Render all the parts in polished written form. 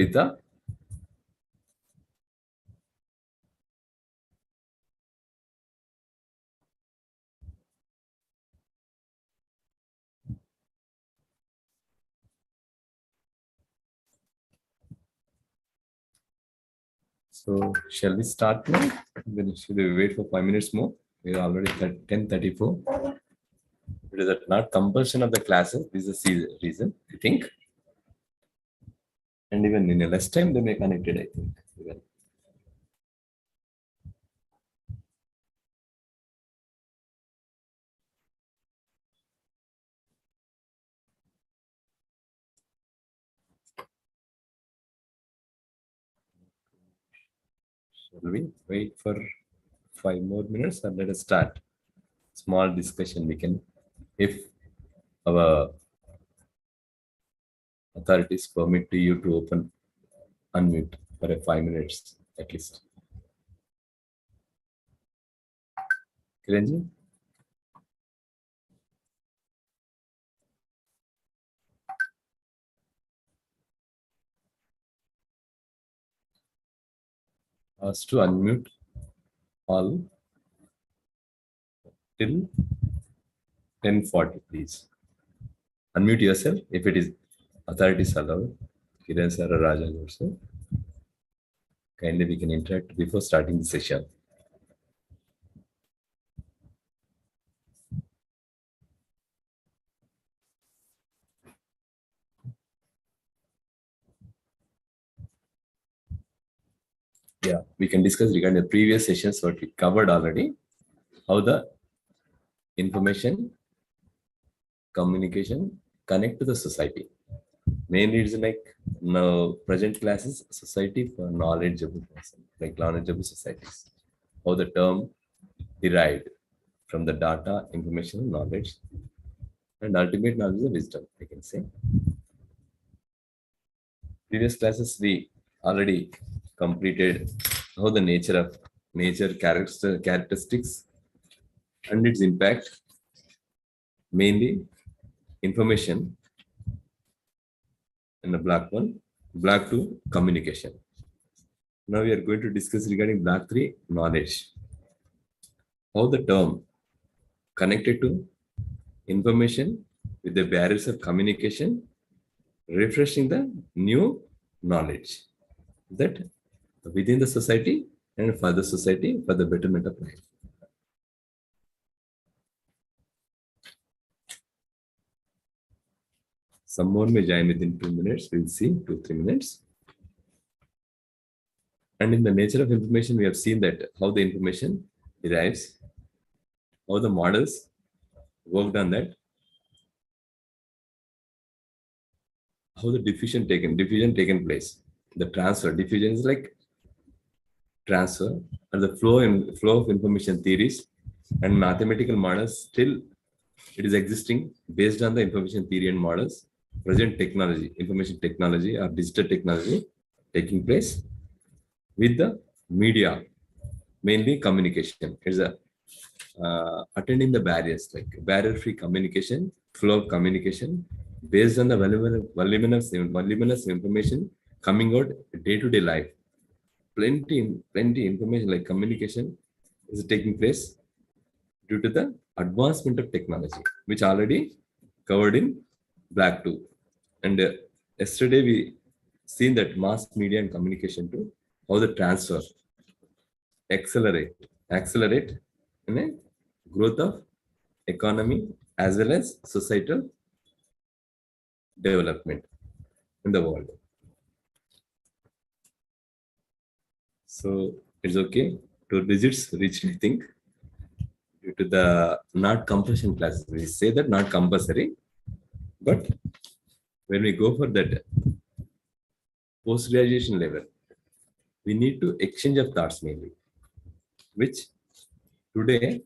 is the So shall we start now? Then should we wait for 5 minutes more? We are already 10:34. It is not compulsion of the classes. This is the reason, I think. And even in a less time, they may connect it, I think. Even. Shall we wait for 5 more minutes and let us start? Small discussion we can, if our authorities permit to you to open unmute for a 5 minutes at least. Kiranji? Ask to unmute all till 10:40, please. Unmute yourself if it is authorities allowed. Kiran sir or Rajan also. Kindly we can interact before starting the session. Yeah, we can discuss regarding the previous sessions what we covered already. How the information communication connect to the society. Mainly it's like now present classes society for knowledgeable person, like knowledgeable societies. How the term derived from the data, information, knowledge, and ultimate knowledge is wisdom, I can say. Previous classes we already completed how the nature characteristics and its impact, mainly information and the black 2 communication. Now we are going to discuss regarding black 3 knowledge. How the term connected to information with the barriers of communication, refreshing the new knowledge that within the society and for the society for the betterment of life. Some more may join within 2 minutes. We'll see 2-3 minutes. And in the nature of information, we have seen that how the information derives, how the models worked on that, how the diffusion taken place. The diffusion is like transfer, and the flow of information theories and mathematical models still it is existing based on the information theory and models. Present technology, information technology or digital technology taking place with the media, mainly communication. It's a attending the barriers like barrier-free communication, flow of communication based on the voluminous information coming out day-to-day life. Plenty information like communication is taking place due to the advancement of technology, which already covered in Black 2. And yesterday we seen that mass media and communication too, how the transfer accelerate in a growth of economy as well as societal development in the world. So it's okay. 2 digits reached, I think, due to the not compulsion classes. We say that not compulsory, but when we go for that post-graduation level, we need to exchange of thoughts mainly, which today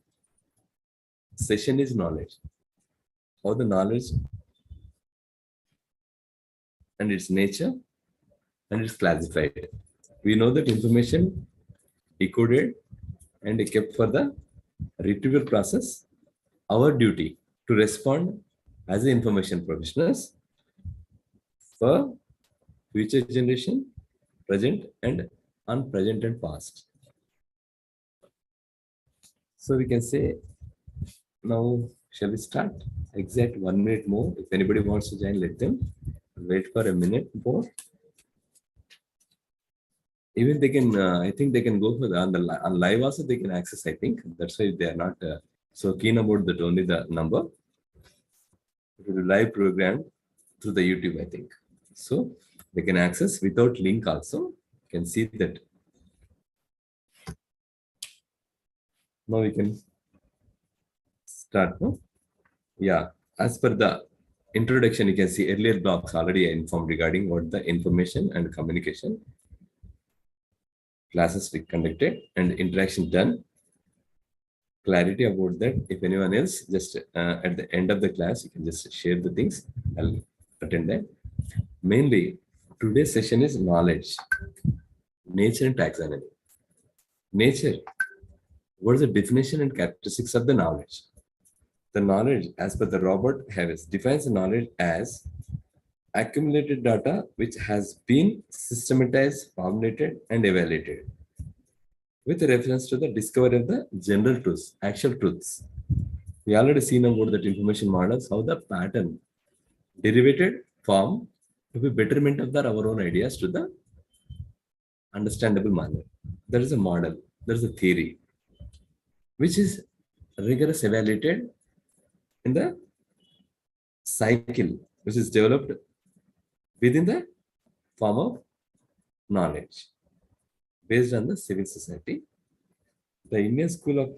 session is knowledge. How the knowledge and its nature and it's classified. We know that information decoded and kept for the retrieval process. Our duty to respond as information professionals for future generation, present, and unpresent and past. So we can say now, shall we start? Exact 1 minute more. If anybody wants to join, let them wait for a minute more. Even they can, I think they can go for on live also they can access. I think that's why they are not so keen about that only the number. It will be live program through the YouTube, I think. So they can access without link also. You can see that. Now we can start. No? Yeah. As per the introduction, you can see earlier blocks already informed regarding what the information and communication classes we conducted and interaction done. Clarity about that. If anyone else, just at the end of the class, you can just share the things. I'll attend that. Mainly, today's session is knowledge, nature and taxonomy. Nature. What is the definition and characteristics of the knowledge? The knowledge, as per the Robert Harris, defines the knowledge as accumulated data which has been systematized, formulated, and evaluated with reference to the discovery of the general truths, actual truths. We already seen about that information models, how the pattern derivated form to be betterment of our own ideas to the understandable manner. There is a model, there is a theory, which is rigorous evaluated in the cycle, which is developed within the form of knowledge based on the civil society. The Indian School of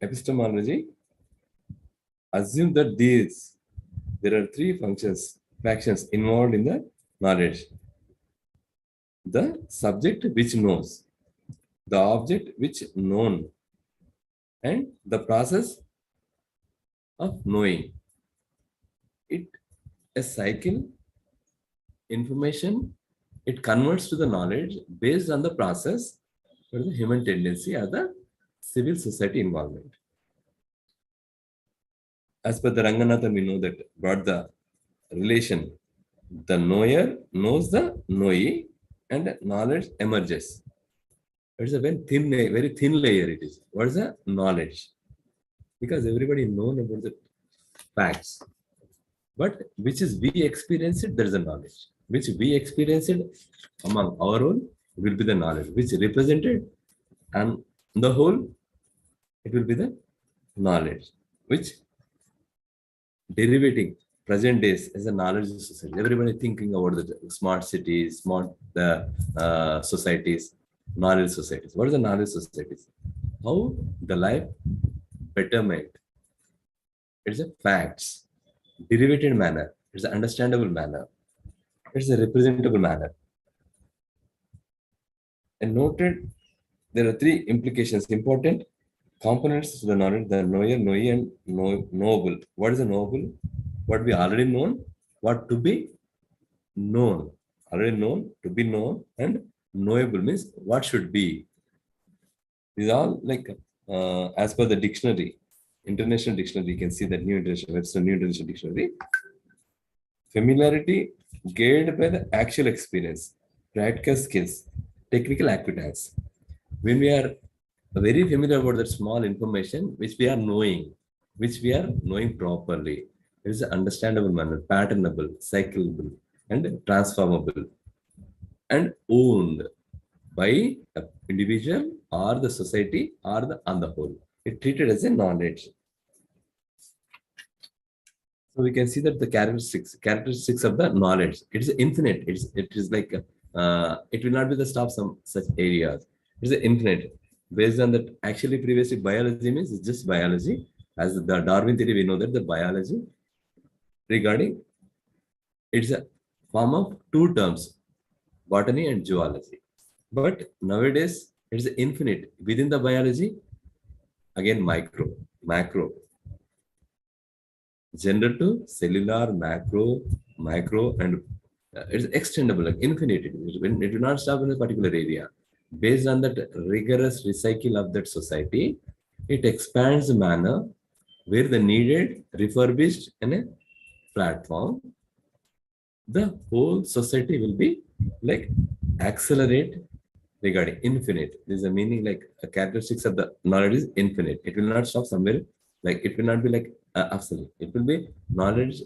Epistemology assumed that there are three factions involved in the knowledge. The subject which knows, the object which known, and the process of knowing. It a cycle, information, it converts to the knowledge based on the process for the human tendency or the civil society involvement. As per the Ranganathan, we know that brought the relation, the knower knows the knowee and knowledge emerges. It's a very thin layer it is. What is the knowledge? Because everybody knows about the facts. But which is we experience it, there is a knowledge. Which we experience it among our own will be the knowledge. Which represented and the whole, it will be the knowledge. Which derivating present days as a knowledge society. Everybody thinking about the smart cities, smart societies, knowledge societies. What is the knowledge societies? How the life betterment. It's a facts, derivated manner. It's an understandable manner. It's a representable manner. And noted, there are three implications, important components to the knowledge: the knower, knowee, and knowable. What is a knowable? What we already known, what to be known. Already known, to be known, and knowable means what should be. These are all like as per the dictionary, international dictionary, you can see that new international, Webster New International Dictionary. Familiarity gained by the actual experience, practical skills, technical acquaintance. When we are very familiar about that small information, which we are knowing properly, it is an understandable manner, patternable, cyclable, and transformable, and owned by an individual or the society or on the whole. It treated as a knowledge. So we can see that the characteristics of the knowledge, it is infinite. It is like it will not be the stop some such areas. It is infinite. Based on that, actually previously biology means it's just biology. As the Darwin theory, we know that the biology regarding it's a form of two terms, botany and zoology. But nowadays it's infinite. Within the biology, again micro, macro, general to cellular, macro, micro, and it's extendable, like infinite. It will not stop in a particular area. Based on that rigorous recycle of that society, it expands the manner where the needed refurbished in a platform, the whole society will be like accelerate regarding infinite. This is the meaning like a characteristics of the knowledge is infinite. It will not stop somewhere. Like it will not be like absolute. It will be knowledge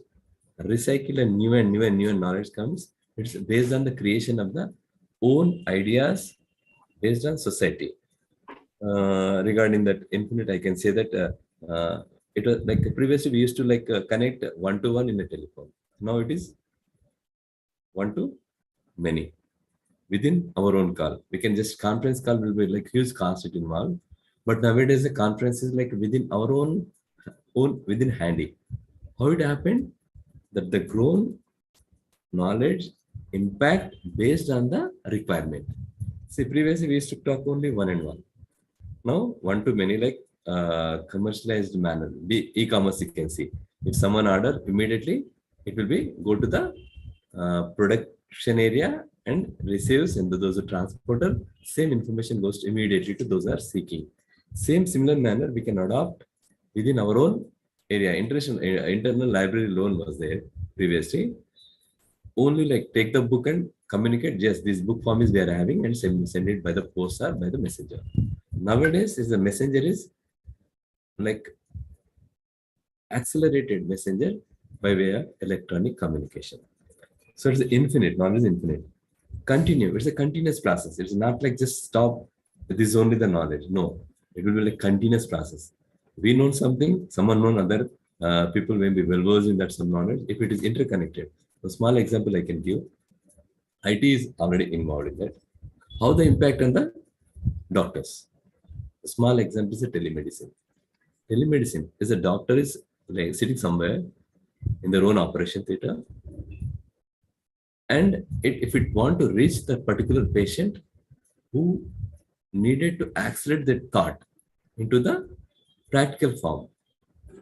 recycle and new knowledge comes. It's based on the creation of the own ideas based on society. Regarding that infinite, I can say that it was like previously we used to like connect one to one in a telephone. Now it is one to many within our own call. We can just conference call will be like huge cost it involved, but nowadays the conference is like within our own within handy. How it happened that the grown knowledge impact based on the requirement. See, previously we used to talk only one and one. Now, one to many, like commercialized manner, be e-commerce. You can see if someone order immediately, it will be go to the production area and receives, and those who transporter, same information goes immediately to those who are seeking. Same similar manner we can adopt within our own area. Internal library loan was there previously. Only like take the book and communicate. Yes, this book form is we are having and send it by the post or by the messenger. Nowadays, is the messenger is like accelerated messenger by way of electronic communication. So it's infinite, knowledge is infinite. Continue. It's a continuous process. It's not like just stop. This is only the knowledge. No, it will be like continuous process. We know something, someone know other people may be well versed in that some knowledge. If it is interconnected, a small example I can give. IT is already involved in that. How the impact on the doctors? A small example is a telemedicine. Telemedicine is a doctor is like sitting somewhere in their own operation theater, and if it want to reach the particular patient who needed to accelerate their thought into the practical form,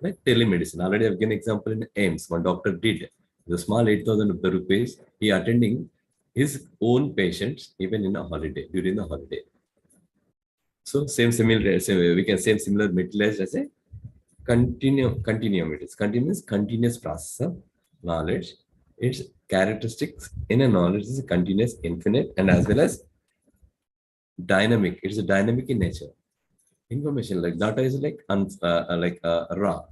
like telemedicine. Already I've given example in AIMS. One doctor did the small 8,000 rupees. He attending his own patients even in a holiday during the holiday. So we can say similar utilized as a continuum. It is continuous process of knowledge. Its characteristics in a knowledge is continuous, infinite, and as well as dynamic. It's a dynamic in nature. Information like data is like raw.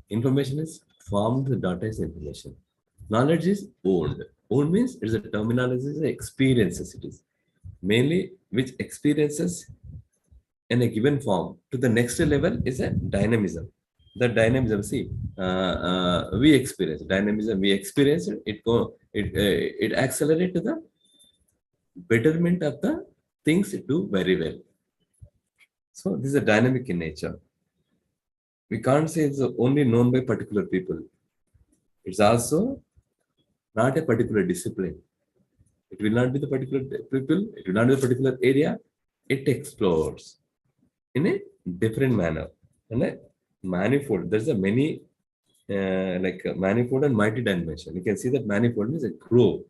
Information is formed. The data is information. Knowledge is old. Old means it's a terminology, is experiences. It is mainly which experiences in a given form to the next level is a dynamism. The dynamism, see, we experience dynamism. We experience it. It accelerates to the betterment of the things do very well. So this is a dynamic in nature. We can't say it's only known by particular people. It's also not a particular discipline. It will not be the particular people. It will not be the particular area. It explores in a different manner and a manifold. There's a many manifold and multi-dimension. You can see that manifold means a grow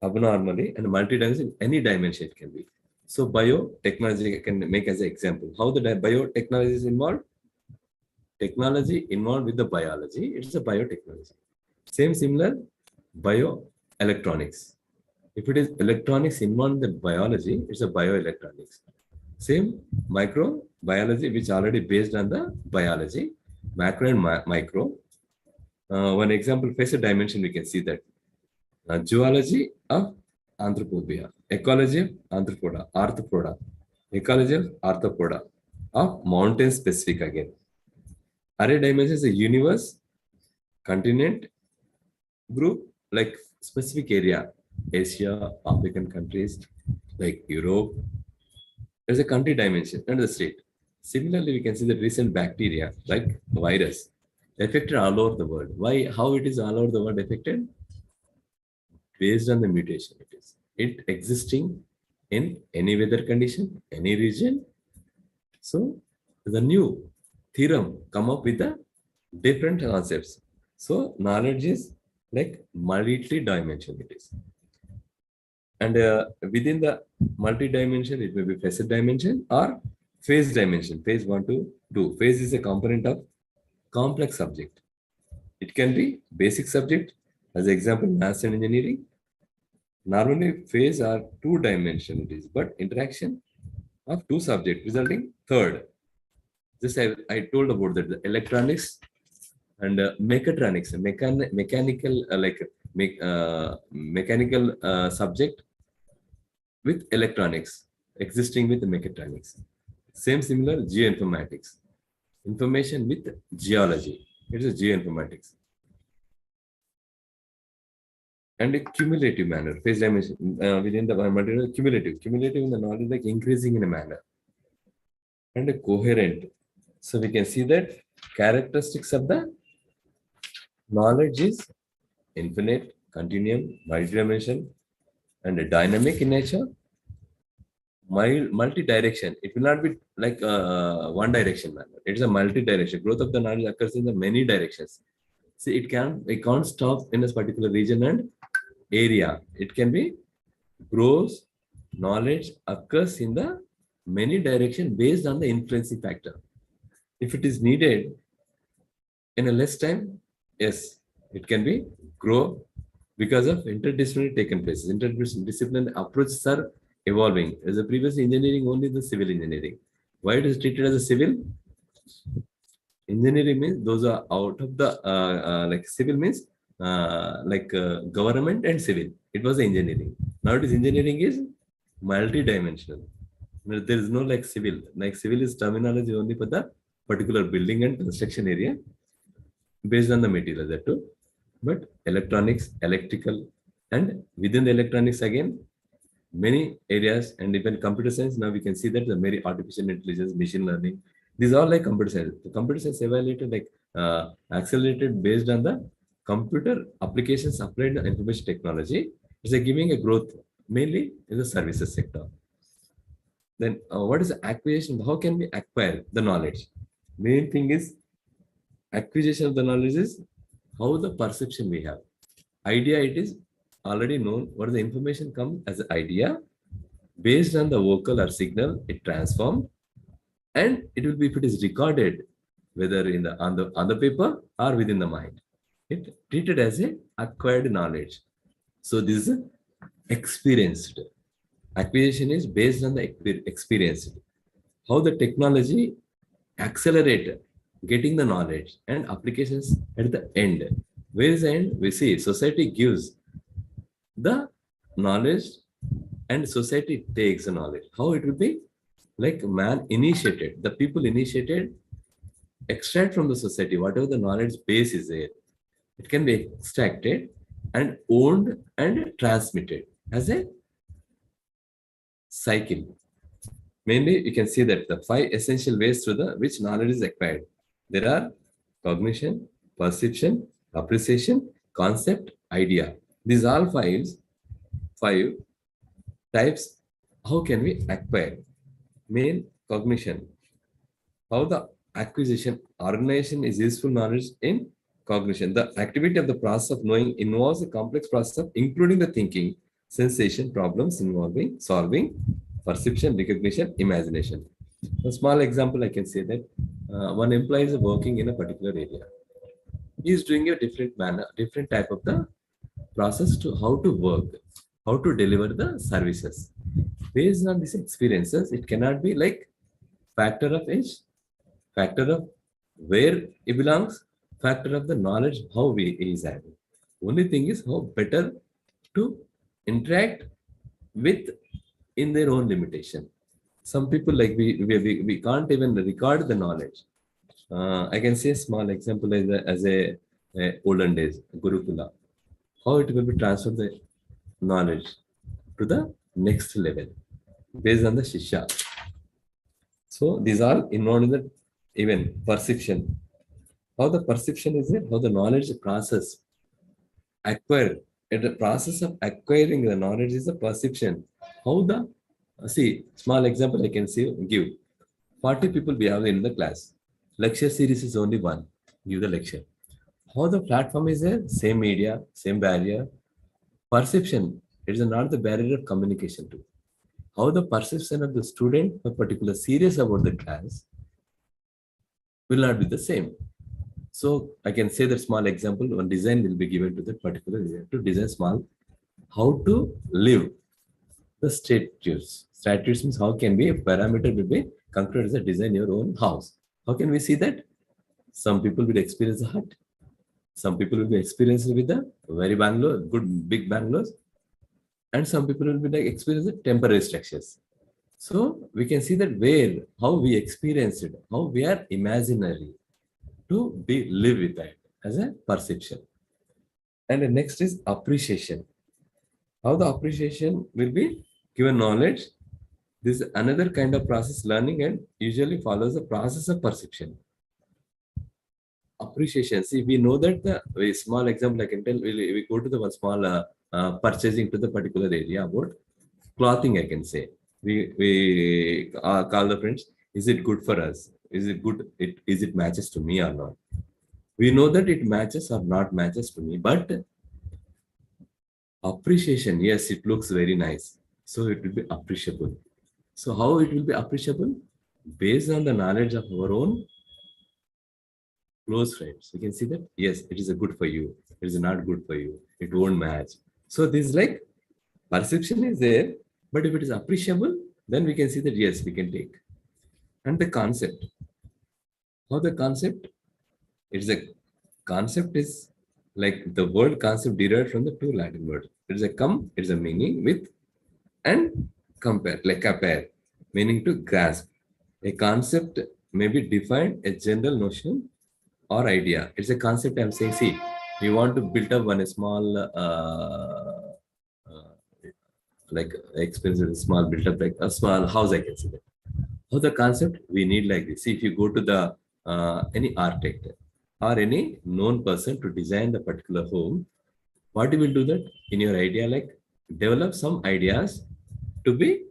abnormally and multi-dimension, any dimension it can be. So biotechnology I can make as an example. How the biotechnology is involved? Technology involved with the biology, it's a biotechnology. Similar bioelectronics. If it is electronics involved in the biology, it's a bioelectronics. Same microbiology, which already based on the biology, macro and micro. One example, facial dimension, we can see that. Zoology of anthropophobia, ecology of arthropoda, ecology of arthropoda, of mountain specific again. Array dimension is a universe, continent, group, like specific area, Asia, African countries, like Europe. There's a country dimension and the state. Similarly, we can see the recent bacteria, like virus, affected all over the world. Why? How it is all over the world affected? Based on the mutation, it existing in any weather condition, any region. So the new theorem come up with the different concepts. So knowledge is like multi-dimension it is. And within the multi-dimension, it may be facet dimension or phase dimension. Phase 1 to 2. Phase is a component of complex subject. It can be basic subject, as example, maths and engineering. Normally, phase are two dimensionalities, but interaction of two subjects resulting third. Just I told about that the electronics and mechatronics, mechanical mechanical subject with electronics existing with mechatronics. Same similar geoinformatics, information with geology. It is geoinformatics. And a cumulative manner, phase dimension within the material, cumulative in the knowledge like increasing in a manner, and a coherent. So we can see that characteristics of the knowledge is infinite, continuum, multi-dimension, and a dynamic in nature, multi-direction. It will not be like one direction manner. It is a multi-direction. Growth of the knowledge occurs in the many directions. See, it can't stop in a particular region and area. It can be grows, knowledge occurs in the many direction based on the influencing factor. If it is needed in a less time, yes, it can be grow because of interdisciplinary taken place. Interdisciplinary approaches are evolving. As a previous engineering, only the civil engineering. Why it is treated as a civil? Engineering means those are out of the like civil means government and civil. It was engineering. Now it is engineering is multi-dimensional. There is no like civil. Like civil is terminology only for the particular building and construction area based on the material that too. But electronics, electrical, and within the electronics again, many areas and even computer science. Now we can see that the very artificial intelligence, machine learning, these are like computer science. The computer science evaluated like accelerated based on the computer applications applied in information technology. It's like giving a growth mainly in the services sector. Then what is the acquisition? How can we acquire the knowledge? Main thing is acquisition of the knowledge is how the perception we have. Idea, it is already known what the information come as an idea based on the vocal or signal, it transformed, and it will be if it is recorded, whether in the on the paper or within the mind. It treated as a acquired knowledge. So this is experienced. Acquisition is based on the experience. How the technology accelerate getting the knowledge and applications at the end. Where is the end? We see society gives the knowledge and society takes the knowledge. How it will be? Like man initiated, the people initiated, extract from the society whatever the knowledge base is there. It can be extracted and owned and transmitted as a cycle. Mainly, you can see that the five essential ways through the which knowledge is acquired. There are cognition, perception, appreciation, concept, idea. These all five types. How can we acquire? Main cognition. How the acquisition organization is useful knowledge in cognition. The activity of the process of knowing involves a complex process of including the thinking, sensation, problems involving solving, perception, recognition, imagination. A small example, I can say that one employee is working in a particular area. He is doing a different manner, different type of the process to how to work, how to deliver the services. Based on these experiences, it cannot be like factor of age, factor of where it belongs, factor of the knowledge how we is having. Only thing is how better to interact with in their own limitation. Some people like we can't even record the knowledge. I can say a small example as a olden days Gurukula. How it will be transferred the knowledge to the next level based on the Shishya. So these are involved in the even perception. How the perception is it? How the knowledge process acquire. The process of acquiring the knowledge is the perception. How the see small example I can say give 40 people we have in the class. Lecture series is only one. Give the lecture. How the platform is there? Same media, same barrier. Perception. It is not the barrier of communication too. How the perception of the student, a particular serious about the class, will not be the same. So I can say that small example, one design will be given to that particular design to design small how to live. The statutes. Statutes means how can be a parameter will be concluded as a design your own house. How can we see that? Some people will experience a hut. Some people will be experienced with the very bungalow, good big bungalows, and some people will be like experience the temporary structures. So we can see that where how we experience it, how we are imaginary to be live with that as a perception. And the next is appreciation. How the appreciation will be given knowledge. This is another kind of process learning and usually follows the process of perception. Appreciation. See, we know that the a small example I can tell, we go to the one small purchasing to the particular area about clothing, I can say. We call the friends, is it good for us? Is it good? Is it matches to me or not? We know that it matches or not matches to me, but appreciation, yes, it looks very nice. So it will be appreciable. So how it will be appreciable? Based on the knowledge of our own close friends. You can see that, yes, it is a good for you. It is not good for you. It won't match. So this is like perception is there, but if it is appreciable, then we can see that, yes, we can take. And the concept. How the concept? It's a concept is like the word concept derived from the two Latin words. It is a come, it is a meaning with and compare, like compare, meaning to grasp. A concept may be defined a general notion or idea. It's a concept I'm saying, see, we want to build up one small like expensive small build up like a small house, I can say that. How the concept we need like this. See, if you go to the any architect or any known person to design the particular home, what you will do that in your idea, like develop some ideas to be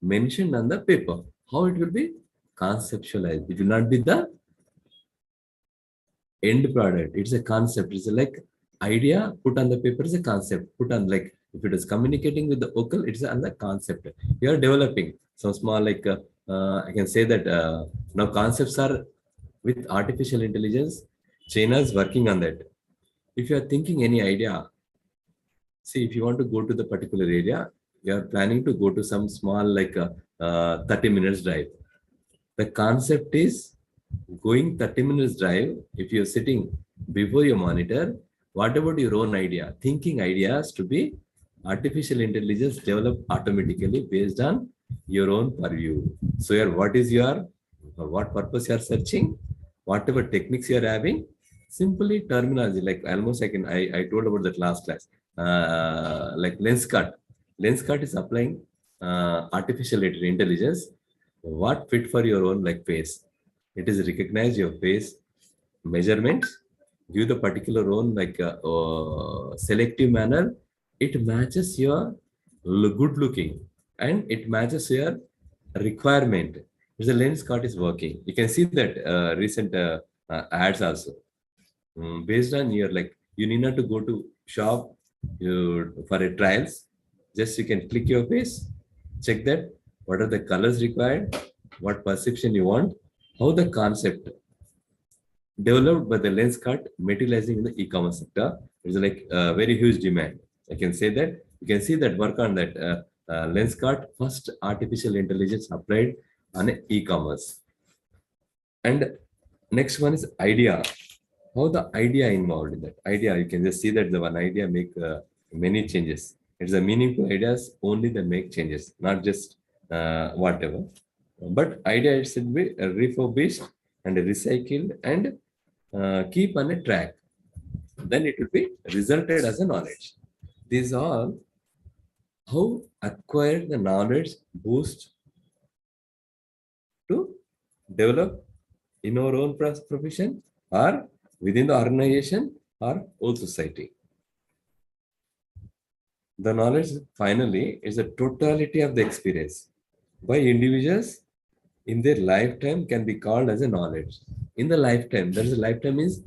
mentioned on the paper. How it will be conceptualized. It will not be the end product. It's a concept. It's like idea put on the paper is a concept. Put on like if it is communicating with the vocal, it's on the concept. You are developing some small like I can say that now concepts are with artificial intelligence. China is working on that. If you are thinking any idea, see if you want to go to the particular area, you are planning to go to some small like 30 minutes drive. The concept is going 30 minutes drive. If you're sitting before your monitor, what about your own idea? Thinking ideas to be artificial intelligence developed automatically based on your own purview. So your what is your what purpose you are searching, whatever techniques you are having, simply terminology like almost I told about that last class. Like lens cut. Lens cut is applying artificial intelligence what fit for your own like face. It is recognize your face measurements, give the particular own like selective manner. It matches your good looking and it matches your requirement. If the lens cut is working, you can see that recent ads also. Based on your like you need not to go to shop for a trials, just you can click your face, check that what are the colors required, what perception you want, how the concept developed by the lens cut materializing in the e-commerce sector is like a very huge demand. I can say that you can see that work on that lens cut first artificial intelligence applied on e-commerce. And next one is idea. How the idea involved in that idea, you can just see that the one idea make many changes. It's a meaningful ideas only that make changes, not just whatever. But idea it should be refurbished and recycled and keep on a track. Then it will be resulted as a knowledge. These are how acquire the knowledge boost to develop in our own profession or within the organization or whole society. The knowledge finally is the totality of the experience by individuals in their lifetime can be called as a knowledge. In the lifetime, there is a lifetime is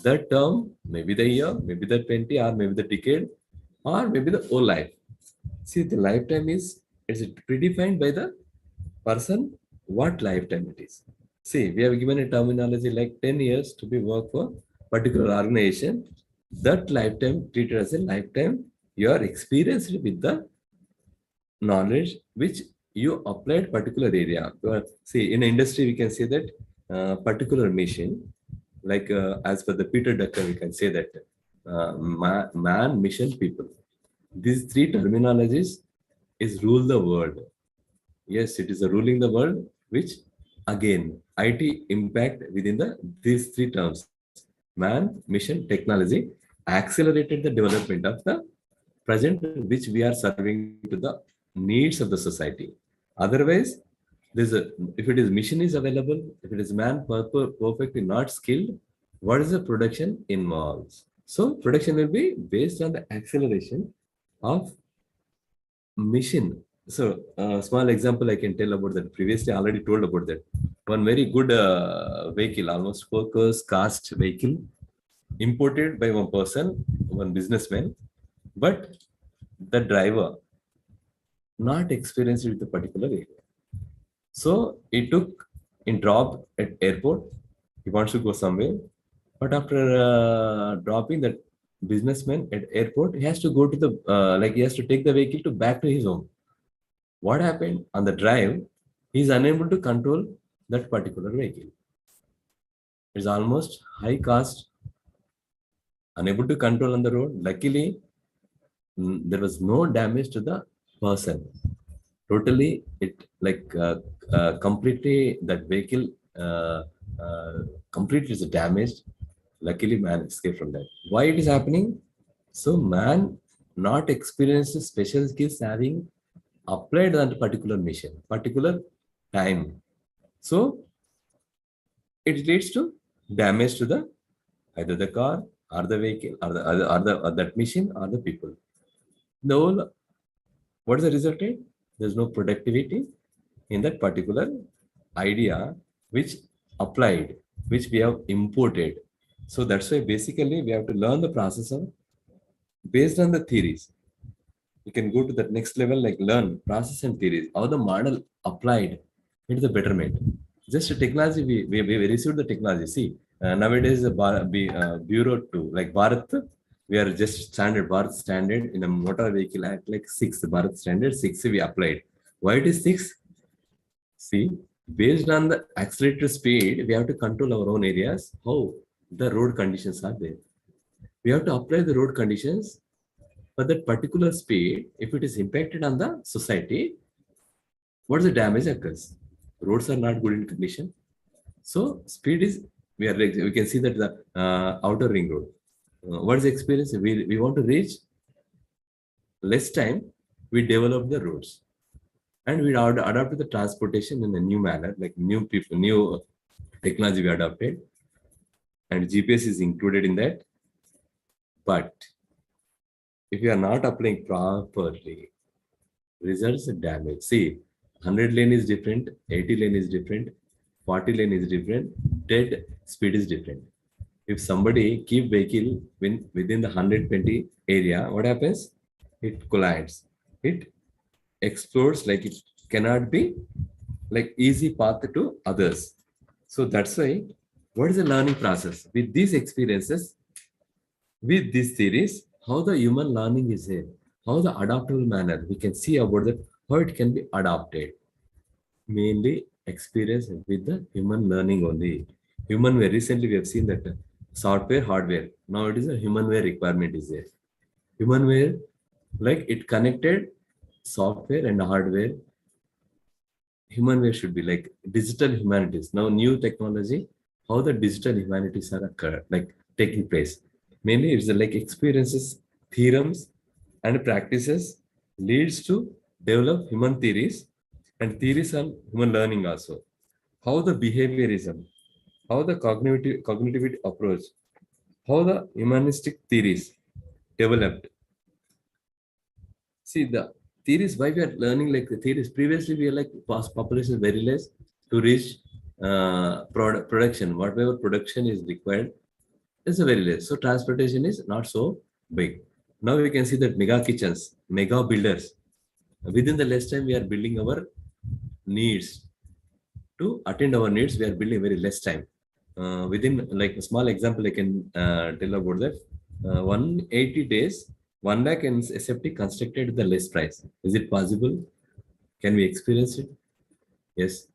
the term, maybe the year, maybe the 20 or maybe the decade or maybe the whole life. See, the lifetime is predefined by the person what lifetime it is. See, we have given a terminology like 10 years to be work for particular organization. That lifetime treated as a lifetime You are experienced with the knowledge which you applied particular area. See, in industry, we can say that particular mission, like as per the Peter Drucker, we can say that man, mission, people. These three terminologies is rule the world. Yes, it is a ruling the world, which again IT impact within these three terms: man, mission, technology, accelerated the development of the present, which we are serving to the needs of the society. Otherwise, if it is mission is available, if it is man perfectly not skilled, what is the production involves? So production will be based on the acceleration of mission. So, small example I can tell about that. Previously, I already told about that. One very good vehicle, almost focus cast vehicle, imported by one person, one businessman, but the driver not experienced with the particular area. So he took in drop at airport. He wants to go somewhere, but after dropping that businessman at airport, he has to go to the like he has to take the vehicle to back to his home. What happened on the drive? He is unable to control that particular vehicle. It's almost high cost, unable to control on the road. Luckily, there was no damage to the person. Totally, it like completely that vehicle uh, completely is damaged. Luckily, man escaped from that. Why it is happening? So man not experienced special skills having applied on particular mission, particular time. So it leads to damage to the either the car or the vehicle or that machine or the people. The whole what is the result? There's no productivity in that particular idea which applied, which we have imported. So that's why basically we have to learn the process of based on the theories. You can go to that next level, like learn process and theories, how the model applied into the betterment. Just a technology, we received the technology. See, nowadays, the Bureau 2, like Bharat, we are just standard Bharat standard in a motor vehicle act, like 6, Bharat standard 6 we applied. Why it is 6? See, based on the accelerated speed, we have to control our own areas, how the road conditions are there. We have to apply the road conditions for that particular speed. If it is impacted on the society, what is the damage occurs? Roads are not good in condition. So speed is, we can see that the outer ring road. What is the experience? We want to reach less time, we develop the roads. And we adapt the transportation in a new manner, like new people, new technology we adopted. And GPS is included in that. But if you are not applying properly, results are damage. See, 100 lane is different, 80 lane is different, 40 lane is different, dead speed is different. If somebody keep vehicle within the 120 area, what happens? It collides. It explodes, like it cannot be like easy path to others. So that's why, what is the learning process? With these experiences, with these theories, how the human learning is here, how the adaptable manner, we can see about that, how it can be adapted. Mainly experience with the human learning only. Humanware, recently we have seen that software, hardware. Now it is a humanware requirement is there. Humanware, like it connected software and hardware. Humanware should be like digital humanities. Now new technology, how the digital humanities are like taking place. Mainly it's like experiences, theorems, and practices leads to develop human theories and theories on human learning also. How the behaviorism, how the cognitivity approach, how the humanistic theories developed. See the theories why we are learning like the theories. Previously we are like past population is very less to reach production. Whatever production is required is a very less. So transportation is not so big. Now we can see that mega kitchens, mega builders. Within the less time we are building our needs. To attend our needs, we are building very less time. Within like a small example, I can tell about that. 180 days, 1 lakh in SFT constructed at the less price. Is it possible? Can we experience it? Yes,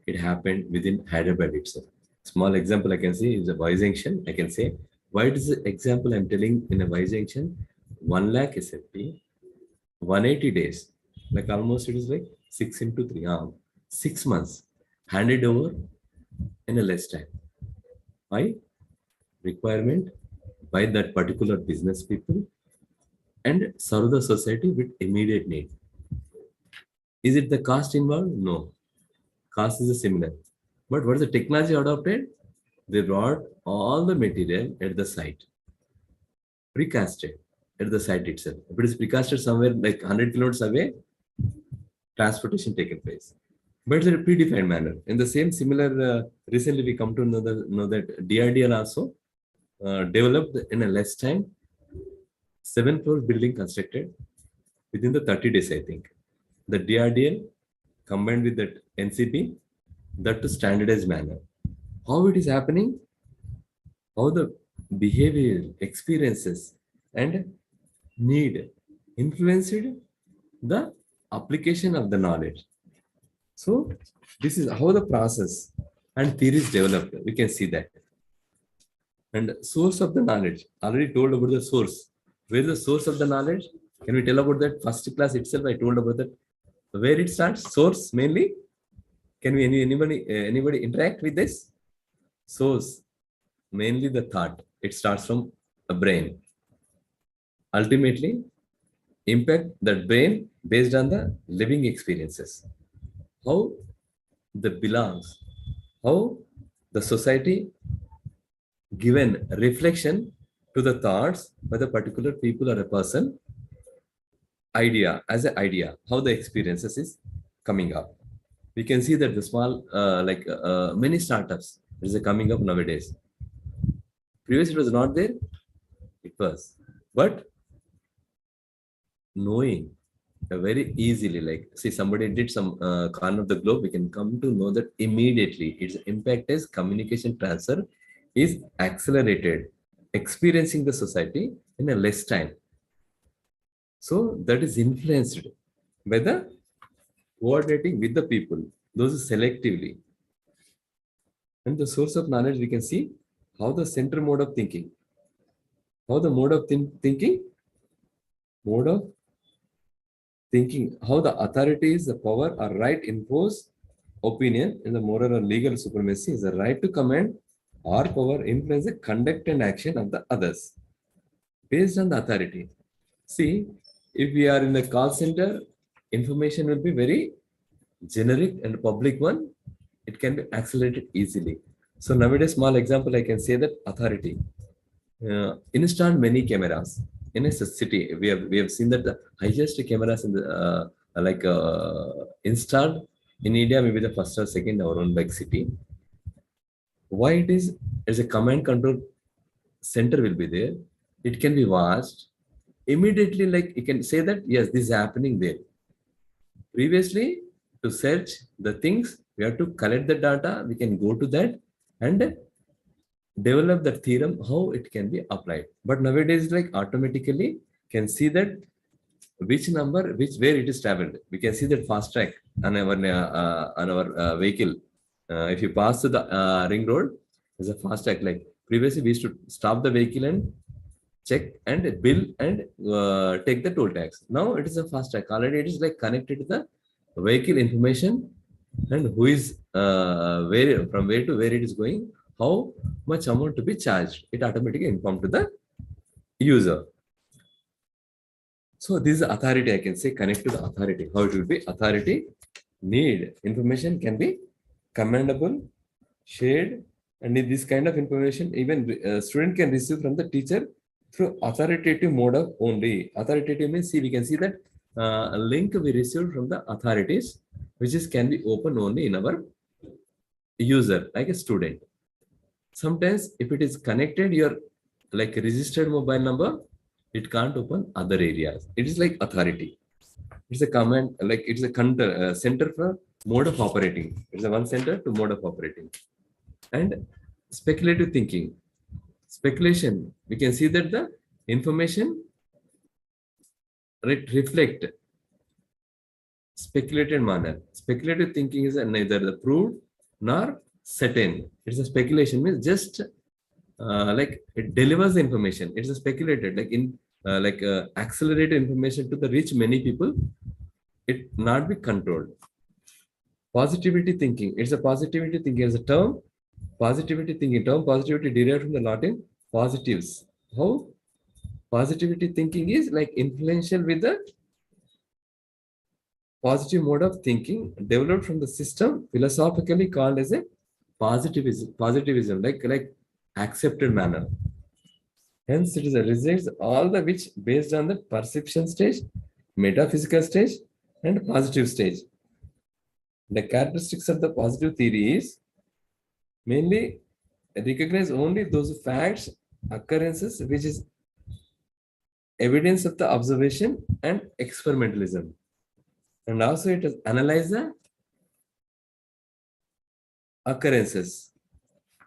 it happened within Hyderabad itself. Small example I can see is a Y junction. I can say, why is the example I'm telling in a Y junction? 1 lakh SFT, 180 days. Like almost it is like 6 into 3. 6 months handed over in a less time. Why? Requirement by that particular business people and serve the society with immediate need. Is it the cost involved? No. Cost is similar. But what is the technology adopted? They brought all the material at the site, precasted at the site itself. If it is precasted somewhere like 100 kilometers away, transportation taken place. But it's in a predefined manner. In the same similar, recently we come to know that DRDL also developed in a less time, 7 floor building constructed within the 30 days, I think. The DRDL combined with that NCP, that to standardized manner. How it is happening? How the behavior, experiences, and need influenced the application of the knowledge. So this is how the process and theories developed. We can see that. And source of the knowledge. Already told about the source. Where is the source of the knowledge? Can we tell about that? First class itself, I told about that. Where it starts? Source mainly. Can we anybody interact with this? Source, mainly the thought. It starts from a brain. Ultimately, impact that brain based on the living experiences. How the belongs, how the society given reflection to the thoughts by the particular people or a person, idea as an idea, how the experiences is coming up. We can see that the small, many startups is coming up nowadays. Previously, it was not there. It was, but knowing very easily, like see somebody did some corner of the globe, we can come to know that immediately its impact is communication transfer is accelerated, experiencing the society in a less time. So that is influenced by the coordinating with the people, those selectively. And the source of knowledge, we can see how the center mode of thinking, how the mode of thinking, mode of thinking, how the authorities, the power or right impose opinion in the moral or legal supremacy is the right to command or power influence the conduct and action of the others based on the authority. See, if we are in the call center, information will be very generic and public one. It can be accelerated easily. So nowadays, small example, I can say that authority install many cameras in a city. We have seen that the highest cameras in the installed in India, maybe the first or second our own big city. Why it is as a command control center will be there. It can be watched immediately. Like you can say that yes, this is happening there. Previously, to search the things, we have to collect the data. We can go to that and develop the theorem how it can be applied. But nowadays, like automatically can see that which number, where it is traveled. We can see that fast track on our vehicle. If you pass to the ring road, there's a fast track. Like previously, we used to stop the vehicle and check and bill and take the toll tax. Now it is a fast track. Already it is like connected to the vehicle information and who is where from where to where it is going, how much amount to be charged. It automatically informed to the user. So this is authority. I can say connect to the authority. How it will be authority need information can be commendable, shared, and in this kind of information, even student can receive from the teacher through authoritative mode of only. Authoritative means see we can see that a link we received from the authorities, which is can be open only in our user like a student. Sometimes if it is connected your like registered mobile number, it can't open other areas. It is like authority. It's a command, like it's a center for mode of operating. It's a one center to mode of operating. And speculative thinking. Speculation. We can see that the information reflect speculated manner. Speculative thinking is neither the proved nor certain. It's a speculation, means just like it delivers the information. It's a speculated, like accelerated information to the reach many people. It not be controlled. Positivity thinking. It's a positivity thinking as a term. Positivity thinking term. Positivity derived from the Latin positives. How positivity thinking is like influential with the positive mode of thinking developed from the system philosophically called as a positivism, like accepted manner. Hence, it is a results all the which based on the perception stage, metaphysical stage, and positive stage. The characteristics of the positive theory is mainly recognize only those facts, occurrences, which is evidence of the observation and experimentalism. And also it is analyze the occurrences.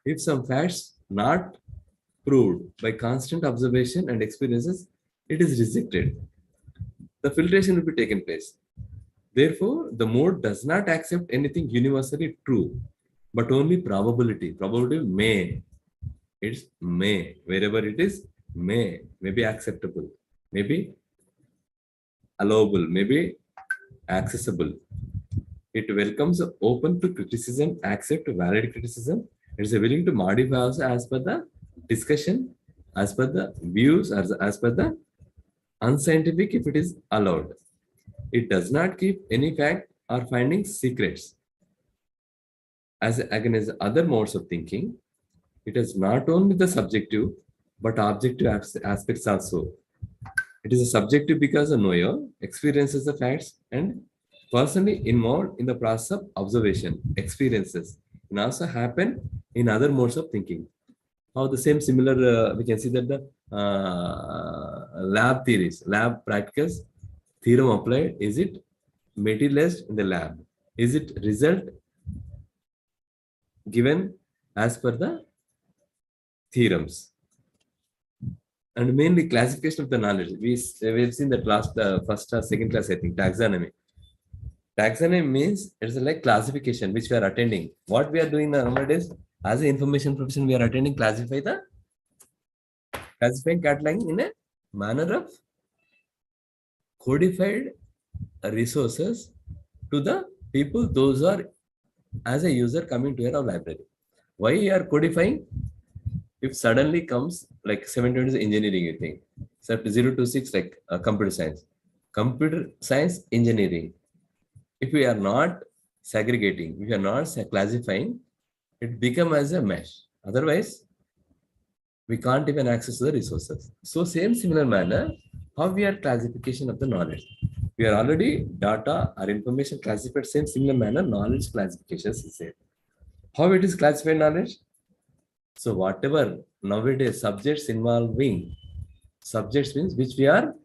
If some facts not proved by constant observation and experiences, it is rejected. The filtration will be taken place. Therefore, the mode does not accept anything universally true, but only probability. Probability may. It's may. Wherever it is, may be acceptable, maybe allowable, maybe accessible. It welcomes open to criticism, accept valid criticism. It's willing to modify also as per the discussion, as per the views, as per the unscientific if it is allowed. It does not keep any fact or findings secrets. As against other modes of thinking, it is not only the subjective but objective aspects also. It is a subjective because the knower experiences the facts and personally involved in the process of observation, experiences, and also happen in other modes of thinking. How the same similar, we can see that the lab theories, lab practicals, theorem applied, is it materialized in the lab? Is it result given as per the theorems? And mainly classification of the knowledge. We've seen that last first or second class, I think, taxonomy. Taxonomy means it's like classification which we are attending. What we are doing nowadays as an information profession, we are attending classifying, cataloging in a manner of codified resources to the people, those are as a user coming to your library. Why you are codifying? If suddenly comes like 720 is engineering, you think. So 0 to 6 like computer science, engineering. If we are not segregating, if we are not classifying, it becomes as a mesh. Otherwise, we can't even access the resources. So same similar manner, how we are classification of the knowledge. We are already data or information classified same similar manner, knowledge classifications is there. How it is classified knowledge? So whatever nowadays subjects involving, subjects means which we are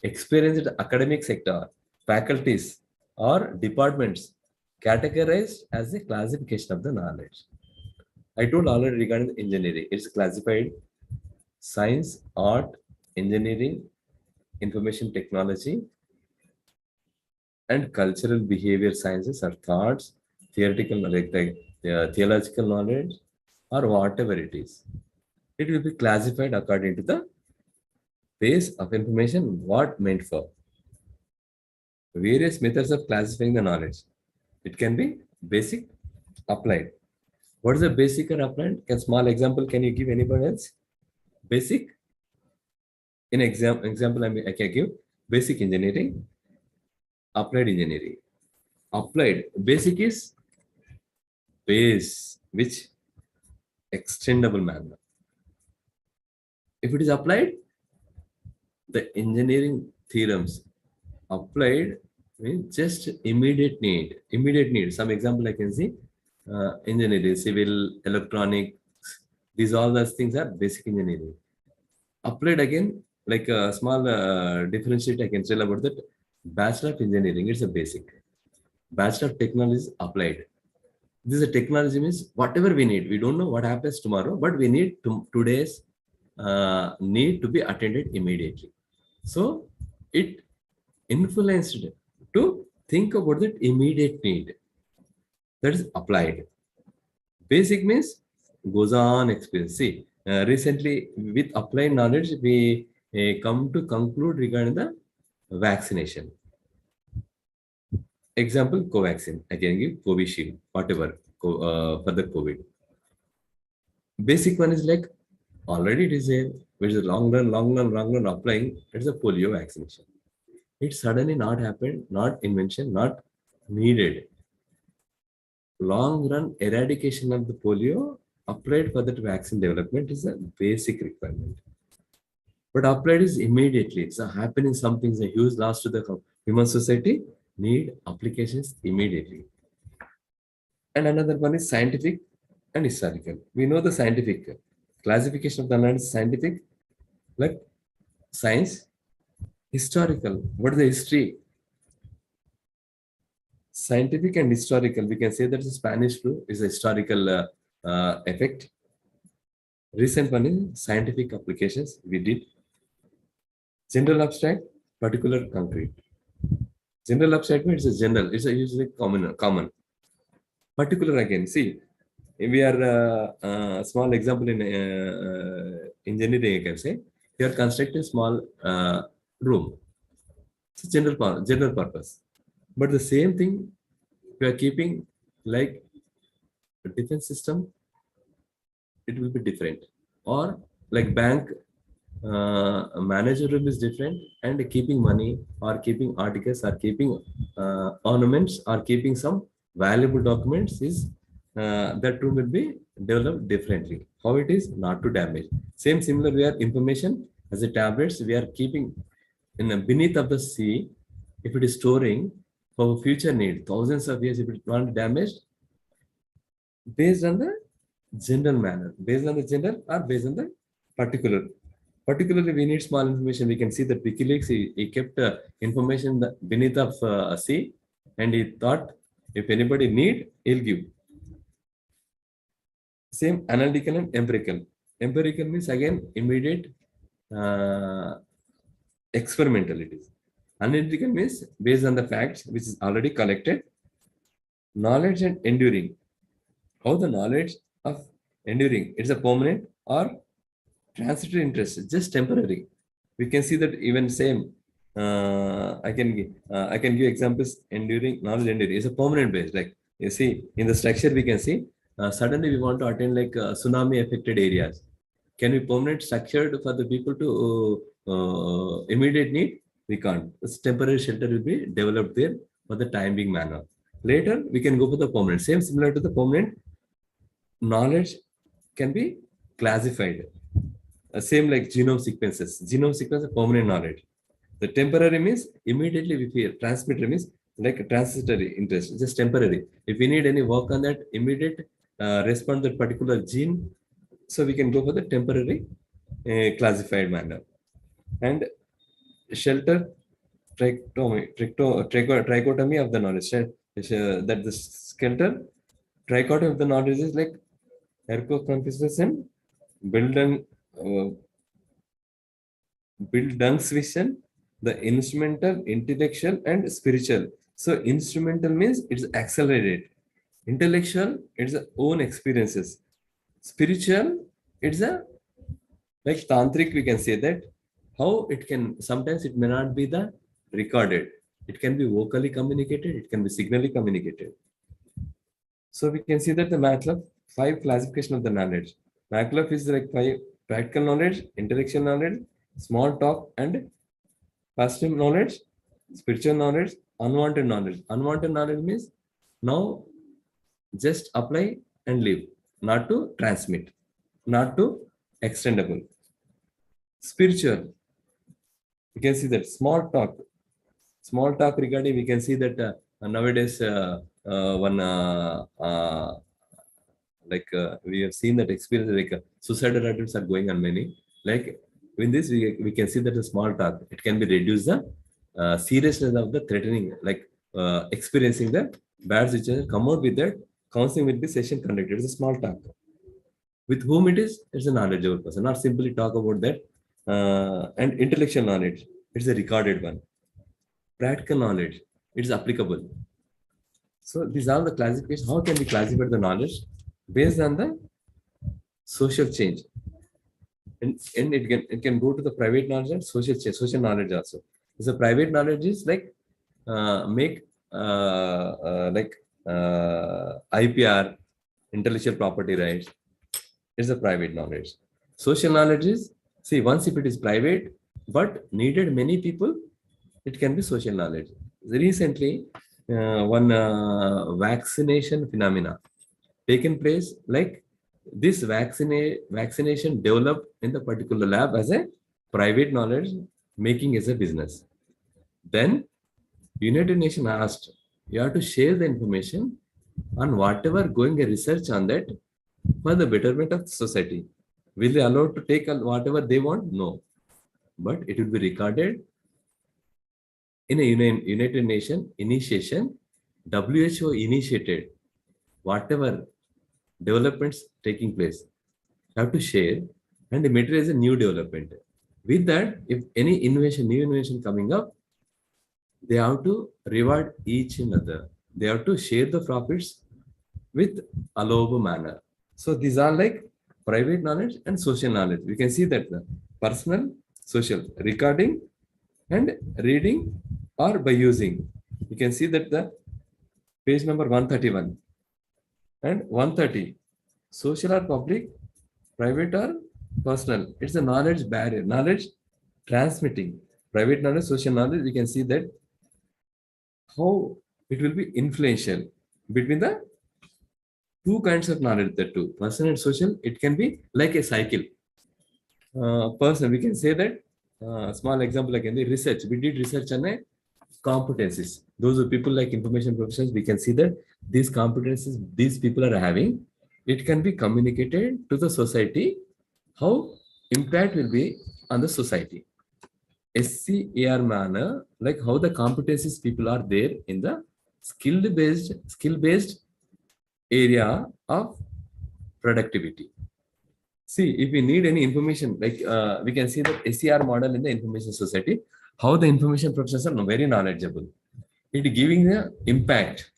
experienced in academic sector, faculties or departments categorized as a classification of the knowledge. I told already regarding engineering, it's classified science, art, engineering, information technology, and cultural behavior sciences or thoughts, theoretical knowledge, theological knowledge, or whatever it is. It will be classified according to the base of information what meant for. Various methods of classifying the knowledge. It can be basic, applied. What is the basic or applied? A small example, can you give anybody else? Basic. In example, I can give basic engineering, applied engineering. Applied, basic is base, which extendable manner. If it is applied, the engineering theorems applied means just immediate need. Some example I can see, engineering, civil, electronics, these all those things are basic engineering. Applied again, like a small differentiate I can tell about that. Bachelor of engineering, it's a basic. Bachelor of technology is applied. This is a technology means whatever we need. We don't know what happens tomorrow, but we need today's need to be attended immediately. So it influenced to think about that immediate need. That is applied. Basic means goes on experience. See, recently with applied knowledge, we come to conclude regarding the vaccination. Example, Covaxin. I can give Covishield, whatever, for the COVID. Basic one is like already it is there, which is long run applying. It's a polio vaccination. It suddenly not happened, not invention, not needed. Long run eradication of the polio applied for that vaccine development is a basic requirement. But applied is immediately. It's a happening something, is a huge loss to the human society, need applications immediately. And another one is scientific and historical. We know the scientific classification of the land is scientific, like science, historical. What is the history? Scientific and historical. We can say that the Spanish flu is a historical effect. Recent one is scientific applications. We did general abstract, particular concrete. General abstract means it's a general. It's a usually common. Particular again. See, we are small example in engineering. I can say we are constructing small room. It's a general purpose. But the same thing we are keeping like a defense system, it will be different. Or like bank manager room is different, and keeping money or keeping articles or keeping ornaments or keeping some valuable documents is that room will be developed differently. How it is not to damage. Same similar we are information as a tablets we are keeping in the beneath of the sea. If it is storing for future need, thousands of years, if it not damaged, based on the general manner, based on the general or based on the particular. Particularly, we need small information. We can see that WikiLeaks, he kept information beneath of a sea, and he thought if anybody need, he'll give. Same analytical and empirical. Empirical means again immediate experimental it is. Analytical means based on the facts which is already collected. Knowledge and enduring. How the knowledge of enduring, it's a permanent or transitory interest, just temporary. We can see that even same. I can give examples. Enduring knowledge, enduring is a permanent base. Like you see in the structure, we can see suddenly we want to attend like tsunami affected areas. Can we permanent structured for the people to immediate need? We can't. This temporary shelter will be developed there for the time being manner. Later we can go for the permanent. Same similar to the permanent knowledge can be classified. Same like genome sequences. Genome sequence is permanent knowledge. The temporary means immediately we feel. Transmitter means like a transitory interest, just temporary. If we need any work on that, immediate respond to that particular gene, so we can go for the temporary classified manner. And shelter trichotomy of the knowledge. That the skelter trichotomy of the knowledge is like ergo consciousness and Bildung's vision, the instrumental, intellectual, and spiritual. So instrumental means it's accelerated. Intellectual, it's own experiences. Spiritual, it's a like tantric. We can say that how it can sometimes it may not be the recorded. It can be vocally communicated. It can be signally communicated. So we can see that the MATLAB 5 classification of the knowledge. MATLAB is like 5 practical knowledge, intellectual knowledge, small talk, and positive knowledge, spiritual knowledge, unwanted knowledge. Unwanted knowledge means now just apply and leave, not to transmit, not to extendable. Spiritual, you can see that small talk regarding, we can see that nowadays we have seen that experience like suicidal attempts are going on many. Like in this, we can see that the small talk, it can be reduce the seriousness of the threatening, like experiencing the bad situation, come out with that, counseling will be session conducted. It's a small talk. With whom it is, it's a knowledgeable person, not simply talk about that. And intellectual knowledge, it's a recorded one. practical knowledge, it is applicable. So these are the classifications. How can we classify the knowledge? Based on the social change. And it can go to the private knowledge and social change, social knowledge also. So private knowledge is like make like IPR, intellectual property rights. It's a private knowledge. Social knowledge is, see, once if it is private but needed many people, it can be social knowledge. Recently, one vaccination phenomena taken place, like this vaccination developed in the particular lab as a private knowledge, making as a business. Then United Nations asked, you have to share the information on whatever going a research on that for the betterment of society. Will they allow to take whatever they want? No. But it will be recorded in a United Nations initiation. WHO initiated whatever developments taking place. Have to share, and the material is a new development. With that, if any innovation, new innovation coming up, they have to reward each other. They have to share the profits with allowable manner. So these are like private knowledge and social knowledge. We can see that the personal, social, recording and reading or by using. You can see that the page number 131 and 130, social or public, private or personal. It's a knowledge barrier, knowledge transmitting. Private knowledge, social knowledge, we can see that how it will be influential between the two kinds of knowledge, the two, personal and social. It can be like a cycle. Personal, we can say that, small example again, the research. We did research on a competencies. Those are people like information professionals, we can see that these competencies these people are having, it can be communicated to the society, how impact will be on the society. SCAR manner, like how the competencies people are there in the skill-based area of productivity. See, if we need any information, like we can see that SCR model in the information society, how the information professionals are very knowledgeable. It giving the impact,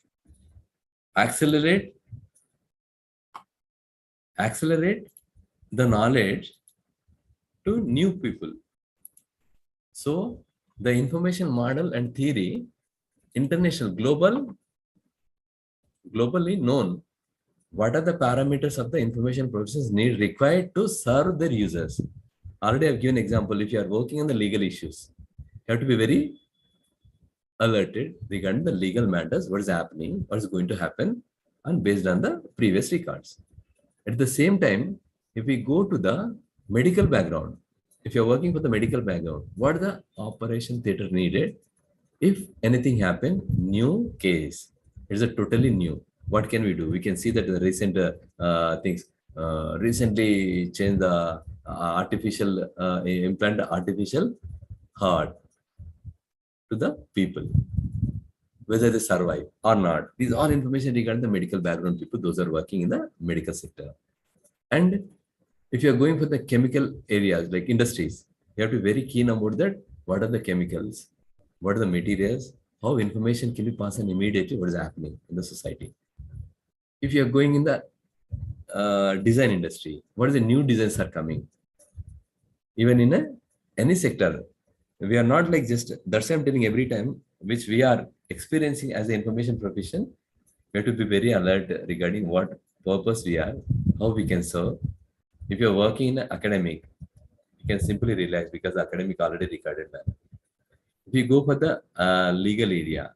accelerate the knowledge to new people. So the information model and theory, international, globally known. What are the parameters of the information processes need required to serve their users? Already I've given example. If you are working on the legal issues, you have to be very alerted regarding the legal matters, what is happening, what is going to happen, and based on the previous records. At the same time, if we go to the medical background, if you're working for the medical background, what the operation theater needed? If anything happened, new case. It's a totally new. What can we do? We can see that the recent things recently changed the artificial implant artificial heart to the people, whether they survive or not. These are information regarding the medical background people, those are working in the medical sector. And if you're going for the chemical areas like industries, you have to be very keen about that. What are the chemicals? What are the materials? How information can be passed on immediately? What is happening in the society? If you're going in the design industry, what are the new designs are coming? Even in any sector, we are not like just, that's why I'm telling every time, which we are experiencing as an information profession, we have to be very alert regarding what purpose we are, how we can serve. If you're working in academic, you can simply relax because academic already recorded that. If you go for the legal area,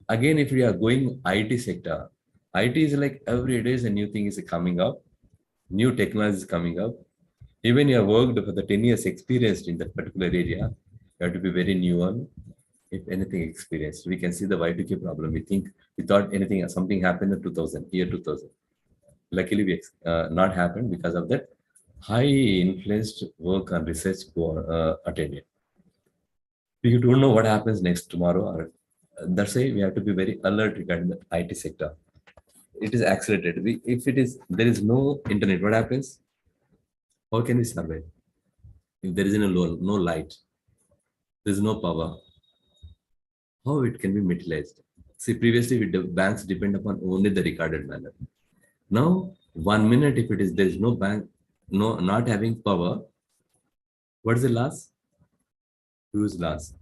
again, if we are going IT sector, IT is like every day is a new thing is coming up, new technology is coming up. Even you have worked for the 10 years experienced in that particular area, you have to be very new one. If anything experienced, we can see the Y2K problem. We thought anything, something happened in 2000, year 2000. Luckily, we not happened because of that high influenced work and research attended. We don't know what happens next tomorrow. Or, that's why we have to be very alert regarding the IT sector. It is accelerated. If there is no internet, what happens? How can we survive? If there is no light, there is no power. how it can be materialized. See, previously banks depend upon only the recorded manner. Now, 1 minute, if it is there is no bank, no not having power, what is the loss? Huge loss.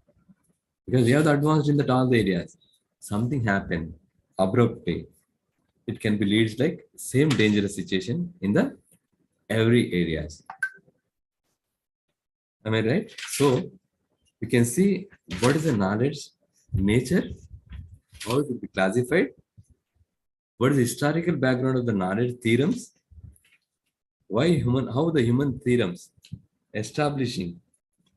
Because we have the advanced in the all the areas. Something happened abruptly. It can be leads like same dangerous situation in the every areas. Am I right? So we can see what is the knowledge nature, how it will be classified, what is the historical background of the knowledge theorems, why human, how the human theorems establishing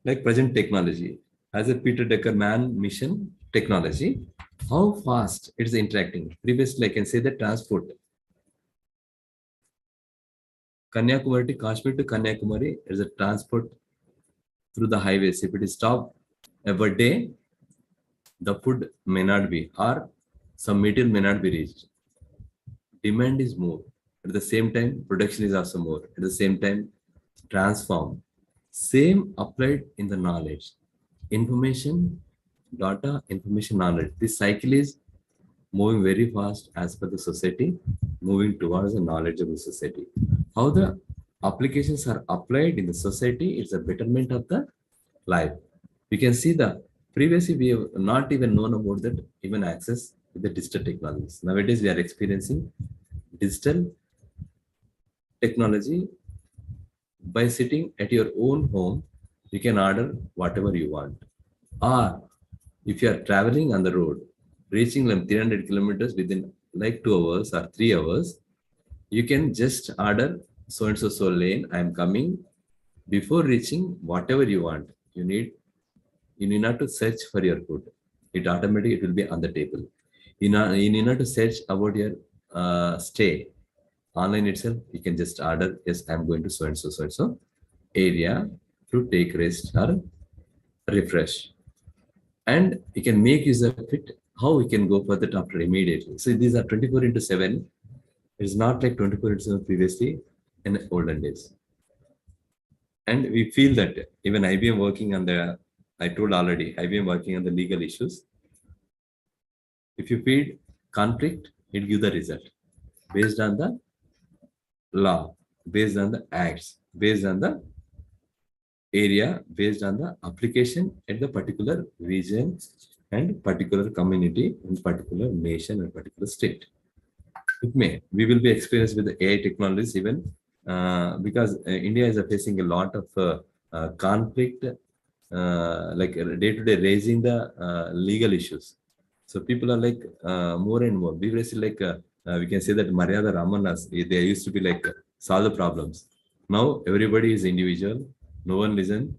like present technology as a Peter Decker man mission technology, how fast it is interacting. Previously, I can say the transport. Kanyakumari to Kashmir to Kanyakumari is a transport through the highways. If it is stopped every day, the food may not be, or some material may not be reached. Demand is more. At the same time, production is also more. At the same time, transform. Same applied in the knowledge. Information, data, information, knowledge. This cycle is moving very fast as per the society, moving towards a knowledgeable society. How the applications are applied in the society is a betterment of the life. We can see the previously we have not even known about that even access with the digital technologies. Nowadays we are experiencing digital technology. By sitting at your own home, you can order whatever you want. Or if you are traveling on the road, reaching like 300 kilometers within like 2 hours or 3 hours, you can just order so and so lane. I am coming. Before reaching whatever you want, you need not to search for your food. It automatically it will be on the table. You need not to search about your stay. Online itself, you can just order, yes, I'm going to so and so area to take rest or refresh. And you can make use of it, how we can go further after immediately. So these are 24 into 7. It's not like 24 into 7 previously in olden days. And we feel that even IBM working on the, I told already, IBM working on the legal issues. If you feed conflict, it gives the result based on the law, based on the acts, based on the area, based on the application at the particular region and particular community and particular nation and particular state. It may. We will be experienced with the AI technologies even because India is facing a lot of conflict, like day to day raising the legal issues. So people are like more and more. Previously, like we can say that Maryada Ramanas, they used to be like solve the problems. Now everybody is individual. No one listen.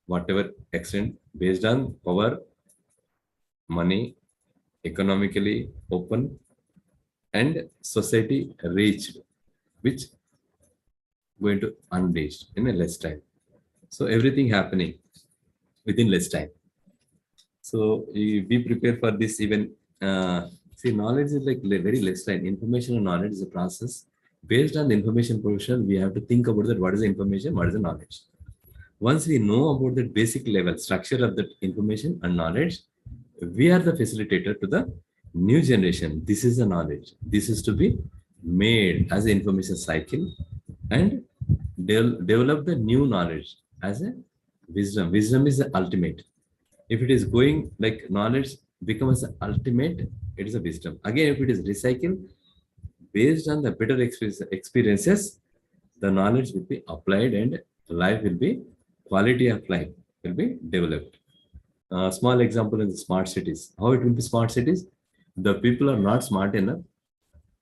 Whatever extent based on power, money, economically open, and society reached, which going to unreached in a less time. So everything happening within less time. So be prepared for this even. See, knowledge is like very less time. Information and knowledge is a process. Based on the information provision, we have to think about that. What is the information? What is the knowledge? Once we know about the basic level structure of the information and knowledge, we are the facilitator to the new generation. This is the knowledge. This is to be made as an information cycle and develop the new knowledge as a wisdom. Wisdom is the ultimate. If it is going like knowledge becomes the ultimate, it is a wisdom. Again, if it is recycled based on the better experiences, the knowledge will be applied and life will be quality of life will be developed. Small example in the smart cities. How it will be smart cities? The people are not smart enough.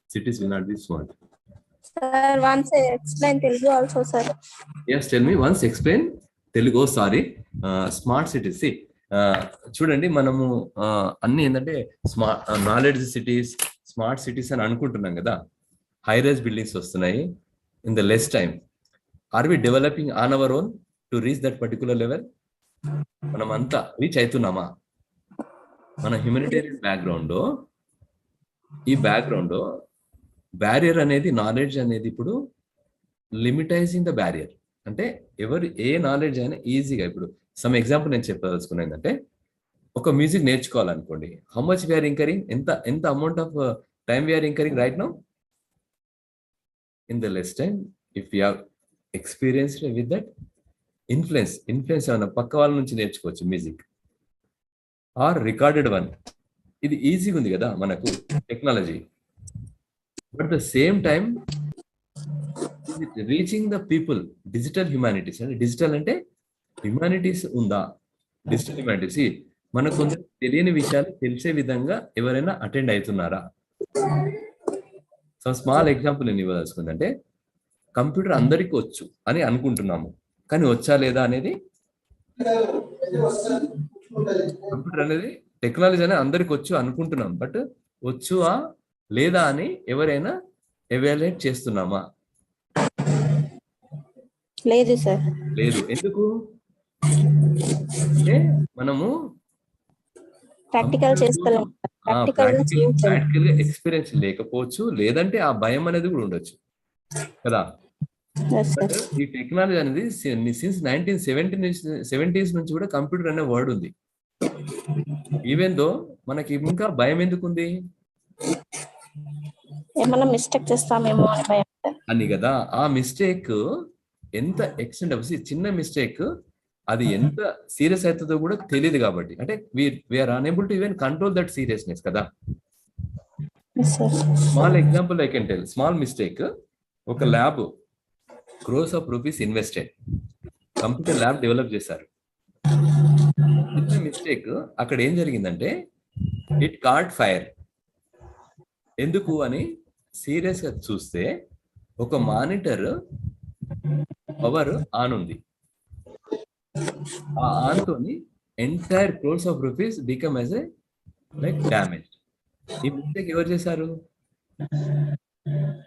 Cities will not be smart. Sir, once explain Telugu also, sir. Yes, tell me. Once explain Telugu. Sorry. Smart cities. See, చూడండి మనము అన్ని ఏంటంటే smart knowledge cities smart cities అని అనుకుంటున్నాం కదా. High rise buildings వస్తున్నాయి in the less time. Are we developing on our own to reach that particular level? మనం అంతా రీచ్ అవుతున్నామా? మన హ్యూమనిటేరియన్ బ్యాక్గ్రౌండ్, ఈ బ్యాక్గ్రౌండ్ బ్యారియర్ అనేది నాలెడ్జ్ అనేది ఇప్పుడు లిమిటైజింగ్ ద బ్యారియర్. అంటే ఎవరు ఏ నాలెడ్జ్ అయినా ఈజీగా, ఇప్పుడు సమ్ ఎగ్జాంపుల్ నేను చెప్పదలుచుకున్నా ఏంటంటే ఒక మ్యూజిక్ నేర్చుకోవాలనుకోండి, హౌ మచ్ వీఆర్ ఇంకరింగ్, ఎంత amount of time we are incurring right now in the less time if you have experienced with that influence ఏమన్నా పక్క వాళ్ళ నుంచి నేర్చుకోవచ్చు మ్యూజిక్ ఆర్ రికార్డెడ్ వన్. ఇది ఈజీగా ఉంది కదా మనకు technology. But the same time reaching the people, digital humanities. అంటే డిజిటల్ అంటే హ్యుమానిటీస్ ఉందా, డిజిటల్ హ్యుమానిటీస్ మనకు కొంచెం తెలియని విషయాలు తెలిసే విధంగా ఎవరైనా అటెండ్ అవుతున్నారా? సో స్మాల్ ఎగ్జాంపుల్ నేను ఇవ్వదలుచుకుందంటే, కంప్యూటర్ అందరికీ వచ్చు అని అనుకుంటున్నాము, కానీ వచ్చా లేదా అనేది, కంప్యూటర్ అనేది టెక్నాలజీ అనేది అందరికి వచ్చు అనుకుంటున్నాం, బట్ వచ్చువా లేదా అని ఎవరైనా ఎవాల్యుయేట్ చేస్తున్నామా? లేదు సార్. లేదు. ఎందుకు అంటే మనము ప్రాక్టికల్ చేసుకోలేము. ప్రాక్టికల్ గా ఎక్స్పీరియన్స్ లేకపోవచ్చు, లేదంటే ఆ భయం అనేది కూడా ఉండొచ్చు కదా. బట్ ఈ టెక్నాలజీ అనేది సిన్స్ 1970s నుంచి కూడా కంప్యూటర్ అనే వర్డ్ ఉంది. ఈవెన్ దో మనకి ఇంకా భయం ఎందుకు ఉంది? ఏమన్నా మిస్టేక్ చేస్తామేమో అని భయం అని కదా. ఆ మిస్టేక్ ఎంత ఎక్స్టెండ్ అవ్వసి, చిన్న మిస్టేక్ అది ఎంత సీరియస్ అవుతుందో కూడా తెలియదు కాబట్టి, అంటే we are unable to even control that seriousness కదా. Small example I can tell. Small mistake, ఒక lab crores of rupees invested, computer lab develop చేశారు. చిన్న మిస్టేక్ అక్కడ ఏం జరిగిందంటే ఇట్ కాట్ ఫైర్. ఎందుకు అని సీరియస్ గా చూస్తే ఒక మానిటర్ పవర్ ఆన్ ఉంది, ఆ ఆన్ తోని entire crores of rupees become as a like damage. ఈ మిస్టేక్ ఎవరు చేశారు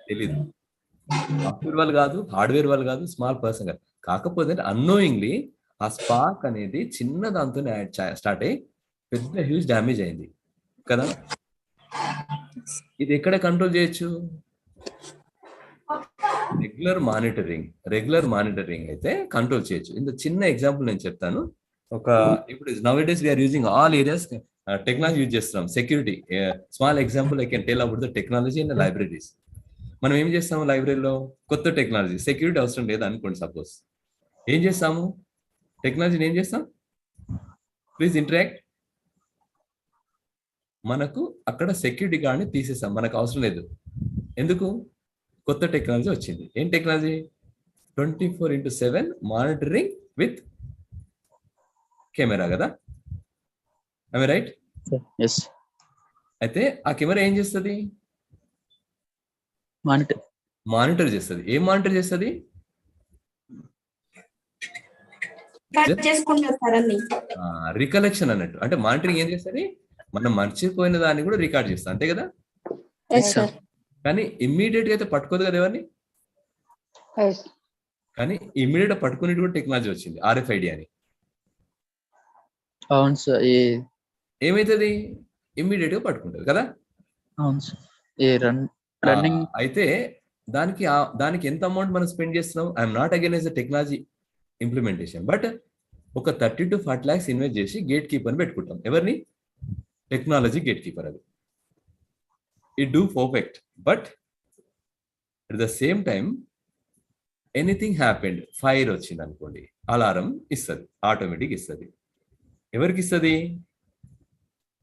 తెలీదు. సాఫ్ట్వేర్ వాళ్ళు కాదు, హార్డ్వేర్ వాళ్ళు కాదు, స్మాల్ పర్సన్ కాదు. కాకపోతే అన్నోయింగ్లీ ఆ స్పార్క్ అనేది చిన్న దాంతో స్టార్ట్ అయ్యి పెద్ద హ్యూజ్ డ్యామేజ్ అయింది కదా. ఇది ఎక్కడ కంట్రోల్ చేయొచ్చు? రెగ్యులర్ మానిటరింగ్ అయితే కంట్రోల్ చేయొచ్చు. ఇంత చిన్న ఎగ్జాంపుల్ నేను చెప్తాను. ఇప్పుడు nowadays we are using all areas technology use చేస్తున్నాం. Security, small example I can tell about the technology in libraries. మనం ఏం చేస్తాము లైబ్రరీలో? కొత్త టెక్నాలజీ, సెక్యూరిటీ అవసరం లేదు అనుకోండి సపోజ్. ఏం చేస్తాము? టెక్నాలజీని ఏం చేస్తాం? Please interact. మనకు అక్కడ సెక్యూరిటీ గార్డ్ని తీసేస్తాం, మనకు అవసరం లేదు. ఎందుకు? కొత్త టెక్నాలజీ వచ్చింది. ఏం టెక్నాలజీ? 24/7 మానిటరింగ్ విత్ కెమెరా కదా. I right? అయితే ఆ కెమెరా ఏం చేస్తుంది? మానిటర్ చేస్తుంది. ఏం మానిటర్ చేస్తుంది? రికలెక్షన్ అన్నట్టు. అంటే మానిటరింగ్ ఏం చేస్తుంది? మనం మర్చిపోయిన దాన్ని కూడా రికార్డ్ చేస్తాం, అంతే కదా. కానీ ఇమ్మీడియట్ గా అయితే పట్టుకోదు కదా ఎవరిని. కానీ ఇమ్మీడియట్ పట్టుకునే కూడా టెక్నాలజీ వచ్చింది, RFID అని. అవును సార్. ఏమైతుంది? ఇమ్మీడియట్ గా పట్టుకుంటుంది కదా. అయితే దానికి ఎంత అమౌంట్ మనం స్పెండ్ చేస్తున్నాం? I'm not against the technology implementation, but ఒక 30 to 40 lakhs ఇన్వెస్ట్ చేసి గేట్ కీపర్ పెట్టుకుంటాం. ఎవరిని? Technology gate keeper. అది it do perfect, but at the same time anything happened, fire వచ్చింది అనుకోండి, అలారం ఇస్తుంది, ఆటోమేటిక్ ఇస్తుంది. ఎవరికి ఇస్తుంది?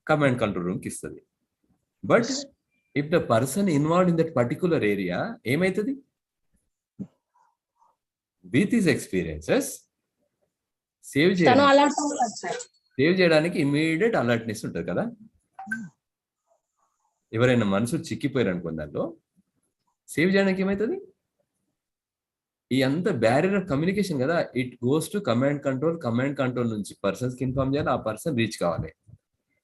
కమాండ్ కంట్రోల్ రూమ్కి ఇస్తుంది. But if the person involved in that particular area ఏమైతుంది? విత్ హిస్ ఎక్స్పీరియన్సెస్ సేవ్ చేయడానికి ఇమీడియట్ అలర్ట్నెస్ ఉంటుంది కదా. ఎవరైనా మనుషులు చిక్కిపోయారు అనుకోండి, దాంట్లో సేవ్ చేయడానికి ఏమవుతుంది? ఈ అంత బ్యారియర్ ఆఫ్ కమ్యూనికేషన్ కదా. It goes to command control నుంచి పర్సన్స్ కి ఇన్ఫార్మ్ చేయాలి, ఆ పర్సన్ రీచ్ కావాలి.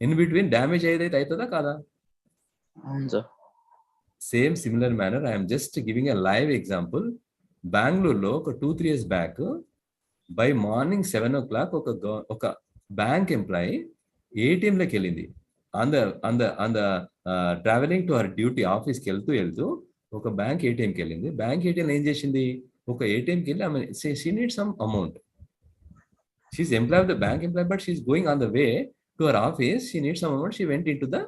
ఇన్ బిట్వీన్ డ్యామేజ్ ఏదైతే అవుతుందా కాదా? Same similar manner I'm just giving a live example. బెంగళూరులో ఒక 2-3 years back by morning 7 o'clock ఒక బ్యాంక్ ఎంప్లాయీ ATM లోకి వెళ్ళింది. On the travelling to our duty, ఆఫీస్కి వెళ్తూ ఒక బ్యాంక్ ATMకి వెళ్ళింది. బ్యాంక్ ATM ఏం చేసింది? ఒక ATMకి వెళ్ళి ఆమె she need some amount. She is employ of the bank employ, but she is going on the way. to her office. She needs some amount. She went into the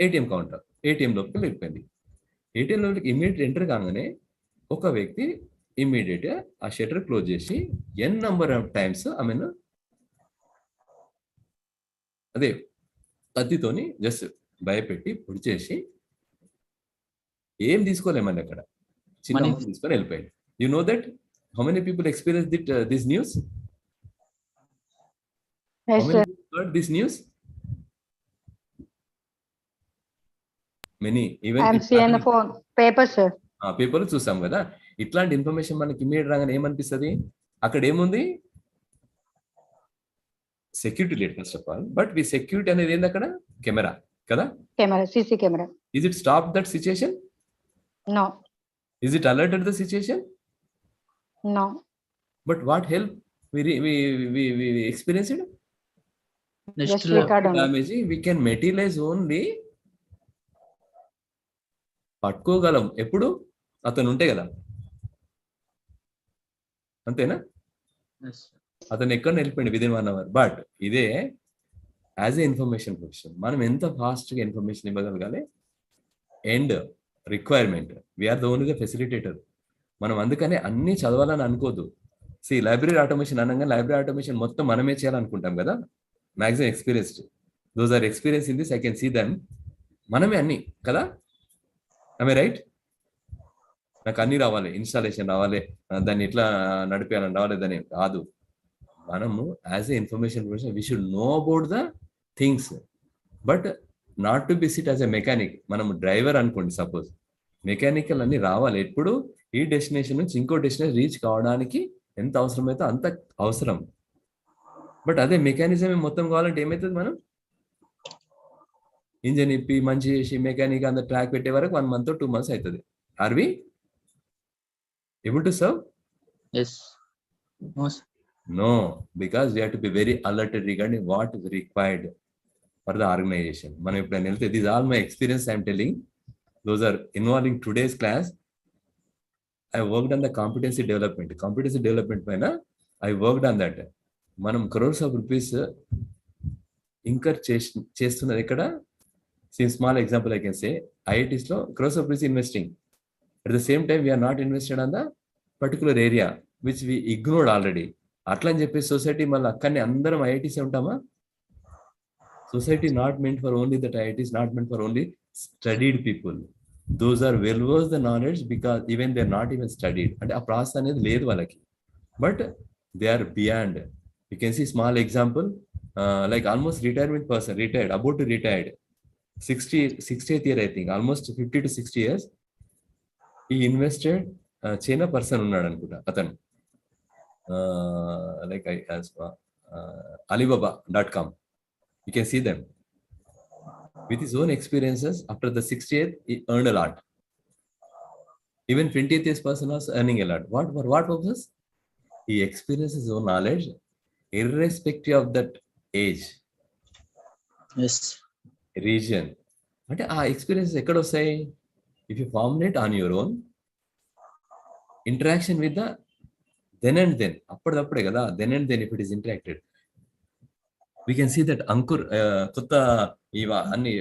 ATM counter. ATM లోపలికి వెళ్ళిపోయింది. ATM లోపలికి immediate enter కాగానే ఒక వ్యక్తి immediate గా ఆ shutter close చేసి number of times ఆమెను అదే కత్తితోని జస్ట్ భయపెట్టి పొడి చేసి ఏం తీసుకోలేమని అక్కడ చిన్న Money. అమౌంట్ తీసుకొని వెళ్ళిపోయాడు. You know that how many people experience this news? Yes, How sir. many people heard this news? Many. Even I'm seeing the phone. Paper, sir. Paper చూసాం కదా. ఇట్లాంటి ఇన్ఫర్మేషన్ మనకి ఇమీడియట్ రాగానే ఏమనిపిస్తుంది? అక్కడ ఏముంది? సెక్యూరిటీ లేదు first of all. But we security అనేది ఏంది అక్కడ? కెమెరా కదా? Camera, CC camera. Is it stopped that situation? No, Is it alerted the situation? no. But what help we experienced? Next Just record only. Damage we can materialize only పట్టుకోగలం ఎప్పుడు అతను ఉంటే కదా, అంతేనా? Yes. అతను ఎక్కడ వెళ్ళిపోయింది within 1 hour. But ఇదే as a information profession మనం ఎంత ఫాస్ట్గా ఇన్ఫర్మేషన్ ఇవ్వగలగాలి. And requirement we are the only the facilitator. మనం అందుకనే అన్ని చదవాలని అనుకోదు. లైబ్రరీ ఆటోమేషన్ అనగా లైబ్రరీ ఆటోమేషన్ మొత్తం మనమే చేయాలనుకుంటాం కదా. Maximum experienced those are experience in this, I can see them. మనమే అన్ని కదా, ఐ రైట్? నాకు అన్ని రావాలి, ఇన్స్టాలేషన్ రావాలి, దాన్ని ఎట్లా నడిపేయాలని రావాలి, దాన్ని కాదు. మనము as a information profession we should know about the things, but not to be SIT as a mechanic. మనం డ్రైవర్ అనుకోండి సపోజ్, మెకానికల్ అన్ని రావాలి. ఎప్పుడు ఈ డెస్టినేషన్ నుంచి ఇంకో డెస్టినేషన్ రీచ్ కావడానికి ఎంత అవసరమైతే అంత అవసరం. బట్ అదే మెకానిజం మొత్తం కావాలంటే ఏమవుతుంది? మనం ఇంజన్ ఇప్పి మంచి చేసి మెకానిక్ అంత ట్రాక్ పెట్టే వరకు 1 month or 2 months అవుతుంది. Are we able to serve? Yes. No, sir. No, because we have to be very alerted regarding what is required for the organization. మనం ఇప్పుడు వెళ్తే these all my experience I am telling, those are involving today's class. I worked on the competency development పైన I worked on that. మనం crores of rupees incur చేస్తున్నది ఇక్కడ. Small example I can say, IITs లో crores of rupees investing. At the same time we are not invested on the particular area which we ignored already. అట్లా అని చెప్పి society మళ్ళీ అక్కడనే అందరం ఐఐటీసే ఉంటామా? Society not meant for only that, IITs not meant for only studied people. Those are well verse the knowledge because even they are not even studied. అంటే ఆ ప్రాసెస్ అనేది లేదు వాళ్ళకి, but they are beyond. You can see small example like almost retirement person, retired, about to retired, 60th year I think, almost 50 to 60 years. He invested, China person ఉన్నాడు అనుకుంటా అతను, like Alibaba.com. You can see them. With his own experiences, after the 60th, he earned a lot. Even 20th years person was earning a lot. For what purpose? He experiences his own knowledge, irrespective of that age, Yes. region. అంటే ఆ experiences ఎక్కడ వస్తాయి? If you formulate on your own, interaction with the then and then, అప్పటిదప్పుడే కదా. Then and then if it is interacted, we can see that Ankur కొత్త అన్ని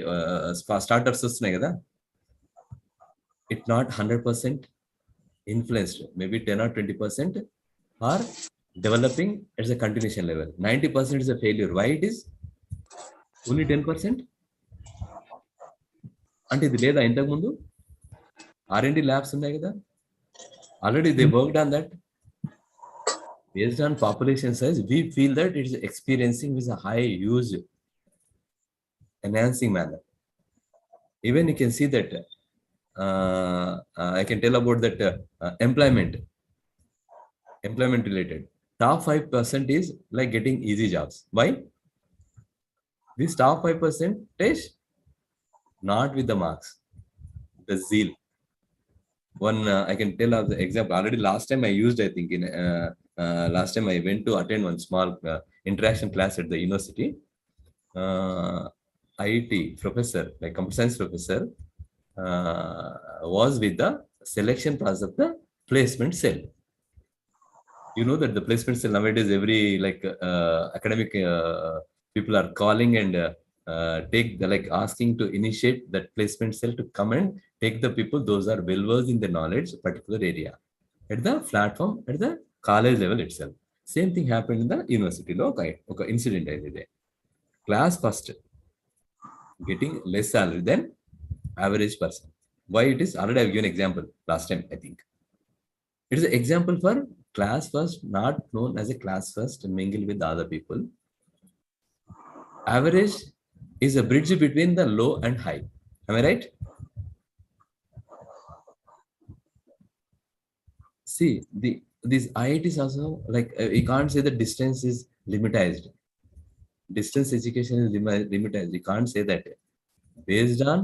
startups వస్తున్నాయి కదా. It not 100% influenced, maybe 10 or 20% are developing it's a continuation level. 90% is a failure. Why it is only 10%? అంటే ఇది లేదా ఇంతకుముందు? R&D ల్యాబ్స్ ఉన్నాయి కదా, already they worked on that. Based on population size, we feel that it is experiencing with a high use enhancing manner. Even you can see that I can tell about that employment related. Top 5% is like getting easy jobs. Why? This top 5% is not with the marks, the zeal. One I can tell of the example. Already last time I used, I think in last time I went to attend one small interaction class at the university. IIT professor, like computer science professor, was with the selection process of the placement cell. You know that the placement cell nowadays, every like academic people are calling and take the like asking to initiate that placement cell to come and take the people those are well versed in the knowledge particular area at the platform at the college level itself. Same thing happened in the university lo oka incident aide. Class first getting less salary than average person. Why it is? Already I've given example last time, I think. It is an example for class first, not known as a class first, mingle with other people. Average is a bridge between the low and high. Am I right? See, these IITs also, like you can't say the distance is limitized. Distance education is limitized. You can't say that. Based on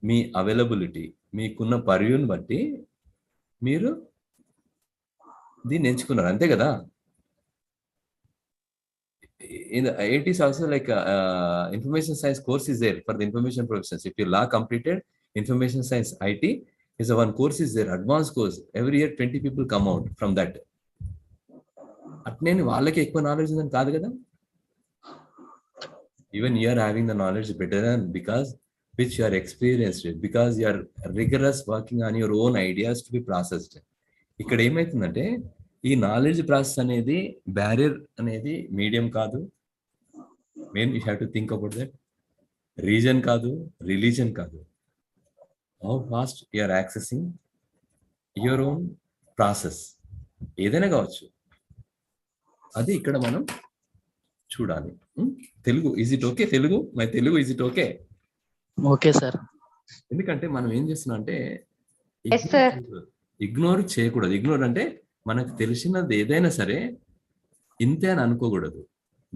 me availability, మీకున్న పర్యూని బట్టి మీరు దీన్ని ఎంచుకున్నారు, అంతే కదా. In the IITs also, like information science course is there for the information professionals. If you law completed, information science IT is a one course is there, advanced course. Every year 20 people come out from that. అట్నే వాళ్ళకి ఎక్కువ knowledge ఉందని కాదు కదా. Even you are having the knowledge better than because which you are experienced with, because you are rigorous working on your own ideas to be processed. ఇక్కడ ఏమైతుందంటే ఈ knowledge process అనేది బ్యారియర్ అనేది మీడియం కాదు, main you have to think about that. Reason కాదు, religion కాదు. How fast you are accessing your own process, ఏదైనా కావచ్చు. అది ఇక్కడ మనం చూడాలి. Telugu is it okay? Telugu my Telugu is it okay? Okay sir. ఎందుకంటే మనం ఏం చేస్తున్నాం అంటే Yes, sir. ఇగ్నోర్ చేయకూడదు. ఇగ్నోర్ అంటే మనకు తెలిసినది ఏదైనా సరే ఇంతే అని అనుకోకూడదు,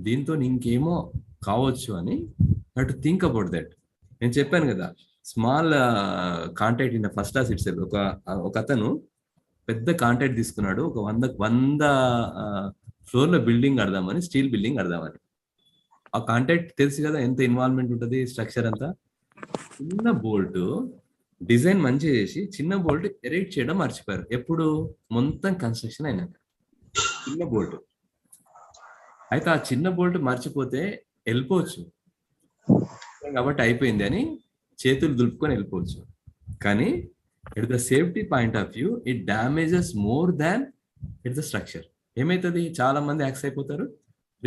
దీంతో ఇంకేమో కావచ్చు అని టు థింక్ అబౌట్ దట్. నేను చెప్పాను కదా, small contact in first class it's. ఒక అతను పెద్ద కాంటాక్ట్ తీసుకున్నాడు, ఒక 100 ఫ్లోర్ల బిల్డింగ్ కడదామని, స్టీల్ బిల్డింగ్ కడదామని. ఆ కాంటాక్ట్ తెలుసు కదా ఎంత ఇన్వాల్వ్మెంట్ ఉంటుంది, స్ట్రక్చర్ అంతా. చిన్న బోల్ట్ డిజైన్ మంచిగా చేసి చిన్న బోల్ట్ ఎరేట్ చేయడం మర్చిపోయారు. ఎప్పుడు? మొత్తం కన్స్ట్రక్షన్ అయినాక. చిన్న బోల్ట్ అయితే ఆ చిన్న బోల్ట్ మర్చిపోతే వెళ్ళిపోవచ్చు కాబట్టి అయిపోయింది అని చేతులు దులుపుకొని వెళ్ళిపోవచ్చు. కానీ it the safety point of view it damages more than it the structure. ఏమైతుంది? చాలా మంది యాక్స్ అయిపోతారు.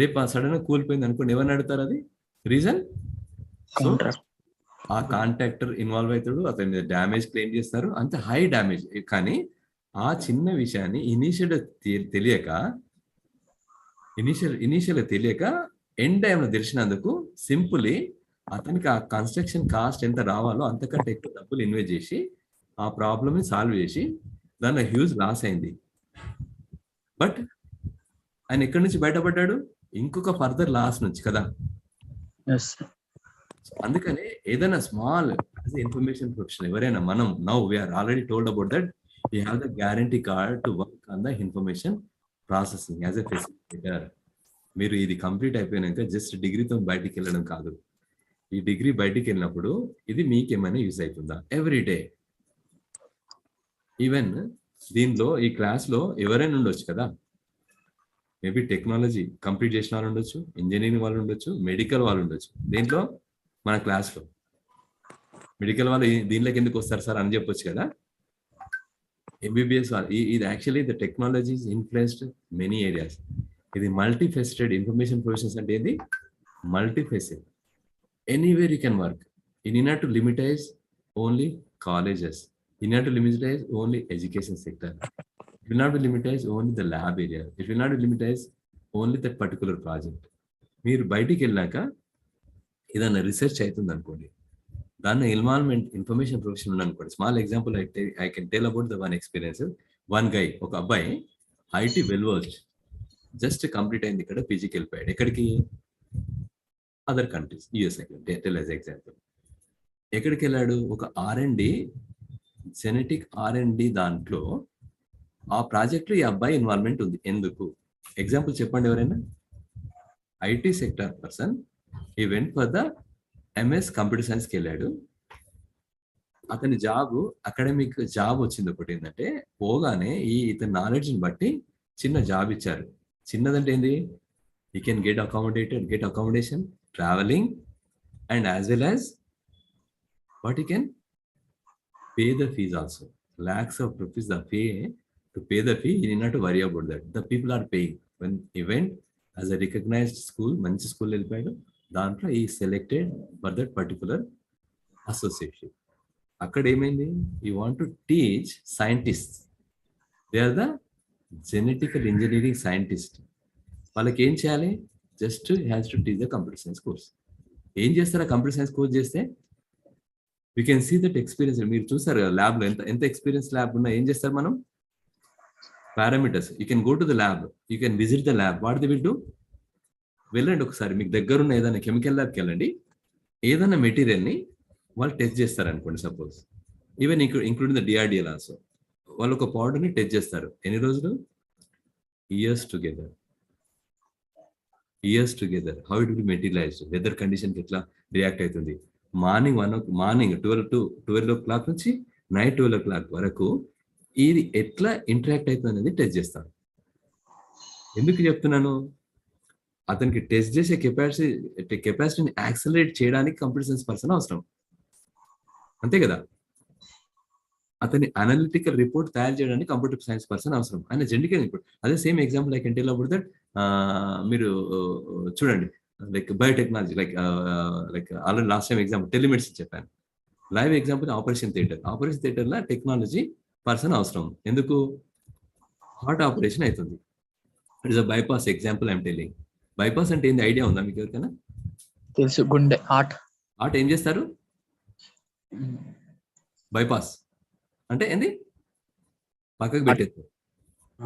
రేపు సడన్ గా కూలిపోయింది అనుకోండి, ఎవరిని అడుగుతారు? అది రీజన్. సో ఆ కాంట్రాక్టర్ ఇన్వాల్వ్ అవుతాడు, అతని మీద డ్యామేజ్ క్లెయిమ్ చేస్తారు, అంత హై డ్యామేజ్. కానీ ఆ చిన్న విషయాన్ని ఇనీషియల్ తెలియక ఎండ్ టైంలో తెలిసినందుకు సింపుల్లీ అతనికి ఆ కన్స్ట్రక్షన్ కాస్ట్ ఎంత రావాలో అంతకంటే ఎక్కువ డబ్బులు ఇన్వెస్ట్ చేసి ఆ ప్రాబ్లమ్ ని సాల్వ్ చేసి దానిలో హ్యూజ్ లాస్ అయింది. బట్ ఆయన ఎక్కడి నుంచి బయటపడ్డాడు? ఇంకొక ఫర్దర్ లాస్ నుంచి కదా. అందుకనే ఏదైనా స్మాల్ యాజ్ ఇన్ఫర్మేషన్ ప్రొఫెషనల్ ఎవరైనా మనం now we are already told about that you have the guarantee card to work on the information processing as a facilitator. మీరు ఇది కంప్లీట్ అయిపోయినాక జస్ట్ డిగ్రీతో బయటికి వెళ్ళడం కాదు. ఈ డిగ్రీ బయటికి వెళ్ళినప్పుడు ఇది మీకేమైనా యూజ్ అవుతుందా ఎవ్రీ డే? ఈవెన్ దీనిలో ఈ క్లాస్లో ఎవరైనా ఉండొచ్చు కదా. మేబీ టెక్నాలజీ కంప్లీట్ చేసిన వాళ్ళు ఉండొచ్చు, ఇంజనీరింగ్ వాళ్ళు ఉండొచ్చు, మెడికల్ వాళ్ళు ఉండొచ్చు. దీంట్లో మన క్లాస్లో మెడికల్ వాళ్ళు దీనిలోకి ఎందుకు వస్తారు సార్ అని చెప్పొచ్చు కదా. ఎంబీబీఎస్ వాళ్ళు ఇది actually the technology influenced many areas. ఇది మల్టీఫెసెటెడ్ ఇన్ఫర్మేషన్ ప్రొఫెషన్స్ అంటే ఇది multifaceted. Anywhere you can work. You need not to limitize only colleges, you need not to limitize only education sector, it will not be limitized only the lab area, it will not be limitized only that particular project. మీరు బయటికి వెళ్ళాక ఏదైనా research అవుతుంది అనుకోండి, దాన్ని involvement information profession ఉందనుకోండి. Small example I can tell about the one experience. One guy, ఒక అబ్బాయి IT well worked, just complete అయింది, ఇక్కడ పీజీకి వెళ్ళిపోయాడు. ఎక్కడికి? Other countries, US. Tell as example. ఎక్కడికి వెళ్ళాడు? ఒక R&D జెనెటిక్ R&D దాంట్లో ఆ ప్రాజెక్ట్ లో ఈ అబ్బాయి ఇన్వాల్వ్మెంట్ ఉంది. ఎందుకు? ఎగ్జాంపుల్ చెప్పండి ఎవరైనా. IT sector person, he went for the MS computer సైన్స్కి వెళ్ళాడు. అతని జాబ్ అకాడమిక్ జాబ్ వచ్చింది. ఒకటి ఏంటంటే పోగానే ఇతని నాలెడ్జ్ని బట్టి చిన్న జాబ్ ఇచ్చారు. చిన్నదంటే ఏంది? He can get accommodation, traveling, and as well as what he can pay the fees also. Lakhs of rupees the pay to pay the fee. He need not to worry about that. The people are paying. When he went as a recognized school, మంచి school వెళ్ళిపోయాడు. దాంట్లో ఈ selected for that particular association. అక్కడ ఏమైంది? You want to teach scientist. They are the genetical engineering scientist. వాళ్ళకి ఏం చేయాలి? Just has to teach the computer science course. ఏం చేస్తారా కంప్యూటర్ సైన్స్ కోర్స్ చేస్తే? We can see that experience. మీరు చూసారు కదా ల్యాబ్లో ఎంత ఎక్స్పీరియన్స్ ల్యాబ్ ఉన్నా ఏం చేస్తారు మనం? Parameters. You can go to the lab, you can visit the lab. What the will do? వెళ్ళండి ఒకసారి మీకు దగ్గరున్న ఏదైనా కెమికల్ ల్యాబ్కి వెళ్ళండి. ఏదైనా మెటీరియల్ని వాళ్ళు టెస్ట్ చేస్తారు అనుకోండి. Suppose even including the DRDL also. వాళ్ళు ఒక పౌడర్ని టెస్ట్ చేస్తారు. ఎన్ని రోజులు? Years together. How it will materialized, weather కండిషన్కి ఎట్లా రియాక్ట్ అవుతుంది. మార్నింగ్ 12 o'clock నుంచి నైట్ 12 o'clock వరకు ఇది ఎట్లా ఇంటరాక్ట్ అవుతుంది అనేది టెస్ట్ చేస్తాను. ఎందుకు చెప్తున్నాను? అతనికి టెస్ట్ చేసే కెపాసిటీని యాక్సలరేట్ చేయడానికి కంప్యూటర్ సైన్స్ పర్సన్ అవసరం. అంతే కదా? అతని అనలిటికల్ రిపోర్ట్ తయారు చేయడానికి కంప్యూటర్ సైన్స్ పర్సన్ అవసరం. ఆయన జెనెటికల్ రిపోర్ట్. అదే same example I can tell about that. మీరు చూడండి, like biotechnology, like already last time example telemedicine చెప్పాను. లైవ్ ఎగ్జాంపుల్ ఆపరేషన్ థియేటర్లో టెక్నాలజీ పర్సన్ అవసరం. ఎందుకు? హార్ట్ ఆపరేషన్ అవుతుంది. It is a bypass example I'm telling. Bypass అంటే ఏంది ఐడియా ఉందా మీకు ఎవరికైనా? తెలుసు. గుండె, హార్ట్ ఏం చేస్తారు? బైపాస్ అంటే ఏంది? పక్కకు పెట్టేస్తారు.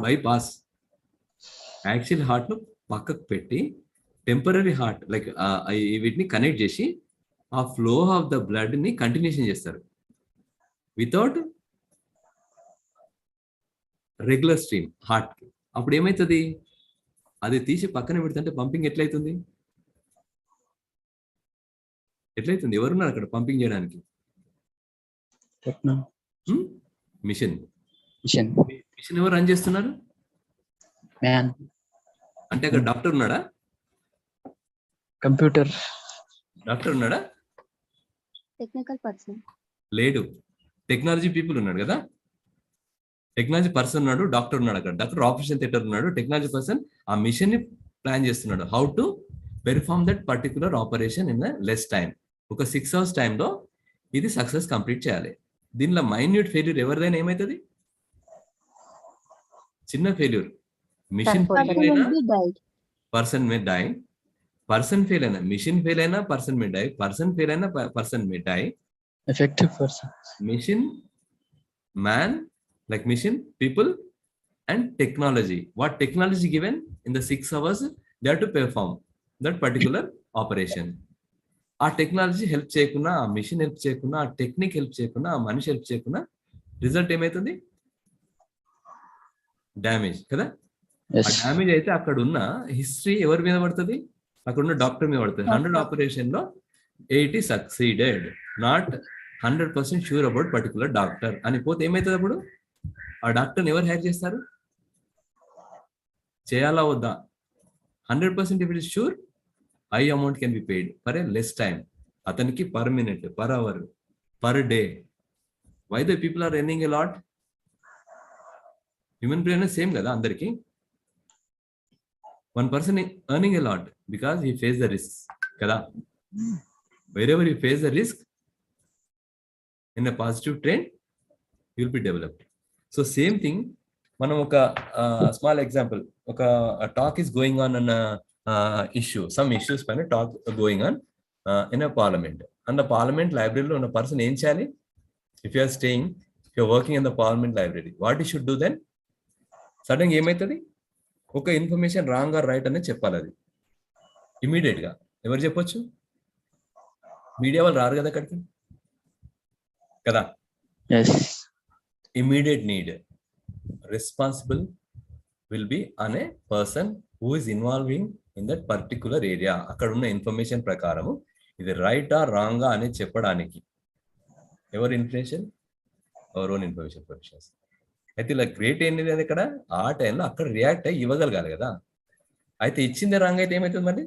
బైపాస్ యాక్చువల్ హార్ట్ ను పక్కకు పెట్టి టెంపరీ హార్ట్ లైక్ వీటిని కనెక్ట్ చేసి ఆ ఫ్లో ఆఫ్ ద బ్లడ్ ని కంటిన్యూషన్ చేస్తారు వితౌట్ రెగ్యులర్ స్ట్రీమ్ హార్ట్ కి. అప్పుడు ఏమవుతుంది? అది తీసి పక్కన పెడుతుంటే పంపింగ్ ఎట్లయితుంది? ఎవరున్నారు అక్కడ పంపింగ్ చేయడానికి? మిషన్ ఎవరు రన్ చేస్తున్నారు? మ్యాన్. అంటే అక్కడ డాక్టర్ ఉన్నాడా? కంప్యూటర్ డాక్టర్ ఉన్నాడా? టెక్నికల్ పర్సన్ లేడు. టెక్నాలజీ పీపుల్ ఉన్నాడు కదా. టెక్నాలజీ పర్సన్ ఉన్నాడు, డాక్టర్ ఉన్నాడు. అక్కడ డాక్టర్ ఆపరేషన్ థియేటర్ ఉన్నాడు, టెక్నాలజీ పర్సన్ ఆ మిషన్ ని ప్లాన్ చేస్తున్నాడు. How to perform that particular operation in less time. ఒక 6 hours టైంలో ఇది సక్సెస్ కంప్లీట్ చేయాలి. దీనిలో మైన్యూట్ ఫెయిల్యూర్ ఎవరిదైనా ఏమవుతుంది? చిన్న ఫెయిల్యూర్, మిషన్ ఫెయిల్ అయినా person may die. Person fail అయినా మిషన్ ఫెయిల్ అయినా person may die. Person fail అయినా person may die. Effective person, mission, man, like machine, people and technology. What technology given in the 6 hours they have to perform that particular operation. ఆ technology help చేయకుండా, ఆ machine help చేయకుండా, ఆ technique help చేయకుండా, ఆ మనిషి help చేయకుండా result ఏమవుతుంది? డ్యామేజ్ కదా. ఆ డ్యామేజ్ అయితే అక్కడ ఉన్న హిస్టరీ ఎవరి మీద పడుతుంది? అక్కడ ఉన్న డాక్టర్ మీద పడుతుంది. 100 ఆపరేషన్ లో 80 succeeded, not 100% sure about particular doctor అని పోతే ఏమవుతుంది? అప్పుడు ఆ డాక్టర్ని ఎవరు హైర్ చేస్తారు? చేయాలా వద్దా? 100% if it is sure, high amount can be paid for a less time. అతనికి per minute, per hour, per day. Why the people are earning a lot? Human brain same కదా అందరికి. One person earning a lot because he face the risk కదా. Wherever you face the risk in a positive trend you will be developed. So same thing, మనం ఒక small example, ఒక talk is going on అన్న issue, some issues పైన talk going on in a parliament. And parliament లైబ్రరీలో ఉన్న person ఏం చేయాలి? If you are staying, if you are working in the parliament library, what you should do then? Sudden గా ఏమవుతుంది? ఒక information wrong are right అనేది చెప్పాలి. అది ఇమీడియట్ గా ఎవరు చెప్పొచ్చు? మీడియా వాళ్ళు రారు కదా అక్కడికి కదా. Immediate need, responsible will be on a person who is involving in that particular area. అక్కడ ఉన్న ఇన్ఫర్మేషన్ ప్రకారం ఇది రైటా రాంగా అని చెప్పడానికి ఎవరు information? Our own information professionals. అయితే ఇలా గ్రేట్ ఏంటి అనేది ఇక్కడ ఆ టైంలో అక్కడ రియాక్ట్ అయ్యి ఇవ్వగలగాలి కదా. అయితే ఇచ్చిందే రాంగ్ అయితే ఏమవుతుంది మరి?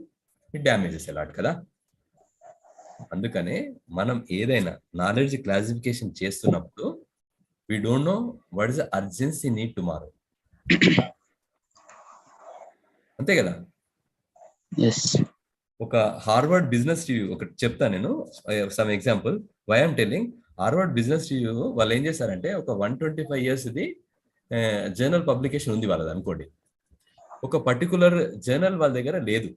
ఇట్ డ్యామేజెస్ అలాట్ కదా. అందుకనే మనం ఏదైనా నాలెడ్జ్ క్లాసిఫికేషన్ చేస్తున్నప్పుడు we don't know what is the urgency need tomorrow. అంతే కదా. ఎస్. ఒక హార్వర్డ్ బిజినెస్ రివ్యూ ఒకటి చెప్తా నేను, some example why I'm telling. Harvard business review వాళ్ళు ఏం చేశారంటే ఒక 125 years ఇది జర్నల్ పబ్లికేషన్ ఉంది వాళ్ళది అనుకోండి. ఒక పర్టికులర్ జర్నల్ వాళ్ళ దగ్గర లేదు,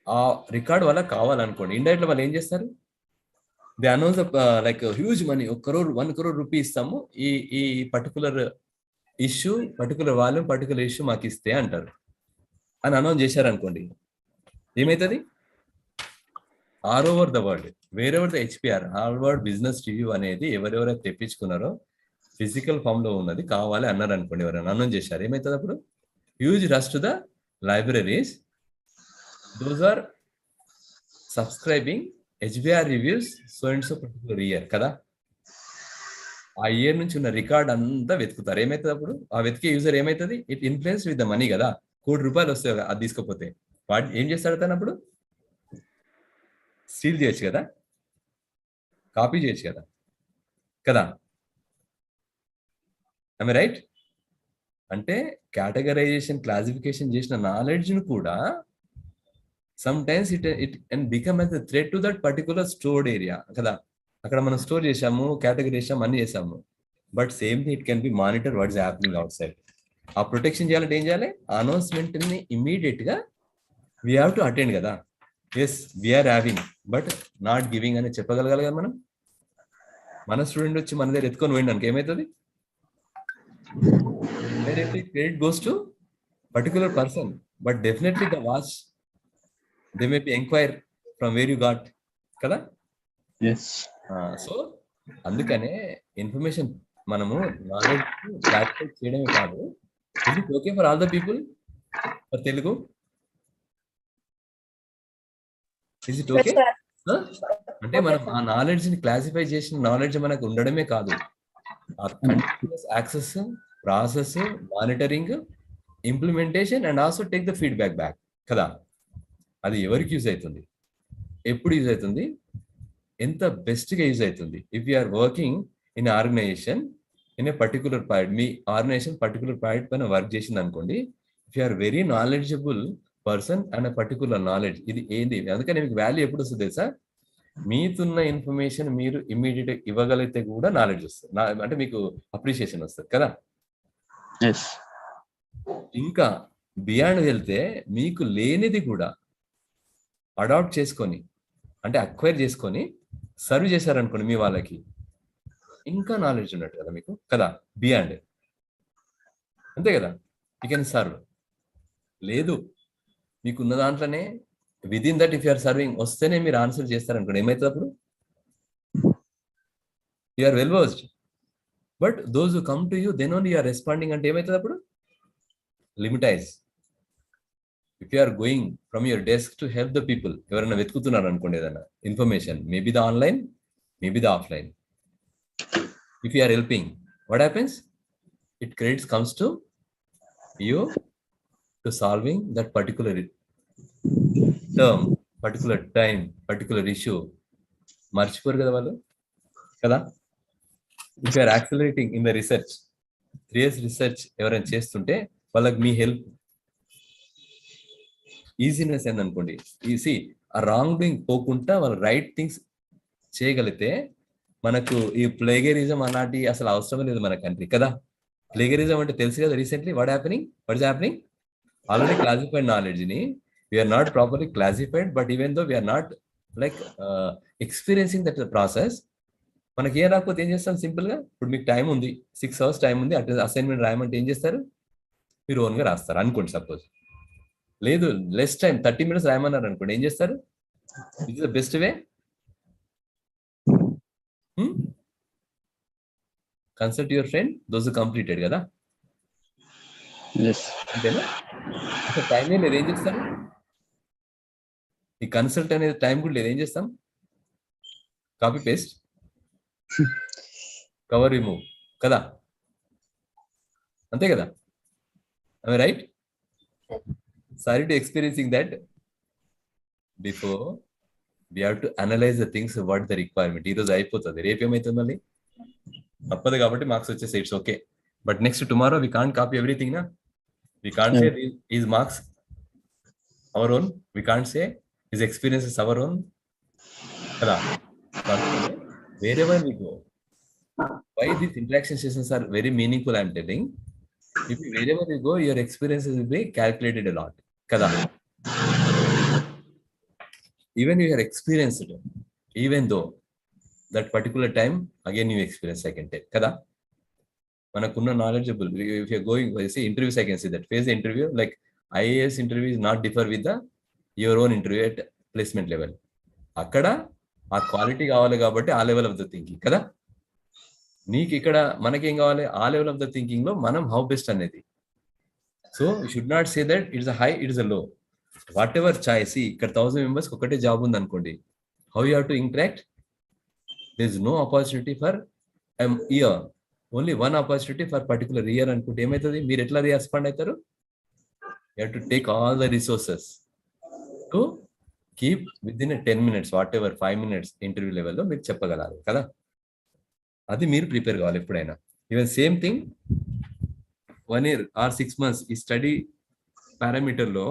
ఆ రికార్డ్ వాళ్ళకి కావాలనుకోండి. ఇండైరెక్ట్ వాళ్ళు ఏం చేస్తారు? They announce like huge money, 1 crore rupee ఇస్తాము ఈ ఈ particular issue, particular volume, particular issue మాకు ఇస్తే అంటారు అని అనౌన్స్ చేశారు అనుకోండి. ఏమవుతుంది? All over the world, wherever the HPR Harvard business review అనేది ఎవరెవరైతే తెప్పించుకున్నారో ఫిజికల్ ఫామ్ లో ఉన్నది కావాలి అన్నారు అనుకోండి, ఎవరైనా అనౌన్స్ చేశారు, ఏమవుతుంది అప్పుడు? Huge rush to the libraries, those are subscribing HBR reviews so and so particular year కదా. ఆ ఇయర్ నుంచి ఉన్న రికార్డ్ అంతా వెతుకుతారు. ఏమవుతుంది అప్పుడు? ఆ వెతికే యూజర్ ఏమవుతుంది? It influence with the money కదా. ₹1,00,00,000 వస్తాయి అది తీసుకోపోతే. వాడు ఏం చేస్తాడు తను అప్పుడు? స్టీల్ చేయొచ్చు కదా, కాపీ చేయొచ్చు కదా కదా. I right? అంటే కేటగరైజేషన్ క్లాసిఫికేషన్ చేసిన నాలెడ్జ్ ను కూడా sometimes it and become as a threat to that particular stored area కదా. అక్కడ మనం స్టోర్ చేసాము, కేటగిరీ చేసాము, అన్ని చేసాము, but same thing it can be monitor what is happening outside. ఆ ప్రొటెక్షన్ చేయాలంటే ఏం చేయాలి? అనౌన్స్మెంట్ ని ఇమీడియట్ గా వీ హ్యావ్ టు అటెండ్ కదా. Yes we are having but not giving అని చెప్పగలగాలి కదా మనం. మన స్టూడెంట్ వచ్చి మన దగ్గర ఎత్తుకొని పోయిండానికి ఏమవుతుంది? Directly credit goes to particular person, but definitely the watch they may be enquire from where you got కదా. ఎస్. సో అందుకనే ఇన్ఫర్మేషన్ మనము నాలెడ్జ్ క్లారిఫై చేయడమే కాదు. Is it okay for all the people for Telugu? Is it okay? అంటే మనం ఆ knowledge ని classify చేసిన నాలెడ్జ్ మనకు ఉండడమే కాదు, ఆ continuous access, process, monitoring, implementation and also take the feedback back కదా. అది ఎవరికి యూజ్ అవుతుంది, ఎప్పుడు యూజ్ అవుతుంది, ఎంత బెస్ట్ గా యూజ్ అవుతుంది? If you are working in organization in a particular point, మీ ఆర్గనైజేషన్ పర్టికులర్ పాయింట్ పైన వర్క్ చేసింది అనుకోండి, if you are very knowledgeable person and particular knowledge, ఇది ఏంది, అందుకని మీకు వాల్యూ ఎప్పుడు వస్తుంది తెలుసా? మీతున్న ఇన్ఫర్మేషన్ మీరు ఇమ్మీడియట్ ఇవ్వగలిగితే కూడా నాలెడ్జ్ వస్తుంది, అంటే మీకు అప్రిషియేషన్ వస్తుంది కదా. ఎస్. ఇంకా బియాండ్ వెళ్తే మీకు లేనిది కూడా అడాప్ట్ చేసుకొని, అంటే అక్వైర్ చేసుకొని సర్వ్ చేశారనుకోండి మీ వాళ్ళకి, ఇంకా నాలెడ్జ్ ఉన్నట్టు కదా మీకు కదా. బియాండ్ అంతే కదా. You can serve. లేదు మీకున్న దాంట్లోనే within that if you're serving వస్తేనే మీరు ఆన్సర్ చేస్తారనుకోండి, ఏమవుతుంది అప్పుడు? You're well versed, but those who come to you then only you're responding అంటే ఏమవుతుంది అప్పుడు? Limitize. If you are going from your desk to help the people, ఎవరైనా వెతుకుతున్నారు అనుకోండి ఏదైనా information, maybe the online, maybe the offline, if you are helping, what happens? It credits comes to you to solving that particular term, particular time, particular issue. మర్చిపోరు కదా వాళ్ళు కదా. If you are accelerating in the research, 3 years research ఎవరైనా చేస్తుంటే వాళ్ళకి మీ help easiness ఏందనుకోండి, easy ఆ రాంగ్ డూయింగ్ పోకుండా వాళ్ళు రైట్ థింగ్స్ చేయగలిగితే మనకు ఈ ప్లేగరిజం అలాంటి అసలు అవసరం లేదు మన కంట్రీ కదా. ప్లేగరిజం అంటే తెలుసు కదా. Recently what is happening? Already classified knowledge ని we're not properly classified, but even though we're not like experiencing that process. మనకి ఏం రాకపోతే ఏం చేస్తాం? సింపుల్ గా ఇప్పుడు మీకు టైం ఉంది, 6 hours టైం ఉంది, అటు అసైన్మెంట్ రాయమంటే ఏం చేస్తారు? మీరు ఓన్ గా రాస్తారు అనుకోండి. సపోజ్ లేదు లెస్ టైం 30 minutes రాయమన్నారు అనుకోండి, ఏం చేస్తారు? It is the best way. Consult your friend, those completed కదా. అంతేనా? అసలు టైమే లేదు, ఏం చేస్తారు? ఈ కన్సల్ట్ అనేది టైం కూడా లేదు, ఏం చేస్తాం? కాపీ పేస్ట్, కవర్ రిమూవ్ కదా. అంతే కదా. Right? Sorry to experiencing that. Before we have to analyze the things what the requirement. ఈ రోజు అయిపోతుంది, రేపు ఏమైతుంది మళ్ళీ తప్పదు కాబట్టి మార్క్స్ వచ్చేసి it's okay. But next tomorrow we can't copy everything నా. We can't say is marks our own, we can't say his experiences our own కదా. wherever we go, why these interaction sessions are very meaningful, I'm telling. If wherever you go, your experiences will be calculated a lot kada. Even you are experienced, even though that particular time again you experience second time kada. Manakunna knowledgeable, if you're going, see interviews, I can see that face the interview like IAS interview is not differ with the your own interview at placement level. Akkada ఆ quality కావాలి కాబట్టి ఆ level of the thinking కదా. నీకు ఇక్కడ మనకేం కావాలి, ఆ లెవెల్ ఆఫ్ ద థింకింగ్ లో మనం హౌ బెస్ట్ అనేది. So you should not say that it's a high, it's a low. What ever choice, ఇక్కడ 1000 మెంబర్స్ ఒకటే జాబ్ ఉంది అనుకోండి, how you have to interact. There is no opportunity for year, only one opportunity for particular year అనుకుంటే ఏమవుతుంది, మీరు ఎట్లా respond అవుతారు. You have to take all the resources to keep within 10 minutes, whatever 5 minutes interview లెవెల్లో మీరు చెప్పగలరు కదా. అది మీరు ప్రిపేర్ కావాలి ఎప్పుడైనా. Even same thing 1 year or 6 months ఈ స్టడీ పారామీటర్ లో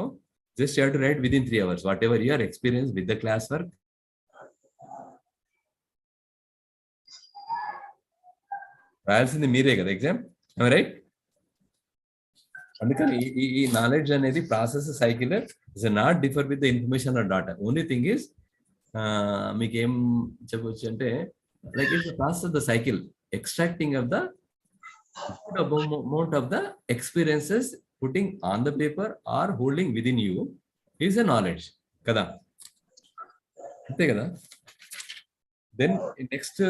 just you have to right within 3 hours whatever your experience with the class work. రాయాల్సింది మీరే కదా ఎగ్జామ్, రైట్. అందుకని ఈ నాలెడ్జ్ అనేది process cycle is not differ with the information or data. Only thing is మీకు ఏం చెప్పవచ్చు అంటే like it's the process of the cycle, extracting of the amount of the experiences putting on the paper or holding within you is a knowledge కదా. అంతే కదా. Then next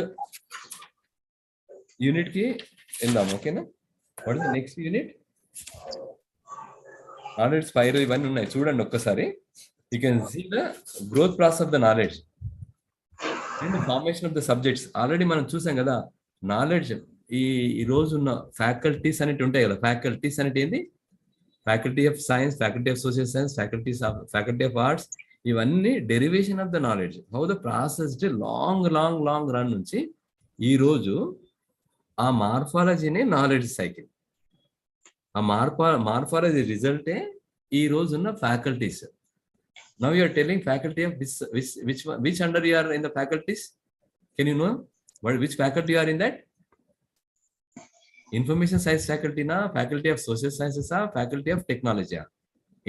unit కి వెళ్దాం, ఓకేనా. What is the next unit? Knowledge spiral ఇవన్నీ ఉన్నాయి చూడండి ఒక్కసారి. You can see the growth process of the knowledge and formation of the subjects. Already మనం చూసాం కదా నాలెడ్జ్. ఈ రోజు ఉన్న ఫ్యాకల్టీస్ అనేవి ఉంటాయి కదా. ఫ్యాకల్టీస్ అంటే ఏంటి? Faculty of science, faculty of social science, faculty of arts, ఇవన్నీ derivation of the knowledge. How the process long long long run నుంచి ఈ రోజు ఆ మార్ఫాలజీనే నాలెడ్జ్ సైకిల్. ఆ మార్ఫాలజీ రిజల్టే ఈ రోజు ఉన్న faculties. Now you are telling faculty of which under you are in the faculties? Can you know which faculty you are in that? Information science ఫ్యాకల్టీనా, ఫ్యాకల్టీ ఆఫ్ సోషల్ సైన్సెసా, faculty of టెక్నాలజీయా?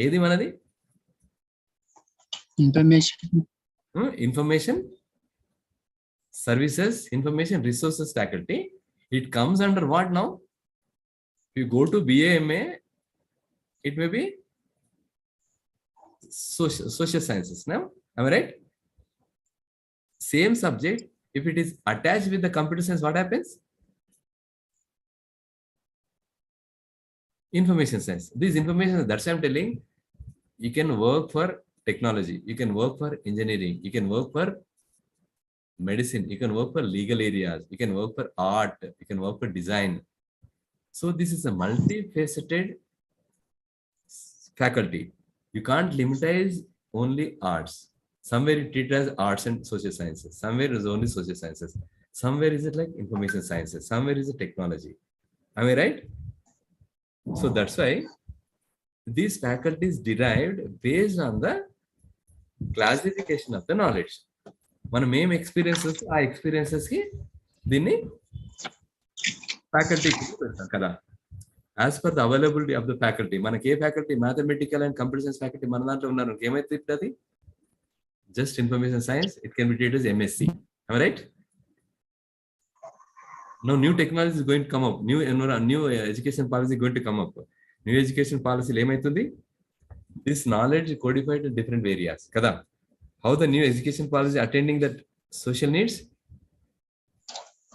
ఏది మనది? Information services, information resources faculty. It comes under what now? If you go to BA, MA, it may be social sciences. Now, am I right? Same subject, if it is attached with the computer science, what happens? Information science. This information, that's why I'm telling, you can work for technology, you can work for engineering, you can work for medicine, you can work for legal areas, you can work for art, you can work for design. So this is a multifaceted faculty. You can't limitize only arts. Somewhere you treat it as arts and social sciences. Somewhere is only social sciences. Somewhere is it like information sciences. Somewhere is it technology. Am I right? So that's why these faculties derived based on the classification of the knowledge. మనం ఏం experiences, ఆ experiences కి దీన్ని faculty కదా. As per the availability of the faculty. మనకి ఏ faculty, mathematical and computer science faculty మన దాంట్లో ఉన్నారు, ఏమైతే అది just information science, it can be treated as MSc. Right. Now new technology is going to come up, new education policy going to come up. New education పాలసీలో ఏమైతుంది? This knowledge codified in different areas కదా. How the new education policy attending that social needs?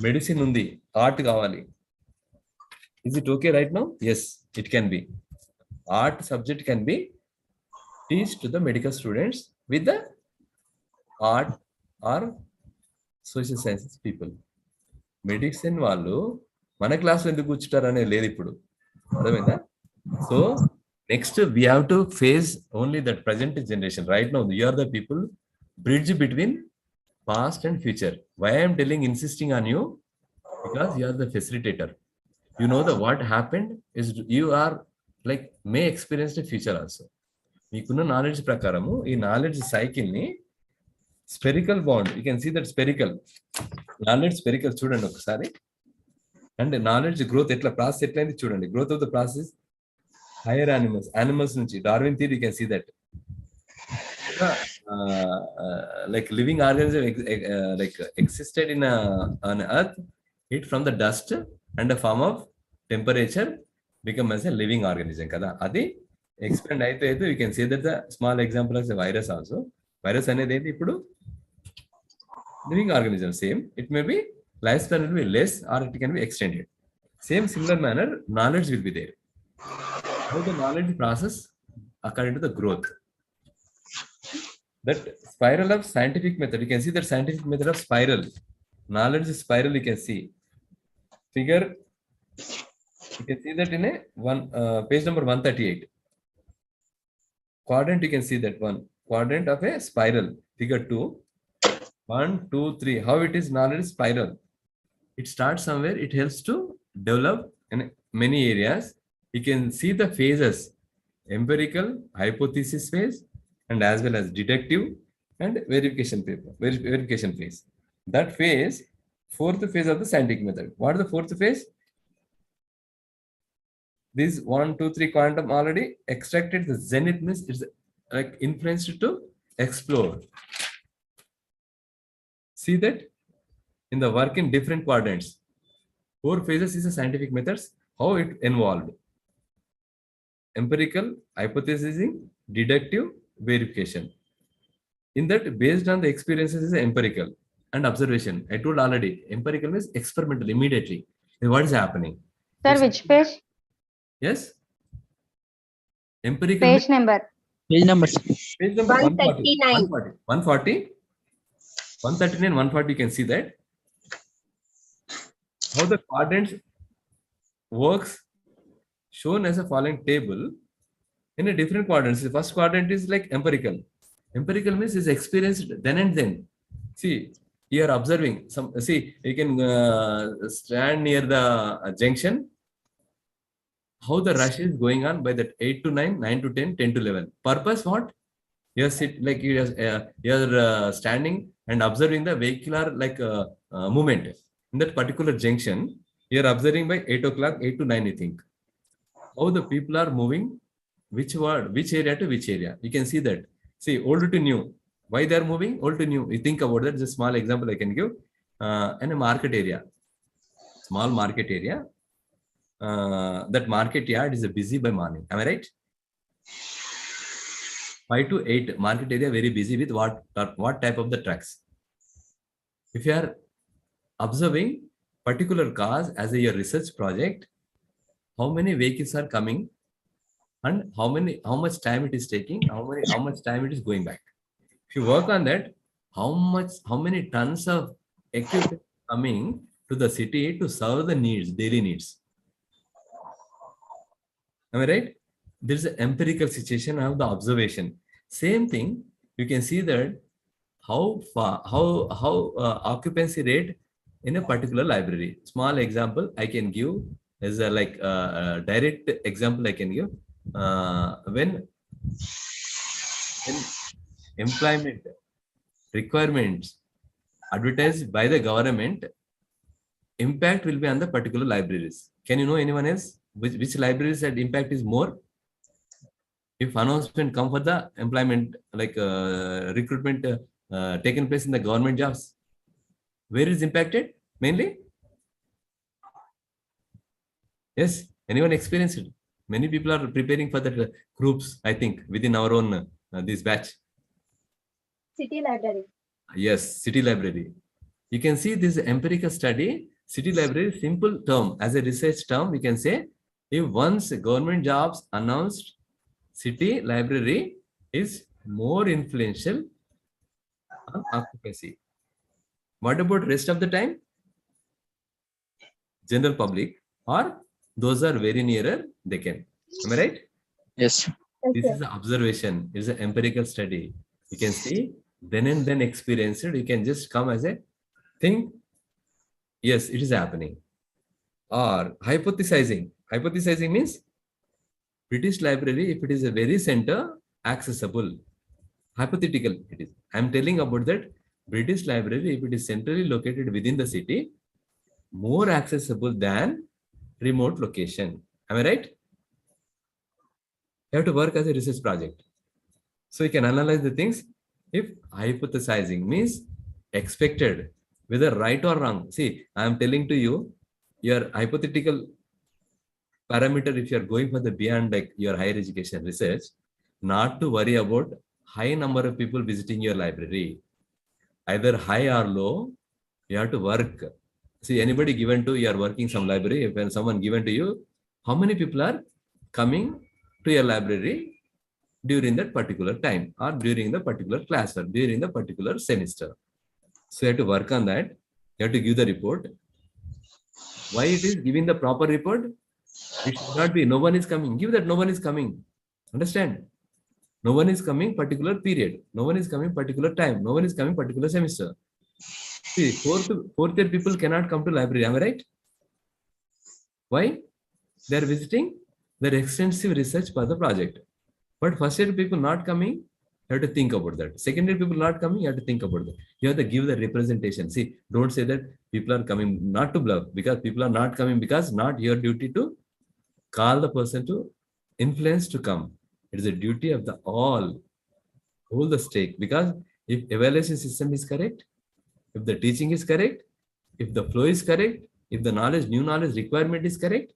Medicine ఉంది, art కావాలి. Is it okay right now? Yes, it can be. Art subject can be teach to the medical students with the art or social sciences people. Medicine వాళ్ళు మన క్లాస్లో ఎందుకు కూర్చుంటారు అనేది లేదు ఇప్పుడు, అర్థమైందా? So Next, we have to face only that present generation. Right now, you are the people bridge between past and future. Why I am telling, insisting on you? Because you are the facilitator. You know the what happened is you are like may experience the future also. మీకున్న knowledge ప్రకారము ఈ knowledge cycle ని spherical bond, you can see that spherical knowledge spherical చూడండి ఒకసారి. And knowledge growth ఎట్లా process ఎట్లయింది చూడండి. Growth of the process higher animals నుంచి Darwin theory, you can see that like living organism like existed in on earth, it from the dust and a form of temperature become as a living organism kada. Adi expand అయితే you can say that the small example as a virus also. Virus అనేది ఏంటి ఇప్పుడు living organism, same. It may be lifespan will be less or it can be extended. Same similar manner knowledge will be there. How the knowledge process according to the growth. That spiral of scientific method, you can see that scientific method of spiral. Knowledge spiral, you can see. Figure, you can see that in a page number 138. Quadrant, you can see that one. Quadrant of a spiral, figure 2. 1, 2, 3. How it is knowledge spiral? It starts somewhere, it helps to develop in many areas. You can see the phases, empirical, hypothesis phase, and as well as deductive and verification phase. That phase, fourth phase of the scientific method. What is the fourth phase? This 1, 2, 3 quantum already extracted. The zenith means it's like influenced to explore. See that in the work in different quadrants. 4 phases is the scientific methods, how it involved. Empirical, hypothesizing, deductive, verification. In that, based on the experiences, is empirical and observation. I told already, empirical means experimental immediately. What is happening? Sir, which page? Yes. Empirical. Page number. Page number. Page number 139. 140. 139, 140. You can see that how the quadrants works. Shown as a following table in a different quadrants. The first quadrant is like empirical. Empirical means is experienced then and then. See, you are observing some. See, you can stand near the junction. How the rush is going on by that 8 to 9, 9 to 10, 10 to 11. Purpose what? You are you are standing and observing the vehicular like movement in that particular junction. You are observing by 8 o'clock, 8 to 9, I think. How the people are moving, which area to which area. You can see that. See, old to new. Why they are moving? Old to new. You think about that. Just a small example I can give. In a market area, small market area. That market yard is busy by morning. Am I right? 5 to 8 market area very busy with what type of the trucks. If you are observing particular cars as your research project, how many vehicles are coming and how much time it is taking, how much time it is going back. If you work on that, how many tons of equipment coming to the city to serve the needs, daily needs. Am I right? There is an empirical situation of the observation. Same thing, you can see that how occupancy rate in a particular library. Small example I can give is a direct example I can give. When employment requirements advertised by the government, impact will be on the particular libraries. Can you know anyone else? Which libraries that impact is more? If announcement come for the employment, like recruitment taken place in the government jobs, where is impacted mainly? Yes, anyone experienced it? Many people are preparing for the groups, I think, within our own this batch. City library. Yes, city library. You can see this empirical study. City library, simple term, as a research term, we can say, if once government jobs announced, city library is more influential on occupancy. What about rest of the time? General public or those are very nearer, they can. Am I right? Yes. This is an observation. It's an empirical study. You can see, then and then experience it. You can just come as a thing. Yes, it is happening. Or hypothesizing. Hypothesizing means British Library, if it is a very center, accessible. Hypothetical it is. I'm telling about that British Library, if it is centrally located within the city, more accessible than remote location. Am I right? You have to work as a research project. So you can analyze the things. If hypothesizing means expected, whether right or wrong. See, I am telling to you, your hypothetical parameter, if you are going for the beyond like your higher education research, not to worry about high number of people visiting your library. Either high or low, you have to work. See, anybody given to you are working some library, when someone given to you, how many people are coming to your library during that particular time or during the particular class or during the particular semester. So you have to work on that. You have to give the report. Why it is giving the proper report? It should not be no one is coming. Give that no one is coming. Understand? No one is coming particular period. No one is coming particular time. No one is coming particular semester. See, fourth year people cannot come to library. Am I right? Why? They are visiting their extensive research for the project. But first year people not coming, you have to think about that. Second year people not coming, you have to think about that. You have to give the representation. See, don't say that people are coming not to bluff, because people are not coming because not your duty to call the person to influence to come. It is a duty of the all the stake, because if evaluation system is correct, if the teaching is correct, if the flow is correct, if the new knowledge requirement is correct,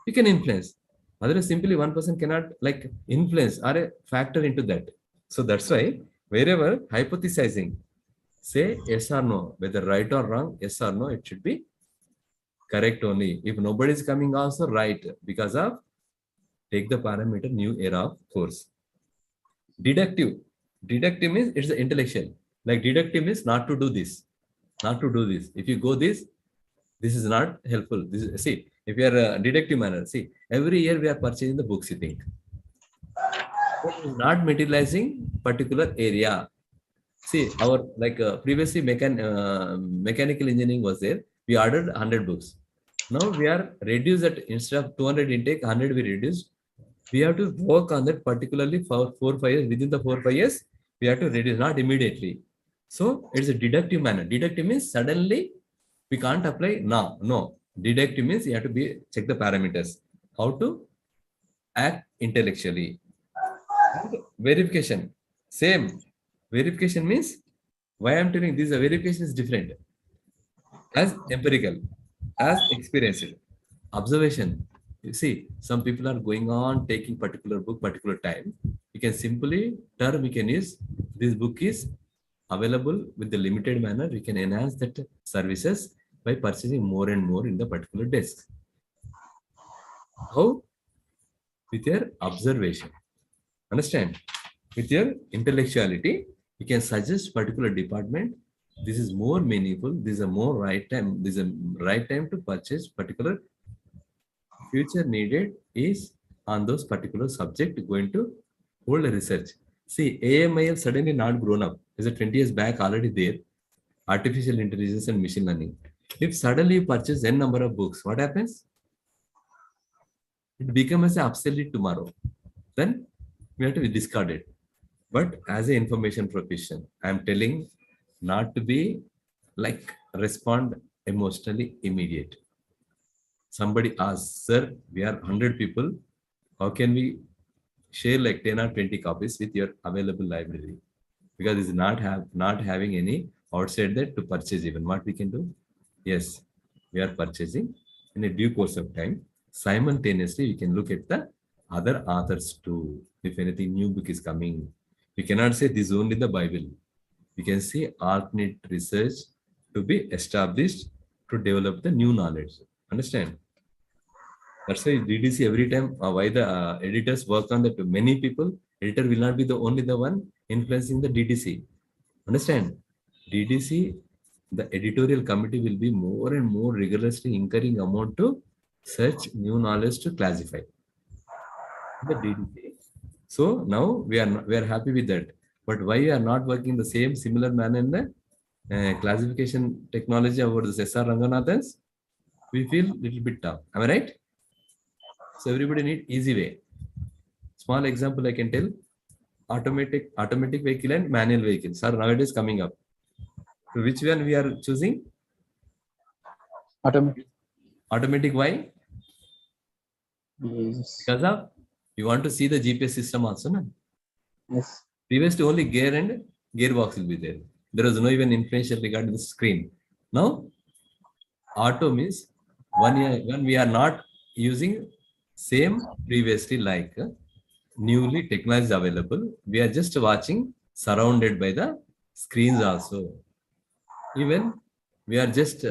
you can influence. Otherwise, simply one person cannot like influence or a factor into that. So that's why wherever hypothesizing, say yes or no, whether right or wrong, yes or no, it should be correct only. If nobody is coming, also right, because of take the parameter new era of course. Deductive. Deductive means it's the intellectual. Like deductive means not to do this, not to do this. If you go this is not helpful. This is, see, if you are a deductive manner, see, every year we are purchasing the books, you think. But it is not materializing particular area. See, our like previously mechanical engineering was there. We ordered 100 books. Now we are reduced that instead of 200 intake, 100 we reduced. We have to work on that particularly for 4-5 years. Within the 4-5 years, we have to reduce, not immediately. So it's a deductive manner. Deductive means suddenly we can't apply now. No. Deductive means you have to check the parameters. How to act intellectually. Verification. Same. Verification means why I'm telling this, verification is different. As empirical, as experienced. Observation. You see, some people are going on taking particular book, particular time. You can simply term we can use this book is available with the limited manner. We can enhance that services by purchasing more and more in the particular desk. How? With your observation. Understand? With your intellectuality, you can suggest particular department. This is more meaningful. This is a more right time. This is a right time to purchase particular future needed is on those particular subject going to hold a research. See, AMIL suddenly not grown up. Is 20 years back already there. Artificial intelligence and machine learning. If suddenly you purchase n number of books, what happens? It becomes obsolete tomorrow. Then we have to be discarded. But as an information profession, I am telling not to be like respond emotionally immediate. Somebody asks, sir, we are 100 people. How can we share like 10 or 20 copies with your available library? Because it's not having any outside that to purchase even. What we can do? Yes, we are purchasing in a due course of time. Simultaneously, we can look at the other authors too. If anything new book is coming, we cannot say this is only the Bible. We can say alternate research to be established to develop the new knowledge. Understand? That's why DDC every time, why the editors work on that. Many people, editor will not be the only the one influencing the DDC. Understand? DDC, the editorial committee will be more and more rigorously incurring amount to search new knowledge to classify. the DDC. So now we are happy with that. But why we are not working the same similar manner in the classification technology about the SR Ranganathan's? We feel little bit tough. Am I right? So everybody need easy way. Small example I can tell: automatic vehicle and manual vehicles are nowadays coming up. So which one we are choosing? Automatic. Automatic. Why? Yes. Because of you want to see the GPS system also, no? Yes. Previously only gear and gearbox will be there. There was no even information regarding the screen. Now auto means when we are not using same previously like newly technology available, we are just watching surrounded by the screens also. Even we are just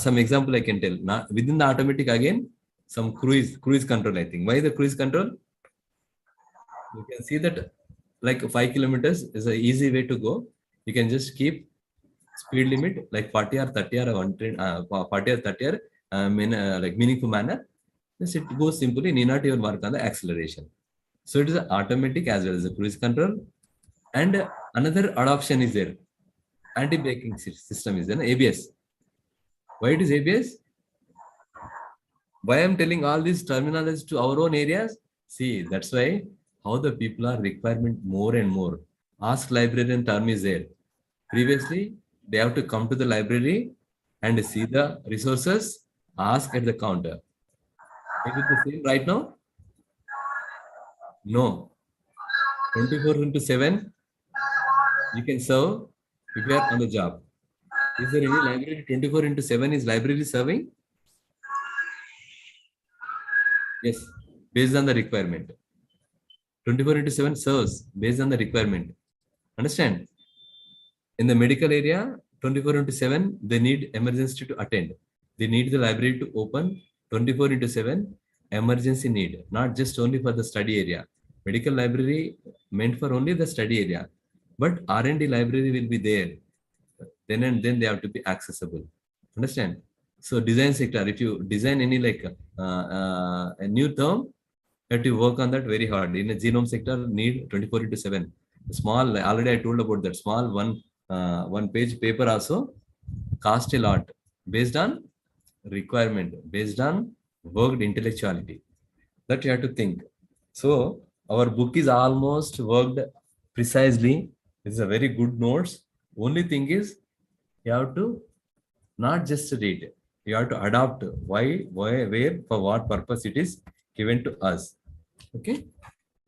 some example I can tell. Not within the automatic again, some cruise control. I think why the cruise control? You can see that like 5 kilometers is an easy way to go. You can just keep speed limit like 40 or 30 or 40 or 30 or like meaningful manner. Just it goes simply, need not even work on the acceleration. So it is automatic as well as the cruise control. And another adoption is there. Anti-braking system is there, ABS. Why it is ABS? Why I'm telling all these terminologies to our own areas? See, that's why how the people are requirement more and more. Ask librarian term is there. Previously, they have to come to the library and see the resources, ask at the counter. Is it the same right now? No. 24/7, you can serve if you are on the job. Is there any library 24/7 is library serving? Yes, based on the requirement. 24/7 serves based on the requirement. Understand? In the medical area, 24/7, they need emergency to attend. They need the library to open 24/7 emergency need, not just only for the study area. Medical library meant for only the study area, but R&D library will be there. Then and then they have to be accessible. Understand? So design sector, if you design any like a new term, you have to work on that very hard. In a genome sector, need 24/7. Small, already I told about that small one page paper also cost a lot based on requirement, based on worked intellectuality. That you have to think. So our book is almost worked precisely. It's a very good notes. Only thing is you have to not just read. You have to adopt why, where, for what purpose it is given to us. Okay.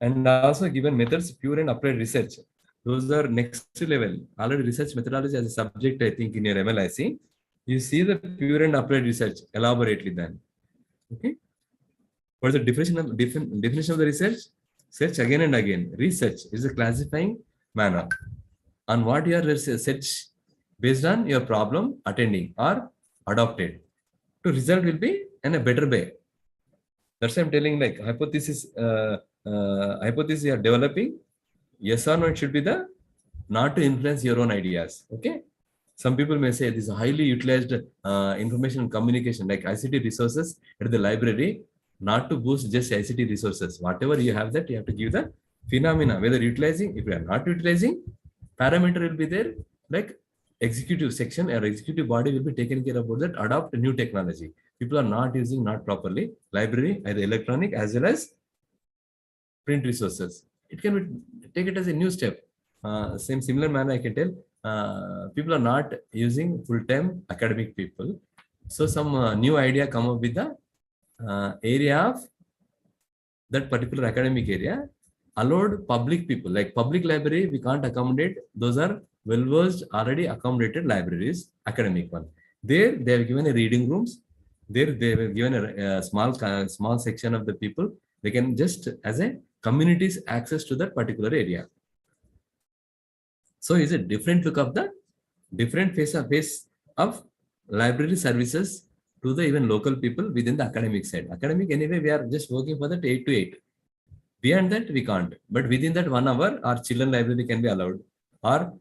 And also given methods, pure and applied research. Those are next level. Already research methodology as a subject, I think, in your MLIC. You see the pure and applied research elaborately then. Okay. What is the definition of the research? Search again and again. Research is a classifying manner on what your research based on your problem attending or adopted. To result will be in a better way. That's why I'm telling like hypothesis you are developing. Yes or no, it should be the not to influence your own ideas. Okay. Some people may say this is highly utilized information and communication like ICT resources at the library, not to boost just ICT resources. Whatever you have that, you have to give the phenomena, whether utilizing, if you are not utilizing, parameter will be there, like executive section or executive body will be taken care about that, adopt new technology. People are not using not properly library, either electronic as well as print resources. It can be take it as a new step. Similar manner I can tell. People are not using full-time academic people. So some new idea come up with the area of that particular academic area, allowed public people like public library. We can't accommodate. Those are well-versed, already accommodated libraries, academic one. There they have given a reading rooms. There they have given a small section of the people. They can just as a communities access to that particular area. So is a different look of the different face of library services to the even local people within the academic side. Academic anyway, we are just working for that 8 to 8. Beyond that, we can't. But within that 1 hour, our children library can be allowed. Our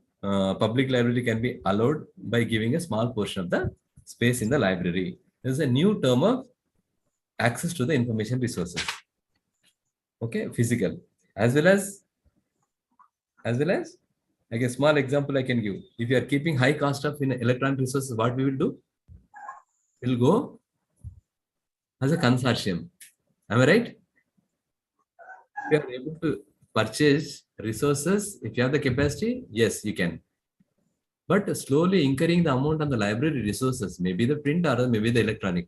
public library can be allowed by giving a small portion of the space in the library. There is a new term of access to the information resources. Okay, physical, as well as like a small example I can give. If you are keeping high cost of in electronic resources, what we will do? We'll go as a consortium. Am I right? If you are able to purchase resources, if you have the capacity, yes, you can. But slowly incurring the amount on the library resources, maybe the print or maybe the electronic,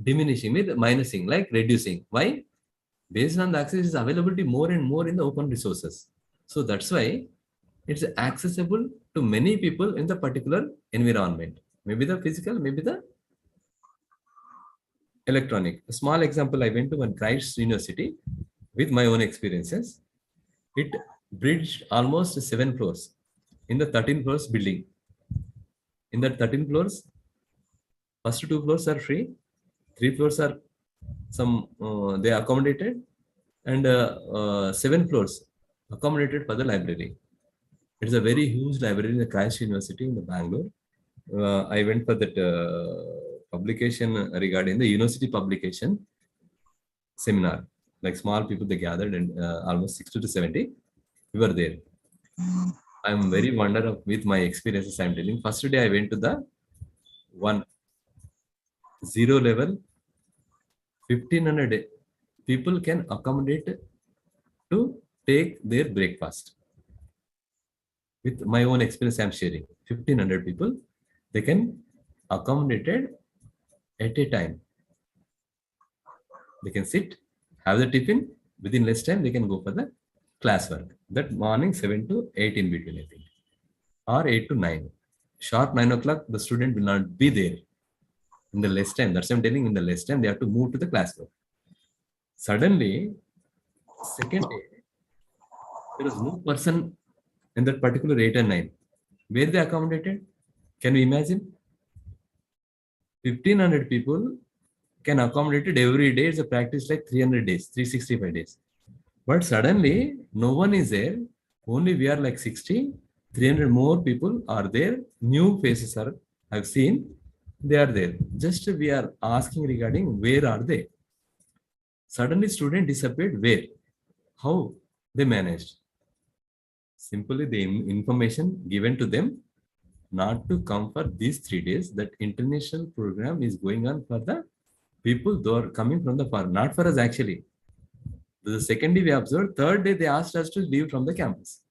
diminishing, with minusing, like reducing. Why? Based on the access is availability more and more in the open resources. So that's why it's accessible to many people in the particular environment. Maybe the physical, maybe the electronic. A small example, I went to one Christ University with my own experiences. It bridged almost 7 floors in the 13 floors building. In the 13 floors, first 2 floors are free, 3 floors are some they accommodated, and 7 floors accommodated for the library. It's a very huge library in the Christ University in the Bangalore. I went for that publication regarding the university publication seminar. Like small people, they gathered and almost 60 to 70. We were there. I'm very wonder of with my experiences. I'm telling. First day I went to the 1 0 level. 1,500 people can accommodate to take their breakfast. With my own experience, I'm sharing. 1,500 people, they can accommodated at a time. They can sit, have the tiffin. Within less time, they can go for the classwork. That morning, 7 to 8 in between, I think, or 8 to 9. Sharp 9 o'clock, the student will not be there in the less time. That's what I'm telling. In the less time, they have to move to the classwork. Suddenly, second day, there was no person in that particular 8 and 9. Where they accommodated? Can you imagine? 1,500 people can accommodate it every day. It's a practice like 300 days, 365 days. But suddenly, no one is there. Only we are like 60. 300 more people are there. New faces are, I've seen. They are there. Just we are asking regarding where are they? Suddenly, student disappeared. Where? How they managed? Simply the information given to them not to come for these 3 days. That international program is going on for the people who are coming from the far, not for us actually. The second day we observed, third day they asked us to leave from the campus.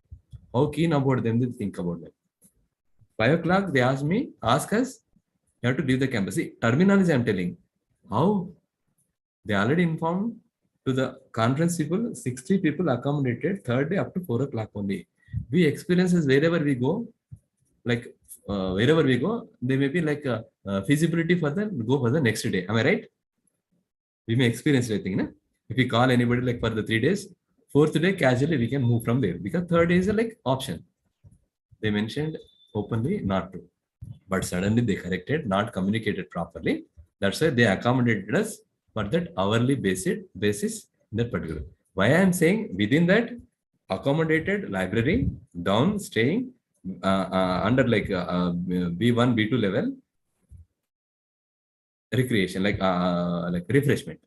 How keen about them they think about that. 5 o'clock they ask us, you have to leave the campus. See, terminology I'm telling. How they already informed to the conference people, 60 people accommodated third day up to 4 o'clock only. We experiences wherever we go, like wherever we go, there may be like a feasibility for the go for the next day. Am I right? We may experience anything. Na? If we call anybody like for the 3 days, fourth day casually we can move from there because third day is a like option. They mentioned openly not to, but suddenly they corrected, not communicated properly. That's why they accommodated us for that hourly basis in that particular. Why I am saying within that accommodated library down staying under like B1 B2 level recreation like refreshment.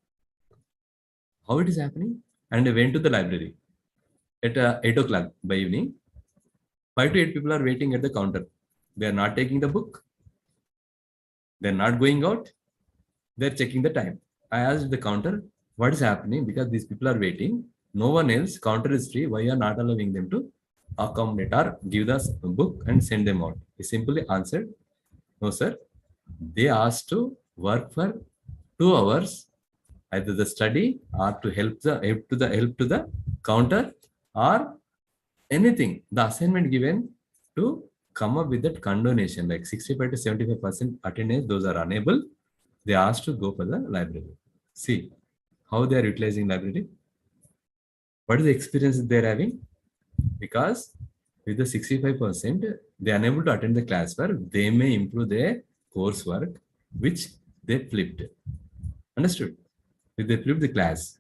How it is happening? And I went to the library at 8 o'clock by evening. 5 to 8 people are waiting at the counter. They are not taking the book. They're not going out. They're checking the time. I asked the counter, what is happening? Because these people are waiting. No one else, counter is free. Why are not allowing them to accommodate or give us a book and send them out? He simply answered, no, sir. They asked to work for 2 hours, either the study or to help to the counter or anything. The assignment given to come up with that condonation, like 65 to 75% attendance, those are unable. They asked to go for the library. See how they are utilizing library. What is the experience they're having? Because with the 65%, they are unable to attend the classwork. They may improve their coursework, which they flipped. Understood? If they flip the class,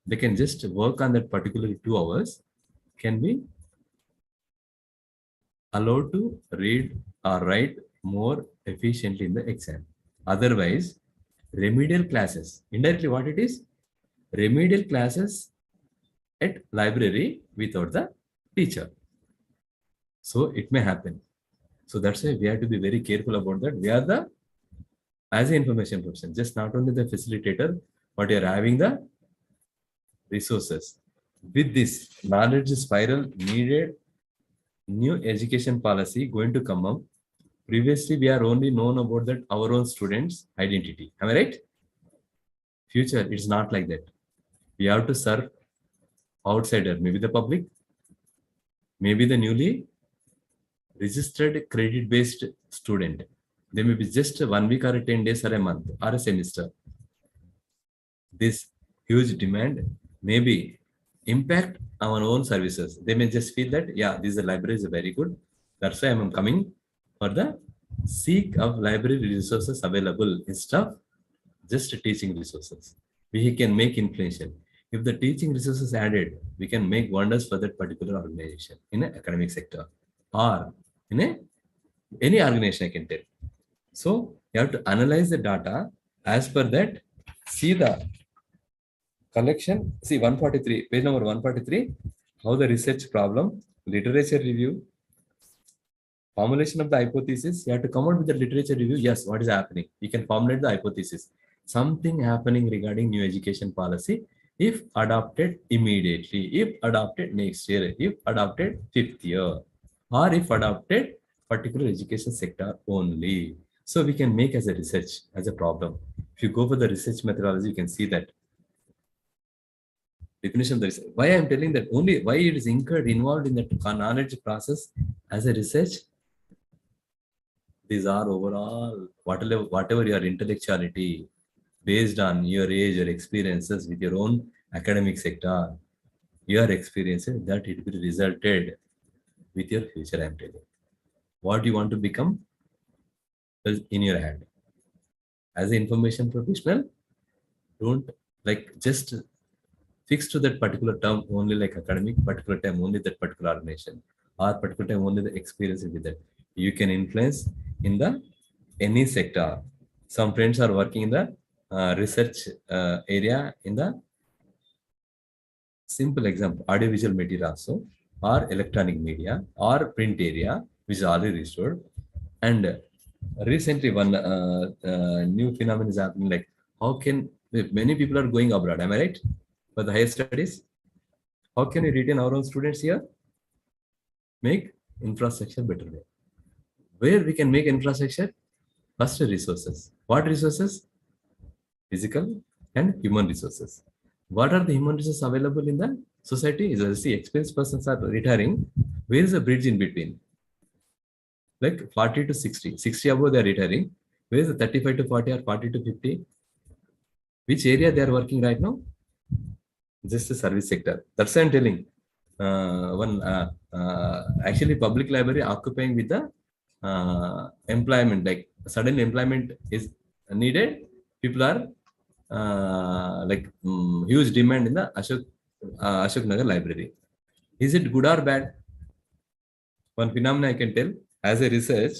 they can just work on that particular 2 hours, can be allowed to read or write more efficiently in the exam. Otherwise, remedial classes, indirectly what it is? remedial classes at library without the teacher. So it may happen. So that's why we have to be very careful about that. We are the, as an information professional, just not only the facilitator, but you're having the resources. With this knowledge spiral needed, new education policy going to come up. Previously, we are only known about that our own students' identity. Am I right? Future, it's not like that. We have to serve outsider, maybe the public, maybe the newly registered credit-based student. They may be just 1 week or 10 days or a month or a semester. This huge demand maybe impact our own services. They may just feel that, yeah, this library is very good. That's why I'm coming for the seek of library resources available instead of just teaching resources. We can make inflation. If the teaching resources added, we can make wonders for that particular organization in an academic sector or in any organization I can tell. So you have to analyze the data as per that. See the collection. See 143, page number 143. How the research problem, literature review, formulation of the hypothesis. You have to come out with the literature review. Yes, what is happening? You can formulate the hypothesis. Something happening regarding new education policy. If adopted immediately, if adopted next year, if adopted 5th year, or if adopted particular education sector only. So we can make as a research, as a problem. If you go for the research methodology, you can see that definition of the research. Why I'm telling that only why it is involved in the knowledge process as a research. These are overall whatever your intellectuality based on your age, your experiences with your own academic sector, your experiences that it will resulted with your future. I'm telling what you want to become is in your hand. As an information professional, don't like just fix to that particular term only like academic, particular time only that particular organization, or particular time only the experience with that. You can influence in the any sector. Some friends are working in the research area in the simple example, audiovisual material also, or electronic media, or print area, which is already restored. And recently, one new phenomenon is happening. Like, how can if many people are going abroad? Am I right? For the higher studies, how can we retain our own students here? Make infrastructure better way. Where we can make infrastructure? First, resources. What resources? Physical and human resources. What are the human resources available in the society? Is see, experienced persons are retiring. Where is the bridge in between? Like 40 to 60. 60 above they are retiring. Where is the 35 to 40 or 40 to 50? Which area they are working right now? Just the service sector. That's what I'm telling. Actually public library occupying with the employment, like sudden employment is needed. People are huge demand in the Ashok Nagar library. Is it good or bad? One phenomenon I can tell as a research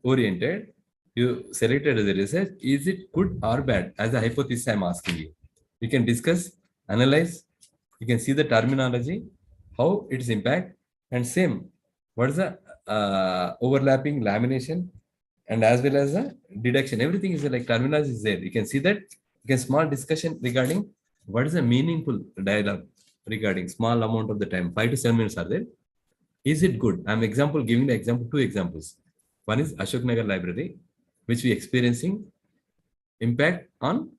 oriented, you selected as a research, is it good or bad? As a hypothesis, I'm asking you. We can discuss, analyze, you can see the terminology, how its impact, and same, what is the overlapping lamination, and as well as the deduction. Everything is like terminology is there. You can see that. You can small discussion regarding what is a meaningful dialogue regarding small amount of the time, 5 to 7 minutes are there. Is it good? I'm giving the example, 2 examples. One is Ashok Nagar Library, which we experiencing impact on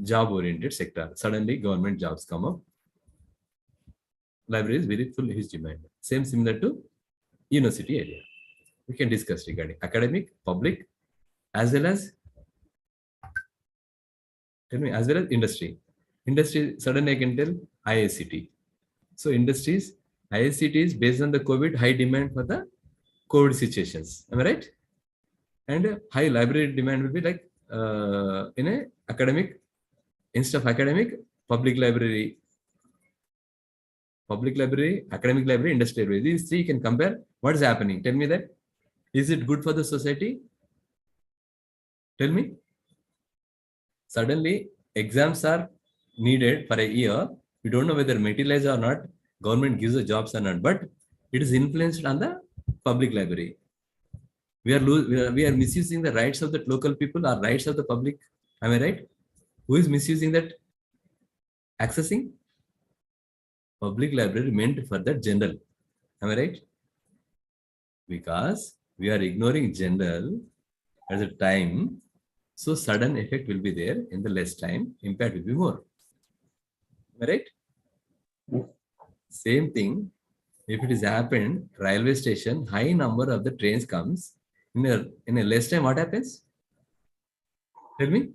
job-oriented sector. Suddenly, government jobs come up. Library is very full, huge demand. Same similar to university area. We can discuss regarding academic, public, as well as industry. Industry, suddenly I can tell IICT. So industries, IICT is based on the COVID, high demand for the COVID situations. Am I right? And high library demand will be like in a academic, instead of academic, public library, academic library, industrial library. These 3 you can compare. What is happening? Tell me that. Is it good for the society? Tell me. Suddenly, exams are needed for a year. We don't know whether materialized or not. Government gives the jobs or not, but it is influenced on the public library. We are misusing the rights of the local people or rights of the public. Am I right? Who is misusing that? Accessing public library meant for the general. Am I right? Because we are ignoring general at the time, so sudden effect will be there. In the less time, impact will be more. Am I right? Same thing. If it is happened, railway station, high number of the trains comes in a less time. What happens? Tell me.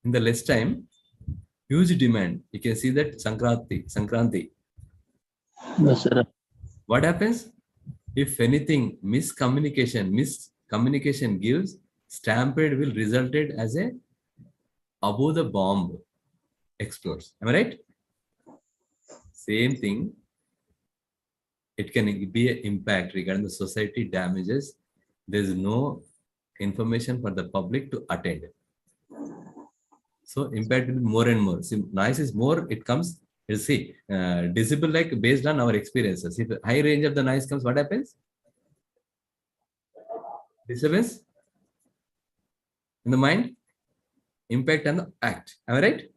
In the less time, huge demand. You can see that Sankranti. Yes, sir. What happens? If anything, miscommunication gives, stampede will resulted as a above the bomb explodes. Am I right? Same thing. It can be an impact regarding the society damages. There's no information for the public to attend. So impact will be more and more. See, noise is more, it comes, you see, decibel like based on our experiences. If high range of the noise comes, what happens? Disturbance in the mind, impact on the act. Am I right?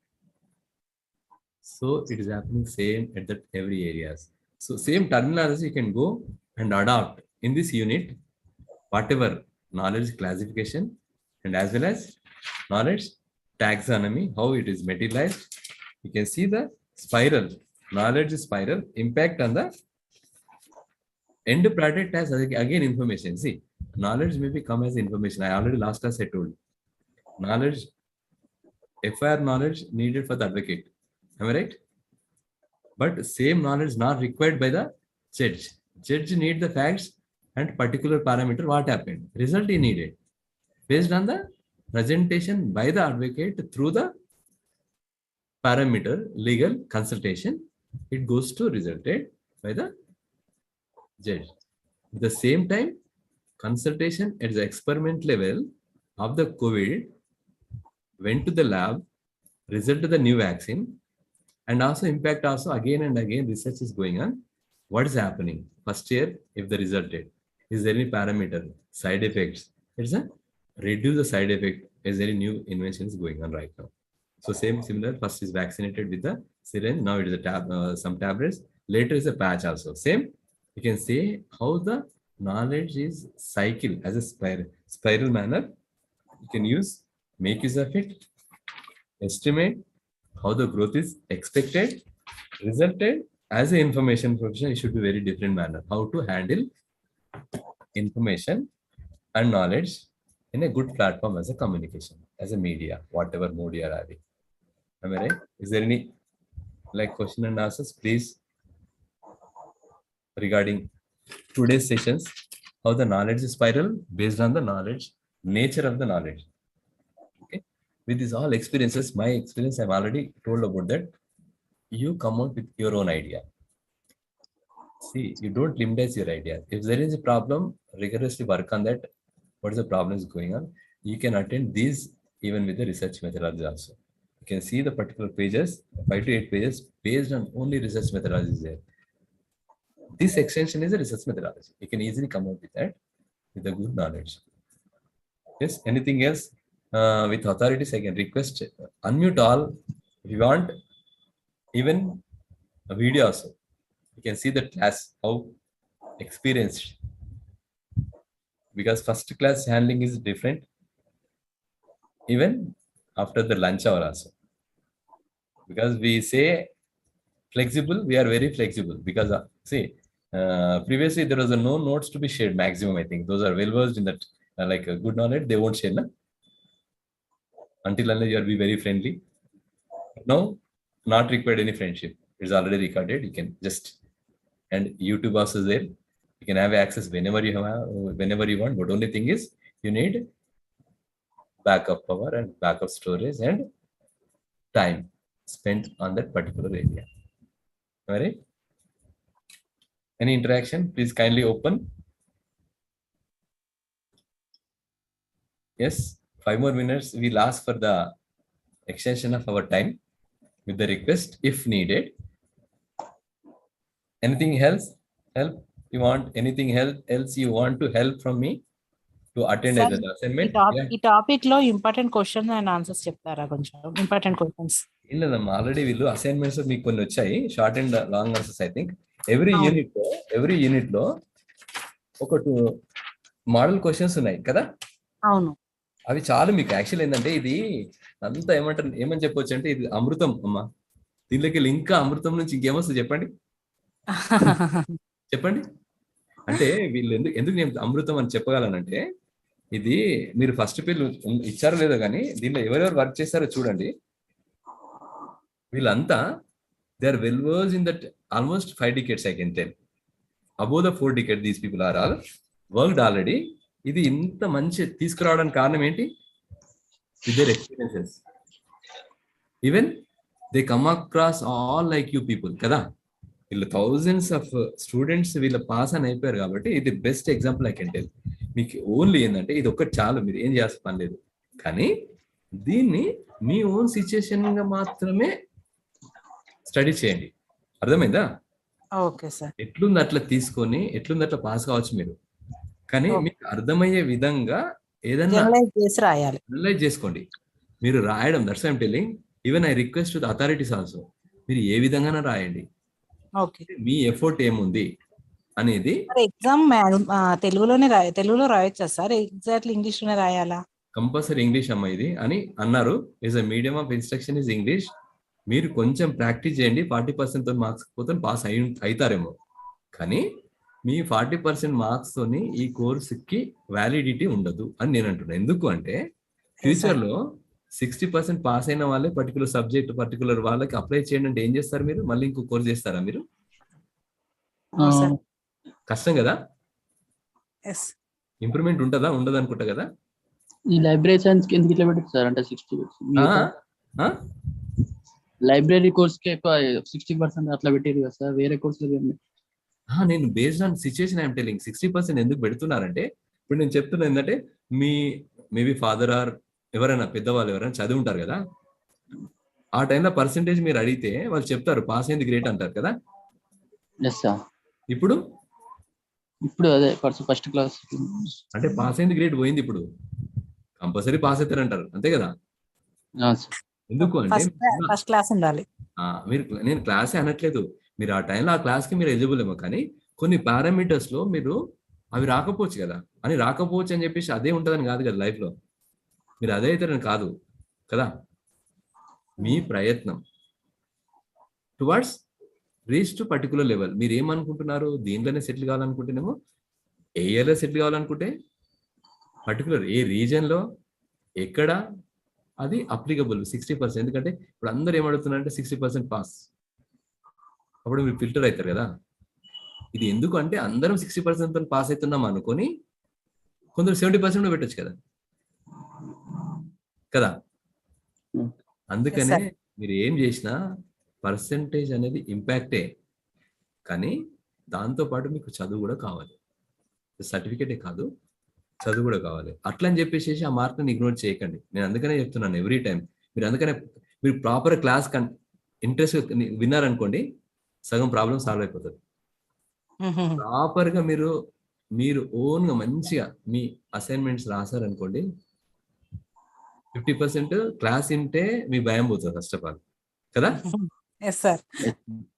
So it is happening same at that every areas. So same terminology you can go and adopt in this unit, whatever knowledge classification and as well as knowledge taxonomy, how it is materialized. You can see the spiral, knowledge spiral, impact on the end product as again information. See, knowledge may come as information. I already last class I told. Knowledge, FIR knowledge needed for the advocate. Am I right? But same knowledge not required by the judge. Judge need the facts and particular parameter. What happened? Result he needed based on the presentation by the advocate through the parameter legal consultation. It goes to resulted by the judge. At the same time, consultation at the experiment level of the COVID went to the lab, result to the new vaccine, and also impact also again and again research is going on. What is happening? First year, if the resulted, is there any parameter, side effects? It's a reduce the side effect. Is there any new inventions going on right now? So similar, first is vaccinated with the syringe. Now it is a some tablets. Later is a patch also. Same. You can say how the knowledge is cycle as a spiral manner. You can make use of it, estimate how the growth is expected, resulted as an information professional. It should be very different manner. How to handle information and knowledge in a good platform as a communication, as a media, whatever mode you are having. Am I right? Is there any question and answers, please, regarding today's sessions? How the knowledge is spiral based on the knowledge, nature of the knowledge. Okay. With these all experiences, my experience, I've already told about that. You come out with your own idea. See, you don't limit your idea. If there is a problem, rigorously work on that. What is the problem is going on? You can attend these even with the research methodology also. You can see the particular pages, 5 to 8 pages based on only research methodology is there. This extension is a research methodology. You can easily come up with that with a good knowledge. Yes, anything else? With authorities, I can request unmute all if you want, even a video also. You can see the class, how experienced, because first class handling is different even after the lunch hour also. Because we say flexible, we are very flexible because previously there was no notes to be shared maximum. I think those are well versed in that, like a good knowledge, they won't share until unless you are be very friendly. Now, not required any friendship. It's already recorded. You can just, and YouTube also is there. You can have access whenever you want. But only thing is you need backup power and backup storage and time spent on that particular area. All right. Any interaction? Please kindly open. Yes, 5 more minutes. We'll ask for the extension of our time with the request if needed. Anything else? Help? You want anything else you want to help from me to attend as Sir, an assignment? Yeah. ఈ topic లో important question and answers చెప్తారా కొంచెం important questions? ఏం లేదమ్మా, already వీళ్ళు assignments మీకు కొన్ని వచ్చాయి, short and long answers. I think every unit లో ఒక 2 మోడల్ క్వశ్చన్స్ ఉన్నాయి కదా. అవును. అవి చాలు మీకు. యాక్చువల్ ఏంటంటే ఇది అంతా ఏమని చెప్పొచ్చు అంటే ఇది అమృతం అమ్మా. దీనిలోకి ఇంకా అమృతం నుంచి ఇంకేమొస్తుంది చెప్పండి. చెప్పండి. అంటే వీళ్ళు ఎందుకు నేను అమృతం అని చెప్పగలనంటే, ఇది మీరు ఫస్ట్ పేరు ఇచ్చారో లేదో కానీ దీనిలో ఎవరెవరు వర్క్ చేస్తారో చూడండి. వీళ్ళంతా they are well verse in that almost 5 decades I can tell. Above the 4 decades these people are all worked already. ఇది ఇంత మంచి తీసుకురావడానికి కారణం ఏంటి? With their experiences. Even they come across all like you people కదా. వీళ్ళు thousands of students వీళ్ళ pass అని అయిపోయారు కాబట్టి ఇది best example I can tell. మీకు ఓన్లీ ఏంటంటే ఇది ఒక్కటి చాలు, మీరు ఏం చేయాల్సిన పని లేదు. కానీ దీన్ని మీ ఓన్ సిచ్యుయేషన్ గా మాత్రమే స్టడీ చేయండి. అర్థమైందా? Okay sir. ఎట్లుంది అట్లా తీసుకొని ఎట్లుంది అట్లా పాస్ కావచ్చు మీరు. కానీ మీకు అర్థమయ్యే విధంగా ఏదైనా అనలైజ్ చేసుకోండి. మీరు రాయడం, that's I'm telling. Even I request to the authorities also, మీరు ఏ విధంగా రాయండి. మీ ఎఫర్ట్ ఏముంది అనేది. ఎగ్జామ్ తెలుగులో రాయొచ్చా సార్? ఎగ్జాక్ట్లీ ఇంగ్లీష్ లోనే రాయాలా? కంపల్సరీ ఇంగ్లీష్ అమ్మా ఇది అని అన్నారు. Is a medium of instruction is English. మీరు కొంచెం ప్రాక్టీస్ చేయండి. 40% మార్క్స్ పోతే పాస్ అవుతారేమో. కానీ మీ 40% మార్క్స్ తోని ఈ కోర్సుకి వ్యాలిడిటీ ఉండదు అని నేను అంటున్నాను. ఎందుకు అంటే ఫ్యూచర్ లో 60% పాస్ అయిన వాళ్ళే పర్టికులర్ సబ్జెక్ట్ పర్టికులర్ వాళ్ళకి అప్లై చేయండి అంటే ఏం చేస్తారు మీరు? మళ్ళీ ఇంకో కోర్స్ చేస్తారా మీరు? కష్టం కదా. ఇంప్రూవ్మెంట్ ఉంటుందా? ఉండదు అనుకుంటా కదా. ఈ లైబ్రరీ సైన్స్ కి ఎందుకు ఇట్లా పెట్టారు సార్? అంటే 60 లైబ్రరీ కోర్స్ కి 60% అట్లా పెట్టారు కదా సార్, వేరే కోర్సులు. నేను based on situation I'm telling 60% ఎందుకు పెడుతున్నారంటే, ఇప్పుడు నేను చెప్తున్నా ఏంటంటే మేబీ ఫాదర్ ఆర్ ఎవరైనా పెద్దవాళ్ళు ఎవరైనా చదివి ఉంటారు కదా, ఆ టైంలో పర్సంటేజ్ మీరు అడిగితే వాళ్ళు చెప్తారు పాస్ అయింది గ్రేట్ అంటారు కదా. ఇప్పుడు అదే ఫస్ట్ క్లాస్ అంటే పాస్ అయింది గ్రేట్ పోయింది, ఇప్పుడు కంపల్సరీ పాస్ అవుతారంటారు అంతే కదా. ఎందుకు అంటే ఫస్ట్ క్లాస్ ఉండాలి. మీరు, నేను క్లాసే అనట్లేదు, మీరు ఆ టైంలో ఆ క్లాస్కి మీరు ఎలిజిబుల్ ఏమో, కానీ కొన్ని పారామీటర్స్ లో మీరు అవి రాకపోవచ్చు కదా. రాకపోవచ్చు అని చెప్పేసి అదే ఉంటుందని కాదు కదా లైఫ్ లో. మీరు అదే అవుతారని కాదు కదా. మీ ప్రయత్నం towards reach to particular level. మీరు ఏమనుకుంటున్నారు? దీంట్లోనే సెటిల్ కావాలనుకుంటేనేమో, ఏ ఇయర్లో సెటిల్ కావాలనుకుంటే పర్టికులర్ ఏ రీజన్ లో ఎక్కడ అది అప్లికబుల్ 60%. ఎందుకంటే ఇప్పుడు అందరూ ఏమడుగుతున్నారంటే 60% పాస్, అప్పుడు మీరు ఫిల్టర్ అవుతారు కదా. ఇది ఎందుకు అంటే అందరం 60% పాస్ అవుతున్నాం అనుకొని కొందరు 70% పెట్టచ్చు కదా కదా. అందుకనే మీరు ఏం చేసినా పర్సంటేజ్ అనేది ఇంపాక్టే, కానీ దాంతో పాటు మీకు చదువు కూడా కావాలి. సర్టిఫికేటే కాదు, చదువు కూడా కావాలి. అట్లా అని చెప్పేసి ఆ మార్క్ని ఇగ్నోర్ చేయకండి. నేను అందుకనే చెప్తున్నాను ఎవ్రీ టైం. మీరు ప్రాపర్ క్లాస్ ఇంట్రెస్ట్ విన్నారనుకోండి, సగం ప్రాబ్లం సాల్వ్ అయిపోతుంది. ప్రాపర్ గా మీరు ఓన్ గా మంచిగా మీ అసైన్మెంట్స్ రాశారనుకోండి, 50% క్లాస్ వింటే మీ భయం పోతుంది ఫస్ట్ ఆఫ్ ఆల్ కదా.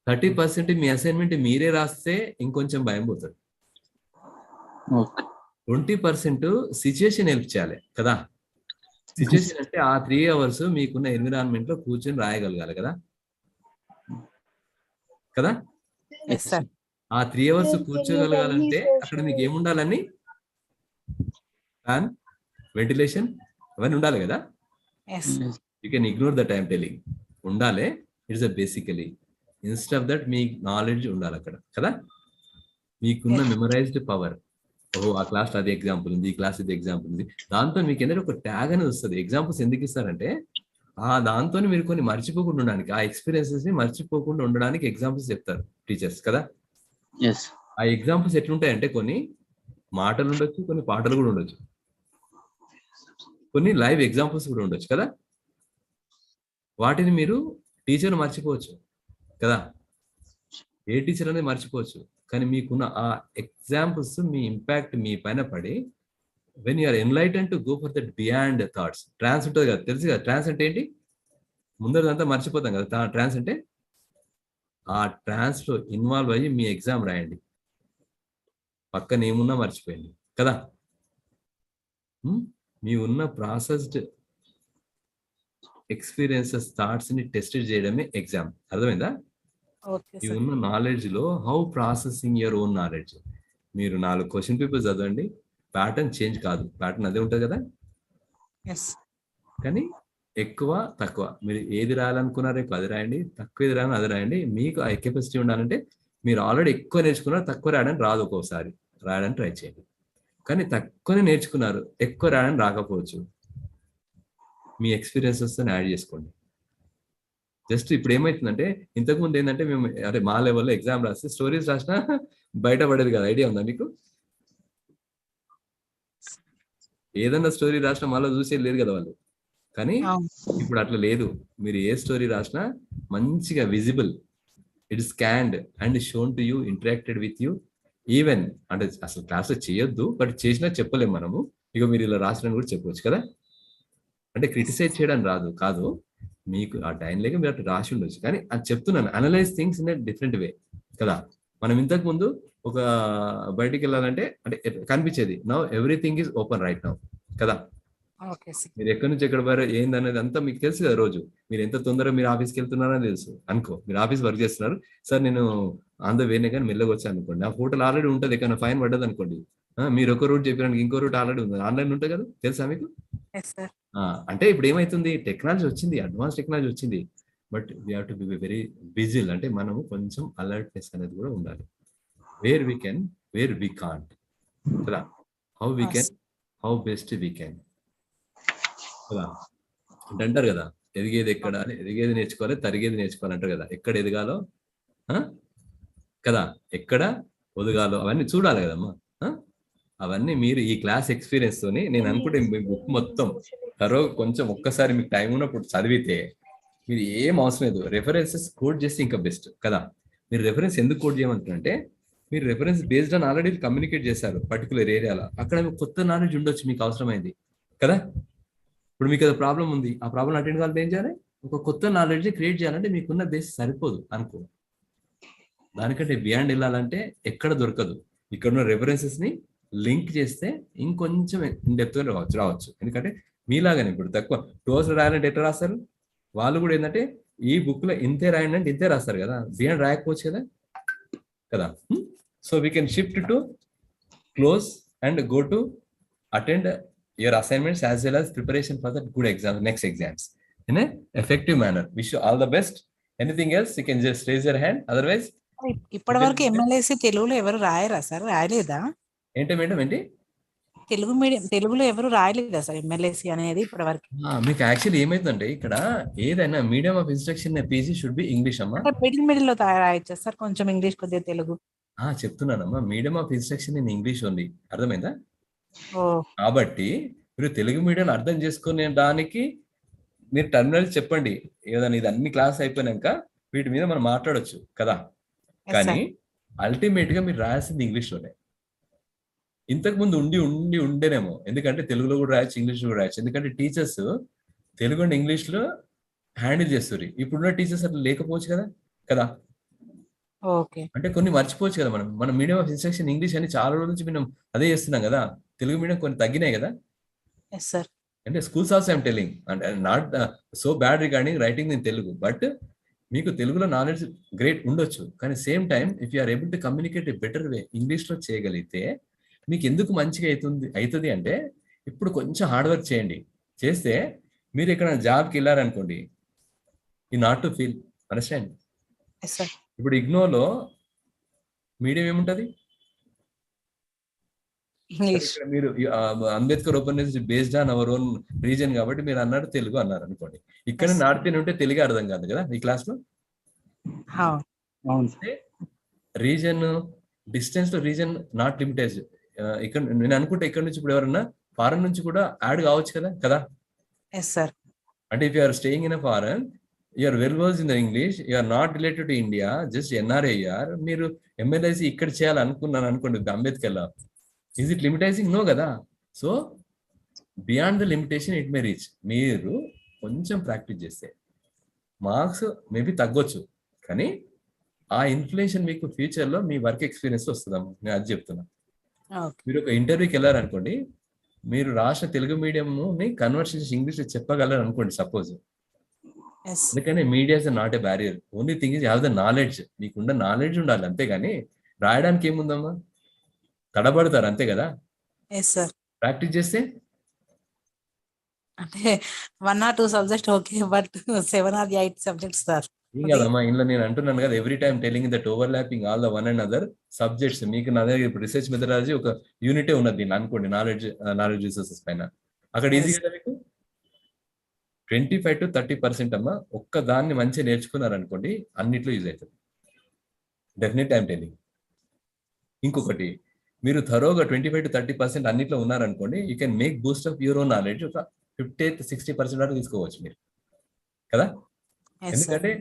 30% మీ అసైన్మెంట్ మీరే రాస్తే ఇంకొంచెం భయం పోతుంది. 20% సిచ్యుయేషన్ హెల్ప్ చేయాలి కదా. సిచ్యుయేషన్ అంటే ఆ 3 hours మీకున్న ఎన్విరాన్మెంట్ లో కూర్చొని రాయగలగాలి కదా కదా. ఆ 3 hours కూర్చోగలగాలంటే అక్కడ మీకు ఏముండాలని, ఫ్యాన్, వెంటిలేషన్ అవన్నీ ఉండాలి కదా. You can ignore that I'm telling. ఉండాలి. It's a basically instead of that మీ నాలెడ్జ్ ఉండాలి అక్కడ కదా. మీకున్న మెమరైజ్డ్ పవర్, ఓహో ఆ క్లాస్ అది ఎగ్జాంపుల్ ఉంది, ఈ క్లాస్ ఇది ఎగ్జాంపుల్ ఉంది, దాంతో మీకు ఏంటంటే ఒక ట్యాగ్ అనేది వస్తుంది. ఎగ్జాంపుల్స్ ఎందుకు ఇస్తారంటే దాంతో మీరు కొన్ని మర్చిపోకుండా ఉండడానికి, ఆ ఎక్స్పీరియన్సెస్ ని మర్చిపోకుండా ఉండడానికి ఎగ్జాంపుల్స్ చెప్తారు టీచర్స్ కదా. ఆ ఎగ్జాంపుల్స్ ఎట్లుంటాయంటే కొన్ని మాటలు ఉండొచ్చు, కొన్ని పాటలు కూడా ఉండొచ్చు, కొన్ని లైవ్ ఎగ్జాంపుల్స్ కూడా ఉండొచ్చు కదా. వాటిని మీరు టీచర్ మర్చిపోవచ్చు కదా, ఏ టీచర్ అనేది మర్చిపోవచ్చు, కానీ మీకున్న ఆ ఎగ్జాంపుల్స్ మీ ఇంపాక్ట్ మీ పైన పడి when you're enlighten to go for that beyond thoughts. Trans ఉంటుంది కదా, తెలుసు కదా ట్రాన్స్ అంటే ఏంటి, ముందరదంతా మర్చిపోతాం కదా ట్రాన్స్ అంటే. ఆ ట్రాన్స్ లో ఇన్వాల్వ్ అయ్యి మీ ఎగ్జామ్ రాయండి, పక్కన ఏమున్నా మర్చిపోయింది కదా. మీ ఉన్న ప్రాసెస్డ్ ఎక్స్పీరియన్సెస్ థాట్స్ ని టెస్ట్ చేయడమే ఎగ్జామ్. అర్థమైందా? ఓకే మీ సార్. ఉన్న నాలెడ్జ్ లో how processing your own knowledge. మీరు 4 క్వశ్చన్ పేపర్స్ చదవండి, ప్యాటర్న్ చేంజ్ కాదు, ప్యాటర్న్ అదే ఉంటుంది కదా, ఎస్. కానీ ఎక్కువ తక్కువ మీరు ఏది రాయాలనుకున్నారో రేపు అది రాయండి, తక్కువ ఏది రాయాలని అది రాయండి. మీకు ఆ కెపాసిటీ ఉండాలంటే మీరు ఆల్రెడీ ఎక్కువ నేర్చుకున్నారు, తక్కువ రాయడానికి రాదు, ఒక్కోసారి రాయడానికి ట్రై చేయండి. కానీ తక్కువనే నేర్చుకున్నారు, ఎక్కువ రాయడానికి రాకపోవచ్చు, మీ ఎక్స్పీరియన్సెస్ యాడ్ చేసుకోండి. జస్ట్ ఇప్పుడు ఏమవుతుందంటే, ఇంతకుముందు ఏంటంటే మేము అరే మా లెవెల్లో ఎగ్జామ్ రాస్తే స్టోరీస్ రాసినా బయటపడేది కదా, ఐడియా ఉందా మీకు? ఏదన్నా స్టోరీ రాసినా మళ్ళీ చూసేది లేదు కదా వాళ్ళు. కానీ ఇప్పుడు అట్లా లేదు, మీరు ఏ స్టోరీ రాసినా మంచిగా visible, it scanned and shown to you, interacted with you. Even అంటే అసలు క్లాస్లో చేయొద్దు, బట్ చేసినా చెప్పలేము మనము, ఇక మీరు ఇలా రాసిన కూడా చెప్పవచ్చు కదా. అంటే క్రిటిసైజ్ చేయడం రాదు కాదు, మీకు ఆ టైం లేక మీరు అట్లా రాసి ఉండొచ్చు, కానీ అది చెప్తున్నాను, analyze things in different way కదా. మనం ఇంతకు ముందు ఒక బయటికి వెళ్ళాలంటే అంటే కనిపించేది, now everything is open right now కదా. Okay sir. మీరు ఎక్కడి నుంచి ఎక్కడ పోయారో ఏందనేది అంతా మీకు తెలుసు కదా. రోజు మీరు ఎంత తొందరగా మీరు ఆఫీస్కి వెళ్తున్నారని తెలుసు అనుకో, మీరు ఆఫీస్ వర్క్ చేస్తున్నారు, సార్ నేను ఆన్ ద వేనే కానీ మెల్లగా వచ్చాను అనుకోండి, ఆ హోటల్ ఆల్రెడీ ఉంటుంది, ఎక్కడ ఫైన్ పడ్డది అనుకోండి, మీరు ఒక రూట్ చెప్పినానికి ఇంకో రూట్ ఆల్రెడీ ఉంది, ఆన్లైన్ ఉంటుంది కదా, తెలుసా మీకు? Yes sir. అంటే ఇప్పుడు ఏమైతుంది, టెక్నాలజీ వచ్చింది, అడ్వాన్స్ టెక్నాలజీ వచ్చింది, but we have to be very vigil. అంటే మనము కొంచెం అలర్ట్నెస్ అనేది కూడా ఉండాలి, where we can, where we can't కదా, how we can, how best we can కదా. అంటే అంటారు కదా, ఎదిగేది ఎక్కడ అని, ఎదిగేది నేర్చుకోవాలి, తరిగేది నేర్చుకోవాలి అంటారు కదా. ఎక్కడ ఎదగాలో కదా, ఎక్కడ ఒదగాలో అవన్నీ చూడాలి కదమ్మా. అవన్నీ మీరు ఈ క్లాస్ ఎక్స్పీరియన్స్ తోని, నేను అనుకుంటే మీ బుక్ మొత్తం కొంచెం ఒక్కసారి మీకు టైం ఉన్నప్పుడు చదివితే మీరు ఏం అవసరం లేదు, రెఫరెన్సెస్ కోడ్ చేస్తే ఇంకా బెస్ట్ కదా. మీరు రెఫరెన్స్ ఎందుకు కోడ్ చేయమంటారంటే, మీరు reference based on already communicate చేశారు పర్టికులర్ ఏరియాలో, అక్కడ మీకు కొత్త నాలెడ్జ్ ఉండొచ్చు, మీకు అవసరమైంది కదా. ఇప్పుడు మీకు ఏదో ప్రాబ్లం ఉంది, ఆ ప్రాబ్లం అటెండ్ కావాలంటే ఏం చేయాలి, ఒక కొత్త నాలెడ్జ్ క్రియేట్ చేయాలంటే మీకున్న బేస్ సరిపోదు అనుకో, దానికంటే బియాండ్ వెళ్ళాలంటే ఎక్కడ దొరకదు. ఇక్కడున్న రెఫరెన్సెస్ ని లింక్ చేస్తే ఇంకొంచెం డెప్త్ రావచ్చు. ఎందుకంటే మీలాగానే ఇప్పుడు తక్కువ 2 hours రాయాలంటే ఎట్లా రాస్తారు, వాళ్ళు కూడా ఏంటంటే ఈ బుక్ లో ఇంతే రాయండి అంటే ఇంతే రాస్తారు కదా, బియాండ్ రాయకపోవచ్చు కదా కదా. So we can shift to close and go to attend your assignments as well as preparation for the good exam, next exams in a effective manner. Wish you all the best. Anything else you can just raise your hand, otherwise ఇప్పటి వరకు MLISc తెలుగులో ఎవరు రాయరా sir? రాయలేదా? ఏంటి madam ఏంటి Telugu medium, తెలుగులో ఎవరు రాయలేదా sir MLISc అనేది ఇప్పటి వరకు? మీకు యాక్చువల్లీ ఏమైతుందంటే, ఇక్కడ ఏదైనా medium of instruction PG should be English అమ్మా. మిడిల్ లో రాయొచ్చా సార్, కొంచెం ఇంగ్లీష్ కొద్దిగా తెలుగు? చెప్తున్నానమ్మా, medium of instruction in English only, అర్థమైందా? ఓ, కాబట్టి మీరు తెలుగు మీడియం అర్థం చేసుకునే దానికి మీరు టర్మినాలజీ చెప్పండి ఏదైనా, ఇది అన్ని క్లాస్ అయిపోయినాక వీటి మీద మనం మాట్లాడొచ్చు కదా. కానీ అల్టిమేట్ గా మీరు రాయాల్సింది ఇంగ్లీష్ లోనే. ఇంతకు ముందు ఉండేనేమో, ఎందుకంటే తెలుగులో కూడా రాయొచ్చు, ఇంగ్లీష్ లో కూడా రాయొచ్చు, ఎందుకంటే టీచర్స్ తెలుగు అండ్ ఇంగ్లీష్ లో హ్యాండిల్ చేస్తారు. ఇప్పుడున్న టీచర్స్ అట్లా లేకపోవచ్చు కదా కదా. ఓకే. అంటే కొన్ని మర్చిపోవచ్చు కదా, మనం మీడియం ఆఫ్ ఇన్స్ట్రక్షన్ ఇంగ్లీష్ అని చాలా రోజుల నుంచి మనం అదే చేస్తున్నాం కదా. తెలుగు మీడియం కొన్ని తగ్గినాయి కదా. అంటే schools also I'm telling and not so bad regarding writing in Telugu, but మీకు తెలుగులో నాలెడ్జ్ గ్రేట్ ఉండొచ్చు, కానీ same time if you are able to communicate a better way English లో చేయగలిగితే మీకు ఎందుకు మంచిగా అవుతుంది అంటే, ఇప్పుడు కొంచెం హార్డ్ వర్క్ చేయండి, చేస్తే మీరు ఇక్కడ జాబ్కి వెళ్ళారనుకోండి, you not to feel, understand. ఇప్పుడు ఇగ్నోలో మీడియం ఏముంటది, మీరు Ambedkar open based on our own reason కాబట్టి మీరు అన్నారు తెలుగు అన్నారు అనుకోండి, ఇక్కడ నార్త్ ఇండియన్ ఉంటే తెలుగు అర్థం కాదు కదా ఈ క్లాస్ లో. రీజన్ డిస్టెన్స్ తో రీజన్ నాట్ లిమిటెడ్. ఇక్కడ నేను అనుకుంటే ఇక్కడ నుంచి ఇప్పుడు ఎవరన్నా ఫారెన్ నుంచి కూడా యాడ్ కావచ్చు కదా కదా. అంటే if you are staying in a foreign, you are well verse in the English, you are not related to India, just NRI are, మీరు MLIC ఇక్కడ చేయాలనుకున్నాను అనుకోండి అంబేద్కర్లో, ఈజ్ ఇట్ లిమిటైజింగ్? నో కదా. So beyond the limitation it may reach. మీరు కొంచెం practice చేస్తే marks maybe తగ్గొచ్చు, కానీ ఆ ఇన్ఫ్లేషన్ మీకు ఫ్యూచర్లో మీ వర్క్ ఎక్స్పీరియన్స్ వస్తుందమ్మా. నేను అది చెప్తున్నా. ఓకే. మీరు ఒక ఇంటర్వ్యూకి వెళ్ళారనుకోండి, మీరు రాసిన తెలుగు మీడియంని కన్వర్ట్ చేసి ఇంగ్లీష్లో చెప్పగలరు అనుకోండి సపోజ్. ఎస్ అందుకని media is not a barrier. Only thing is have the knowledge. మీకున్న నాలెడ్జ్ ఉండాలి, అంతేగాని రాయడానికి ఏముందమ్మా, తడబడతారు అంతే కదా. Yes sir. ప్రాక్టీస్ చేస్తే అంటే 1 or 2 subject okay, but 7 or 8 subjects sir. ఏం కదమ్మా, ఇంట్లో నేను అంటున్నాను కదా, every time telling that overlapping all the one and other subjects. మీకు నా దగ్గర ఇప్పుడు రిసెర్చ్ మెథడాలజీ ఒక యూనిటే ఉన్నది దీన్ని అనుకోండి, నాలెడ్జ్ రిసోర్సెస్ పైన. అక్కడ ఈజీ కదా మీకు. 25 to 30% అమ్మా, ఒక్క దాన్ని మంచిగా నేర్చుకున్నారనుకోండి అన్నిట్లో యూజ్ అవుతుంది. Definite time telling. ఇంకొకటి, మీరు థరోగా 25 to 30% అన్నిట్లో ఉన్నారనుకోండి, you can make boost of your own knowledge ఒక 50-60% వరకు తీసుకోవచ్చు మీరు కదా. Yes sir. ఎందుకంటే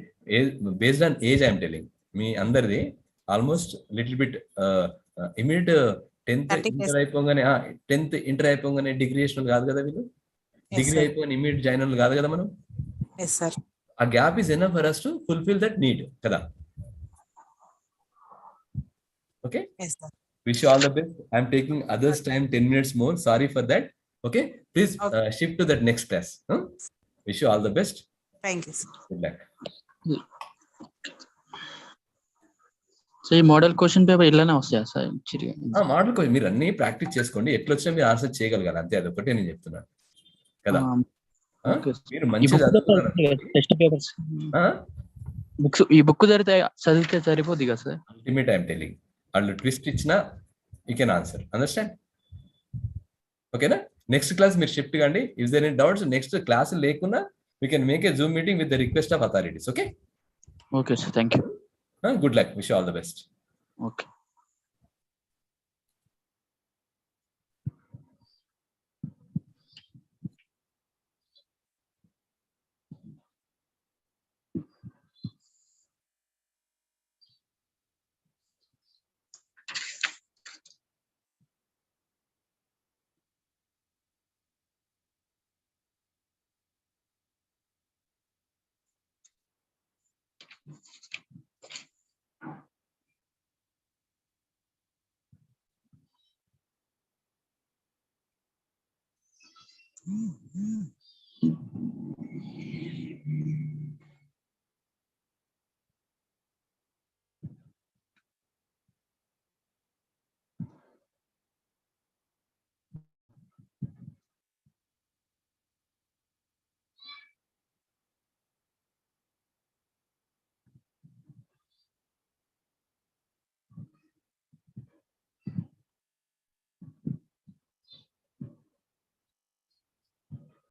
based on age I'm telling. మీ అందరిది almost little bit immediate 10th 30 inter అయిపోగానే 10th ఇంటర్ అయిపోగానే డిగ్రీ చేసిన కాదు కదా వీళ్ళు. Degree sir. అయిపోగానే ఇమీడియట్ జాయిన్ అవ్వాలి కాదు కదా మనం. Yes sir. ఆ gap is enough for us to fulfil that need కదా. Okay, yes sir. wish you all the best. I'm taking others time 10 minutes more, sorry for that. Okay, please shift to that next class. Wish you all the best. Thank you sir. Good luck. So ఈ model question paper ఇలానే వస్తాయా sir? Model question మీరు అన్ని practice చేసుకోండి, ఎట్లా వచ్చినా మీరు answer చేయగలగాలి అంతే. అదొకటే నేను చెప్తున్నాను కదా. మీరు మంచిగా టెస్ట్ పేపర్స్ బుక్స్, ఈ బుక్ చదివితే సరిపోద్ది కదా సార్. అల్టిమేట్ ఐఎమ్ టెలింగ్, వాళ్ళు ట్విస్ట్ ఇచ్చినా యూ కెన్ ఆన్సర్. అండర్స్టాండ్? ఓకేనా. నెక్స్ట్ క్లాస్ మీరు షిఫ్ట్ కండి. If there any doubts next class లేకున్నా we can make a Zoom meeting with the request of authorities. Okay? Okay, sir. Thank you. Good luck. Wish you all the best. Okay. Mm-hmm.